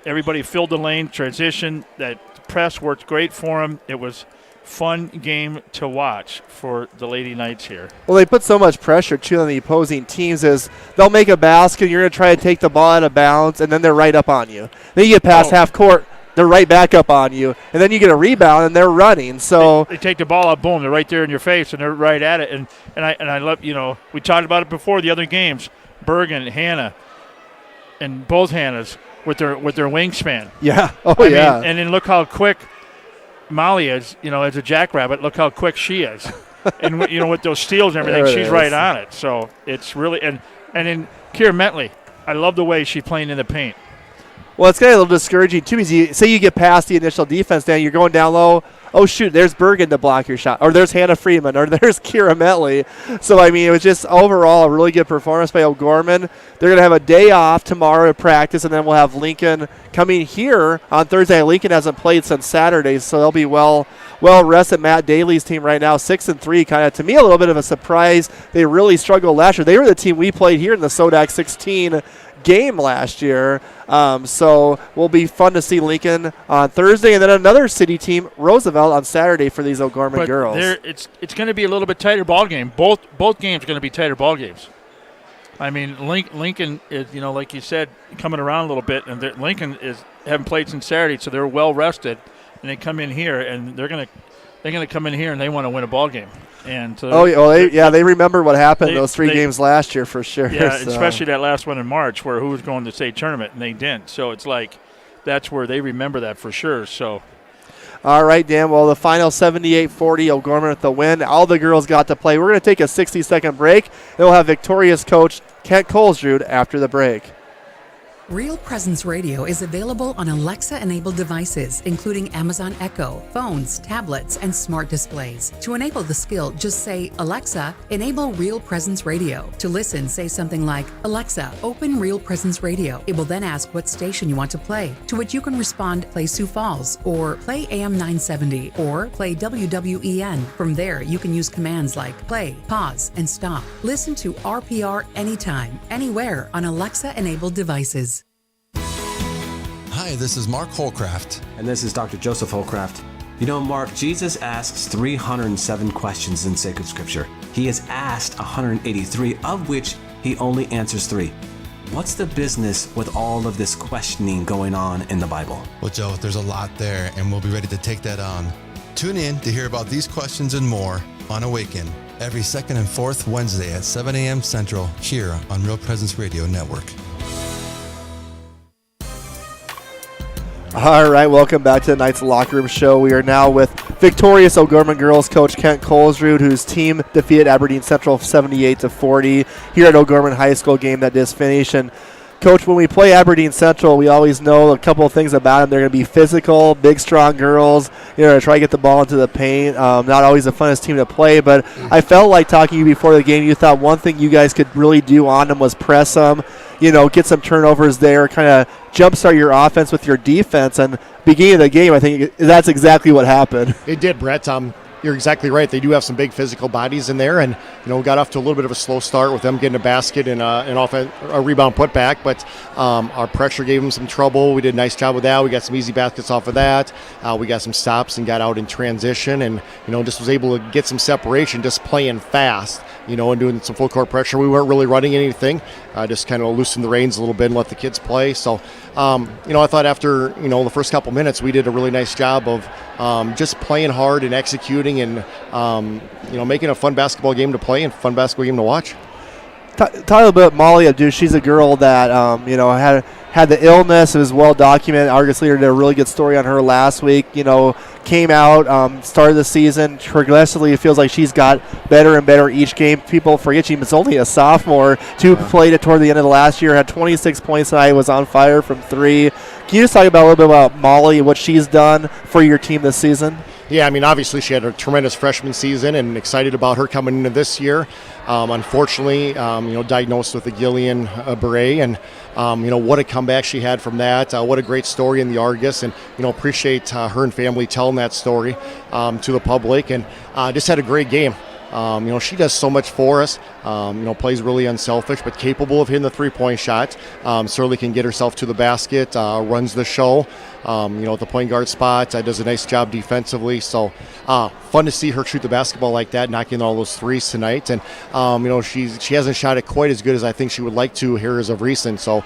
Everybody filled the lane, transition. That press worked great for them. It was fun game to watch for the Lady Knights here. Well, they put so much pressure, too, on the opposing teams is they'll make a basket, you're going to try to take the ball out of bounds, and then they're right up on you. Then you get past half court, they're right back up on you, and then you get a rebound, and they're running. So they take the ball up, boom, they're right there in your face, and they're right at it. And I love, we talked about it before the other games. Bergen, Hannah, and both Hannahs with their wingspan. Yeah. I mean, and then look how quick Molly is, as a jackrabbit. Look how quick she is. And, with those steals and everything, she's right on it. So it's really – and then Kira Mentley, I love the way she's playing in the paint. Well, it's kind of a little discouraging, too, because you get past the initial defense, Dan, you're going down low. oh, shoot, there's Bergen to block your shot, or there's Hannah Freeman, or there's Kira Metley. So, I mean, it was just overall a really good performance by O'Gorman. They're going to have a day off tomorrow to practice, and then we'll have Lincoln coming here on Thursday. Lincoln hasn't played since Saturday, so they'll be well rested. Matt Daly's team right now, 6-3, kind of, to me, a little bit of a surprise. They really struggled last year. They were the team we played here in the Sodak 16 game last year. So will be fun to see Lincoln on Thursday, and then another city team, Roosevelt, on Saturday for these O'Gorman girls. It's going to be a little bit tighter ball game. Both games are going to be tighter ball games. I mean, Lincoln is, like you said, coming around a little bit, and Lincoln haven't played since Saturday, so they're well rested, and they come in here, and they're going to come in here and they want to win a ball game. And so they remember what happened those three games last year for sure. Yeah, so. Especially that last one in March where who was going to state tournament and they didn't. So it's like that's where they remember that for sure. So. All right, Dan. Well, the final 78-40, O'Gorman with the win. All the girls got to play. We're going to take a 60-second break. Then we'll have victorious coach Kent Colesrud after the break. Real Presence Radio is available on Alexa-enabled devices, including Amazon Echo, phones, tablets, and smart displays. To enable the skill, just say, Alexa, enable Real Presence Radio. To listen, say something like, Alexa, open Real Presence Radio. It will then ask what station you want to play, to which you can respond, play Sioux Falls, or play AM 970, or play WWEN. From there, you can use commands like play, pause, and stop. Listen to RPR anytime, anywhere on Alexa-enabled devices. Hi, this is Mark Holcraft. And this is Dr. Joseph Holcraft. You know, Mark, Jesus asks 307 questions in sacred scripture. He is asked 183, of which he only answers 3. What's the business with all of this questioning going on in the Bible? Well, Joe, there's a lot there, and we'll be ready to take that on. Tune in to hear about these questions and more on Awaken every second and fourth Wednesday at 7 a.m. Central here on Real Presence Radio Network. All right, welcome back to tonight's Locker Room Show. We are now with victorious O'Gorman girls coach Kent Colesrud, whose team defeated Aberdeen Central 78-40 here at O'Gorman High School game that just finished. And Coach, when we play Aberdeen Central, we always know a couple of things about them. They're going to be physical, big, strong girls. You're going to try to get the ball into the paint. Not always the funnest team to play, but I felt like talking to you before the game, you thought one thing you guys could really do on them was press them, get some turnovers there, kind of jumpstart your offense with your defense. And beginning of the game, I think that's exactly what happened. It did, Brett. You're exactly right. They do have some big physical bodies in there, and got off to a little bit of a slow start with them getting a basket and a rebound putback. But our pressure gave them some trouble. We did a nice job with that. We got some easy baskets off of that. We got some stops and got out in transition, and just was able to get some separation, just playing fast. And doing some full court pressure. We weren't really running anything, just kind of loosened the reins a little bit and let the kids play. So, I thought after, the first couple minutes, we did a really nice job of just playing hard and executing and, making a fun basketball game to play and fun basketball game to watch. Talk a little bit about Molly Abdu. She's a girl that, had the illness. It was well documented. Argus Leader did a really good story on her last week. Came out, started the season. Progressively, it feels like she's got better and better each game. People forget she was only a sophomore. Played it toward the end of the last year. Had 26 points tonight. Was on fire from 3. Can you just talk about a little bit about Molly, what she's done for your team this season? Yeah, obviously she had a tremendous freshman season, and excited about her coming into this year. Unfortunately, diagnosed with a Gillian beret, and what a comeback she had from that. What a great story in the Argus, and appreciate her and family telling that story to the public, and just had a great game. She does so much for us. Plays really unselfish, but capable of hitting the three-point shot. Certainly can get herself to the basket, runs the show. At the point guard spot, does a nice job defensively. So fun to see her shoot the basketball like that, knocking all those threes tonight. And she hasn't shot it quite as good as I think she would like to here as of recent. So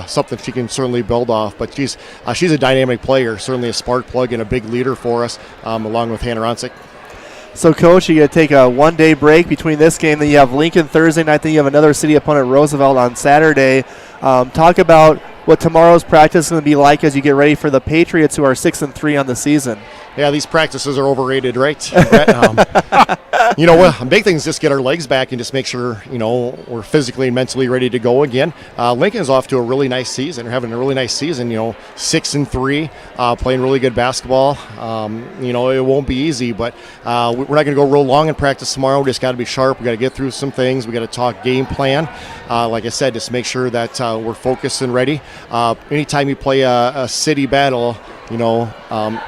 something she can certainly build off. But she's a dynamic player, certainly a spark plug and a big leader for us, along with Hannah Ronsick. So, Coach, you got to take a one-day break between this game. Then you have Lincoln Thursday night. Then you have another city opponent, Roosevelt, on Saturday. Talk about what tomorrow's practice is going to be like as you get ready for the Patriots, who are 6-3 on the season. Yeah, these practices are overrated, right? You know, well, big thing is just get our legs back and just make sure, you know, we're physically and mentally ready to go again. Lincoln's off to a really nice season. They're having a really nice season, you know, 6-3, playing really good basketball. You know, it won't be easy, but we're not going to go real long in practice tomorrow. We just got to be sharp. We got to get through some things. We got to talk game plan. Like I said, just make sure that we're focused and ready. Anytime you play a city battle, you know,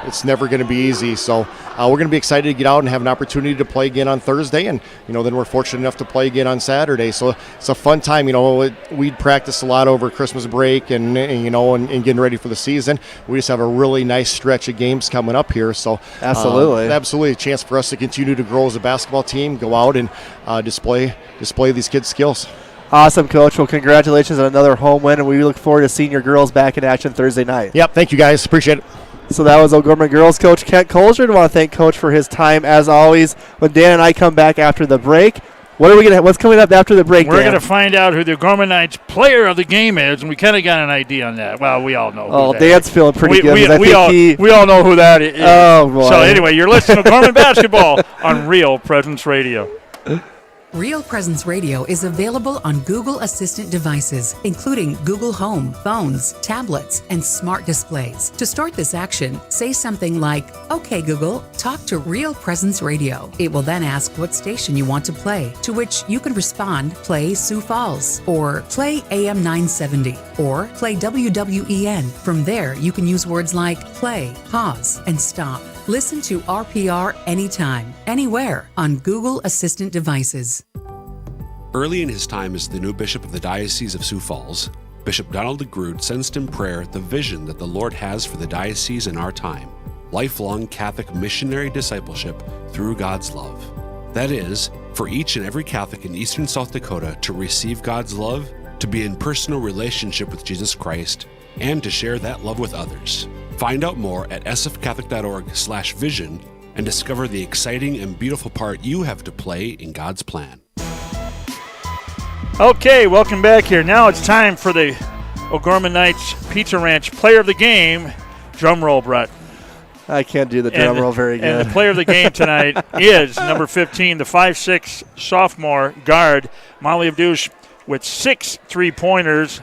it's never going to be easy. So we're going to be excited to get out and have an opportunity to play again on Thursday. And, you know, then we're fortunate enough to play again on Saturday. So it's a fun time. You know, we'd practice a lot over Christmas break and you know, and getting ready for the season. We just have a really nice stretch of games coming up here. So absolutely a chance for us to continue to grow as a basketball team, go out and display these kids' skills. Awesome, Coach. Well, congratulations on another home win, and we look forward to seeing your girls back in action Thursday night. Yep, thank you, guys. Appreciate it. So that was O'Gorman girls coach Kent Colger. I want to thank Coach for his time, as always. When Dan and I come back after the break, what's coming up after the break, We're Dan? going to find out who the O'Gorman Knights player of the game is, and we kind of got an idea on that. Well, we all know. Oh, who that Dan's is. feeling pretty good. We all know who that is. Oh, boy. So anyway, you're listening to O'Gorman Basketball on Real Presence Radio. Real Presence Radio is available on Google Assistant devices, including Google Home, phones, tablets, and smart displays. To start this action, say something like, "Okay, Google, talk to Real Presence Radio." It will then ask what station you want to play, to which you can respond, "Play Sioux Falls," or "Play AM 970," or "Play WWEN." From there, you can use words like play, pause, and stop. Listen to RPR anytime, anywhere on Google Assistant devices. Early in his time as the new bishop of the Diocese of Sioux Falls, Bishop Donald DeGrood sensed in prayer the vision that the Lord has for the diocese in our time: lifelong Catholic missionary discipleship through God's love. That is, for each and every Catholic in eastern South Dakota to receive God's love, to be in personal relationship with Jesus Christ, and to share that love with others. Find out more at sfcatholic.org/vision and discover the exciting and beautiful part you have to play in God's plan. Okay, welcome back here. Now it's time for the O'Gorman Knights Pizza Ranch Player of the Game. Drum roll, Brett. I can't do the drum roll very good. And the player of the game tonight is number 15, the 5'6" sophomore guard, Molly Abdush, with 6 3-pointers.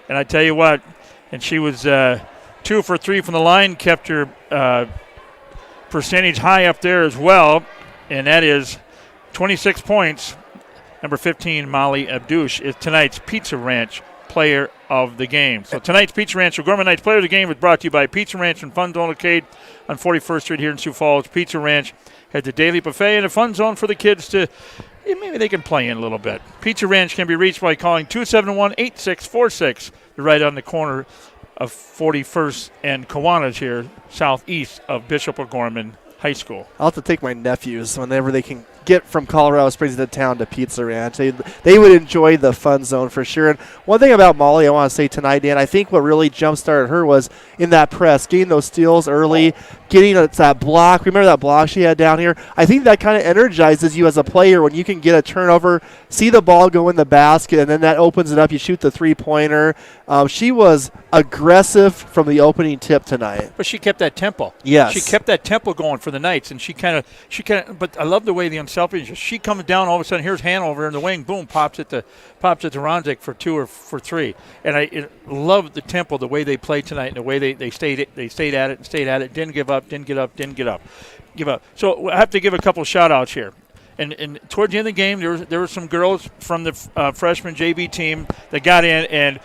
And I tell you what, and she was 2 for 3 from the line, kept her percentage high up there as well, and that is 26 points. Number 15, Molly Abdush, is tonight's Pizza Ranch Player of the Game. So tonight's Pizza Ranch O'Gorman Knights Player of the Game is brought to you by Pizza Ranch and Fun Zone Arcade on 41st Street here in Sioux Falls. Pizza Ranch has a daily buffet and a fun zone for the kids to maybe they can play in a little bit. Pizza Ranch can be reached by calling 271-8646. They're right on the corner of 41st and Kiwanis here, southeast of Bishop O'Gorman High School. I'll have to take my nephews whenever they can get from Colorado Springs to town to Pizza Ranch. They would enjoy the fun zone for sure. And one thing about Molly I want to say tonight, Dan, I think what really jump-started her was in that press, getting those steals early, getting that block. Remember that block she had down here? I think that kind of energizes you as a player when you can get a turnover, see the ball go in the basket, and then that opens it up. You shoot the three-pointer. She was aggressive from the opening tip tonight. But she kept that tempo. Yes. She kept that tempo going for the Knights, and she kind of. But I love the way the unselfish. She comes down, all of a sudden, here's Hanover in the wing, boom, pops it to Ronzik for 2 or for 3. And I love the tempo, the way they played tonight, and the way they stayed at it, didn't give up. So I have to give a couple shout-outs here. And towards the end of the game, there were some girls from the freshman JV team that got in, and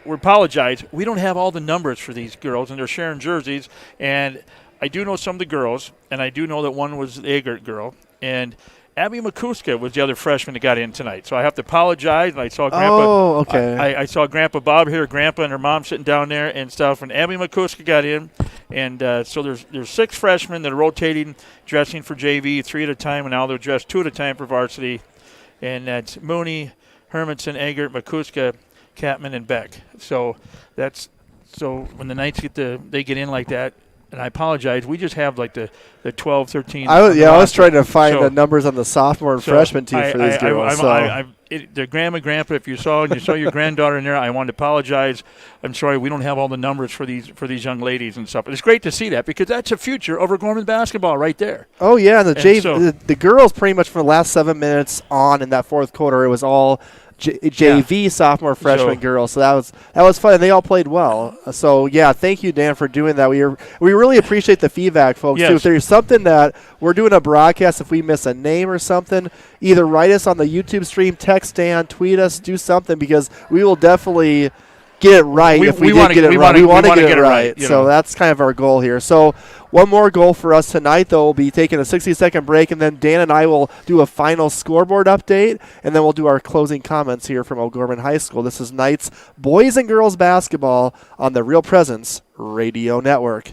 we apologize. We don't have all the numbers for these girls, and they're sharing jerseys. And I do know some of the girls, and I do know that one was the Eggert girl. And Abby McCuska was the other freshman that got in tonight. So I have to apologize. And I saw Grandpa. Oh, okay. I saw Grandpa Bob here, Grandpa and her mom sitting down there and stuff. And Abby McCuska got in. And so there's 6 freshmen that are rotating, dressing for JV 3 at a time, and now they're dressed 2 at a time for varsity. And that's Mooney, Hermanson, Eggert, McCuska, Catman, and Beck. So when the Knights get in like that. And I apologize. We just have like the 12, 13. I was trying to find the numbers on the sophomore and freshman team for these girls. their grandma, grandpa, if you saw your granddaughter in there, I want to apologize. I'm sorry, we don't have all the numbers for these young ladies and stuff. But it's great to see that because that's the future of O'Gorman basketball right there. Oh yeah, the girls pretty much from the last 7 minutes on in that fourth quarter, it was all JV, sophomore, freshman girls. So that was fun, and they all played well. So yeah, thank you, Dan, for doing that. We really appreciate the feedback, folks. Yes. Too. If there's something that we're doing a broadcast, if we miss a name or something, either write us on the YouTube stream, text Dan, tweet us, do something, because we will definitely get it right. If we did get it right, we want to get it right. So that's kind of our goal here. So one more goal for us tonight, though, we'll be taking a 60-second break, and then Dan and I will do a final scoreboard update, and then we'll do our closing comments here from O'Gorman High School. This is Knights boys and girls basketball on the Real Presence Radio Network.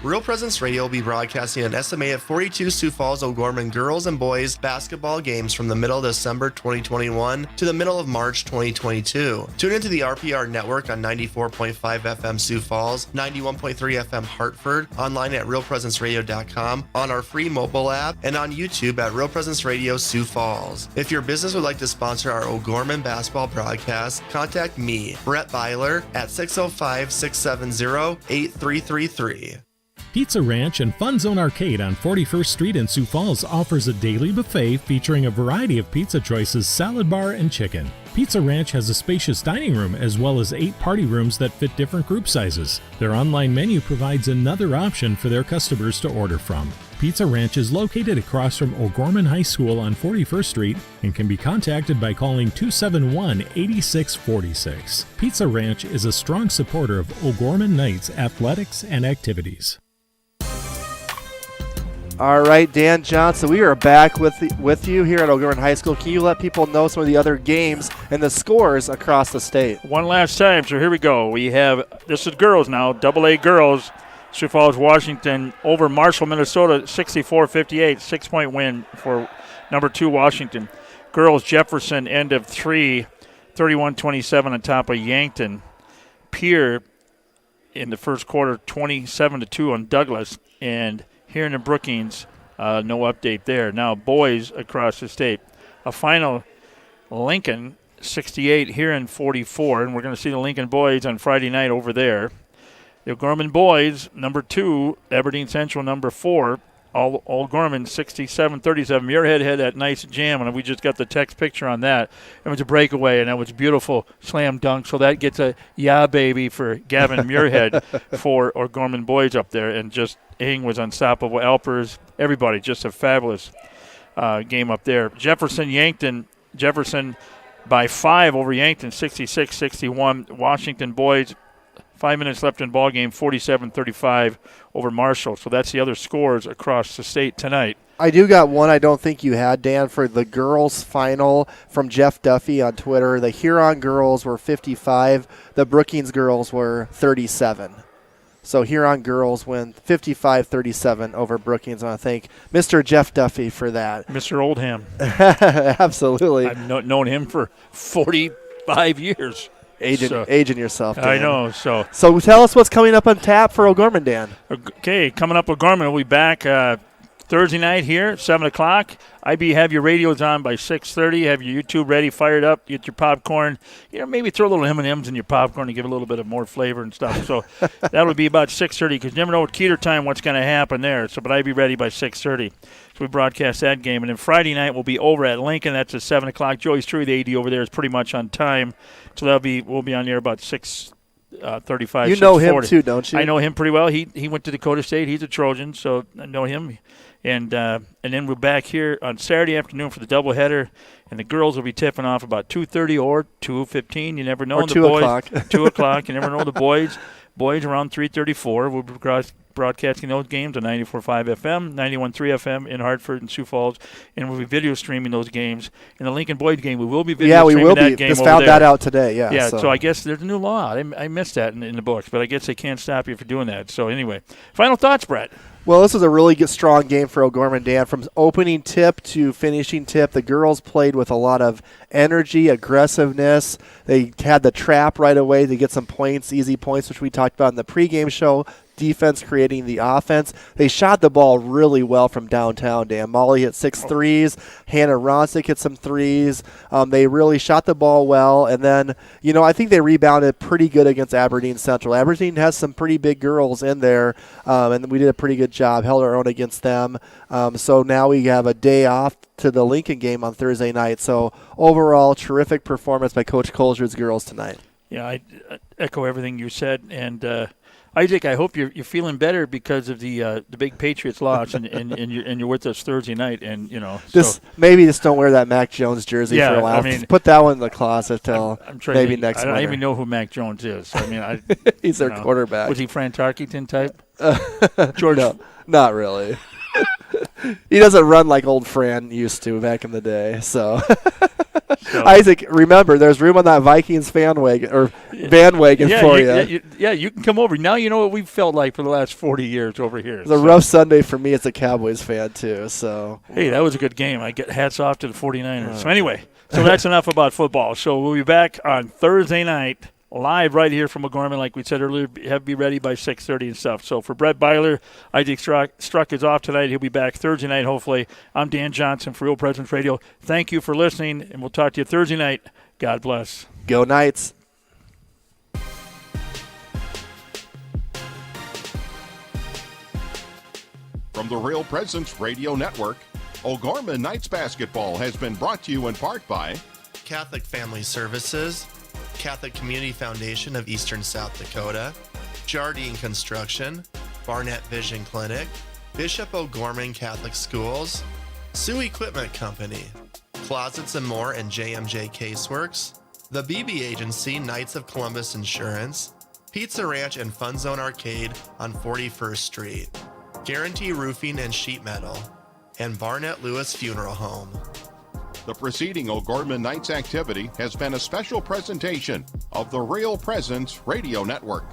Real Presence Radio will be broadcasting an estimated 42 Sioux Falls O'Gorman girls and boys basketball games from the middle of December 2021 to the middle of March 2022. Tune into the RPR network on 94.5 FM Sioux Falls, 91.3 FM Hartford, online at realpresenceradio.com, on our free mobile app, and on YouTube at Real Presence Radio Sioux Falls. If your business would like to sponsor our O'Gorman basketball broadcast, contact me, Brett Byler, at 605-670-8333. Pizza Ranch and Fun Zone Arcade on 41st Street in Sioux Falls offers a daily buffet featuring a variety of pizza choices, salad bar, and chicken. Pizza Ranch has a spacious dining room as well as 8 party rooms that fit different group sizes. Their online menu provides another option for their customers to order from. Pizza Ranch is located across from O'Gorman High School on 41st Street and can be contacted by calling 271-8646. Pizza Ranch is a strong supporter of O'Gorman Knights athletics and activities. All right, Dan Johnson, we are back with you here at O'Gorman High School. Can you let people know some of the other games and the scores across the state? One last time, so here we go. We have, this is girls now, AA girls, Sioux Falls, Washington, over Marshall, Minnesota, 64-58, 6-point win for number 2 Washington. Girls, Jefferson, end of 3, 31-27 on top of Yankton. Pierre in the first quarter, 27-2 on Douglas, and here in the Brookings, no update there. Now, boys across the state. A final, Lincoln, 68, here in 44, and we're going to see the Lincoln boys on Friday night over there. The O'Gorman boys, number 2, Aberdeen Central, number 4, O'Gorman, 67-37. Muirhead had that nice jam, and we just got the text picture on that. It was a breakaway, and that was beautiful slam dunk, so that gets a yeah, baby for Gavin Muirhead for O'Gorman boys up there, and just Ing was unstoppable. Alpers, everybody, just a fabulous game up there. Jefferson by 5 over Yankton, 66-61. Washington boys, 5 minutes left in ball game, 47-35 over Marshall. So that's the other scores across the state tonight. I do got one I don't think you had, Dan, for the girls' final from Jeff Duffy on Twitter. The Huron girls were 55. The Brookings girls were 37. So Huron girls win 55-37 over Brookings. I want to thank Mr. Jeff Duffy for that. Mr. Oldham. Absolutely. I've known him for 45 years. Aging yourself, Dan. I know. So tell us what's coming up on tap for O'Gorman, Dan. Okay, coming up, O'Gorman will be back Thursday night here, 7 o'clock. IB, have your radios on by 6:30. Have your YouTube ready, fired up. Get your popcorn. Maybe throw a little M&Ms in your popcorn to give a little bit of more flavor and stuff. So that would be about 6:30 because you never know at Keeter time what's going to happen there. So, but I'd be ready by 6:30. So we broadcast that game. And then Friday night we'll be over at Lincoln. That's at 7 o'clock. Joey Struy, the AD over there, is pretty much on time. So we'll be on there about 6:35. You know him too, don't you? I know him pretty well. He went to Dakota State. He's a Trojan, so I know him. And then we're back here on Saturday afternoon for the doubleheader, and the girls will be tipping off about 2:30 or 2:15. You never know. Or 2 o'clock. 2 o'clock. You never know. The boys around 3:34. We'll be broadcasting those games on 94.5 FM, 91.3 FM in Hartford and Sioux Falls, and we'll be video streaming those games. In the Lincoln Boyd game, we will be video streaming that game. Just found that out today. Yeah. So I guess there's a new law. I missed that in the books, but I guess they can't stop you for doing that. So anyway, final thoughts, Brett. Well, this was a really good, strong game for O'Gorman, Dan. From opening tip to finishing tip, the girls played with a lot of energy, aggressiveness. They had the trap right away to get some points, easy points, which we talked about in the pregame show. defense creating the offense. They shot the ball really well from downtown, Dan. Molly hit 6 threes. Hannah Ronsick hit some threes. They really shot the ball well. And then, I think they rebounded pretty good against Aberdeen Central. Aberdeen has some pretty big girls in there, and we did a pretty good job, held our own against them. So now we have a day off to the Lincoln game on Thursday night. So overall, terrific performance by Coach Colger's girls tonight. Yeah, I echo everything you said. And Isaac, I hope you're feeling better because of the big Patriots loss, and you're with us Thursday night, and maybe just don't wear that Mac Jones jersey for a while. Put that one in the closet till maybe next winter. I don't even know who Mac Jones is. He's their quarterback. Was he Fran Tarkenton type? George? No, not really. He doesn't run like old Fran used to back in the day. So Isaac, remember, there's room on that Vikings bandwagon for you. Yeah, you can come over. Now you know what we've felt like for the last 40 years over here. It's a rough Sunday for me as a Cowboys fan, too. So hey, that was a good game. I get hats off to the 49ers. So anyway, that's enough about football. So we'll be back on Thursday night, live right here from O'Gorman, like we said earlier. Be ready by 6:30 and stuff. So for Brett Byler, Isaac Struck is off tonight. He'll be back Thursday night, hopefully. I'm Dan Johnson for Real Presence Radio. Thank you for listening, and we'll talk to you Thursday night. God bless. Go Knights. From the Real Presence Radio Network, O'Gorman Knights basketball has been brought to you in part by Catholic Family Services, Catholic Community Foundation of Eastern South Dakota, Jardine Construction, Barnett Vision Clinic, Bishop O'Gorman Catholic Schools, Sioux Equipment Company, Closets and More and JMJ Caseworks, the BB Agency, Knights of Columbus Insurance, Pizza Ranch and Fun Zone Arcade on 41st Street, Guarantee Roofing and Sheet Metal, and Barnett Lewis Funeral Home. The preceding O'Gorman Knights activity has been a special presentation of the Real Presence Radio Network.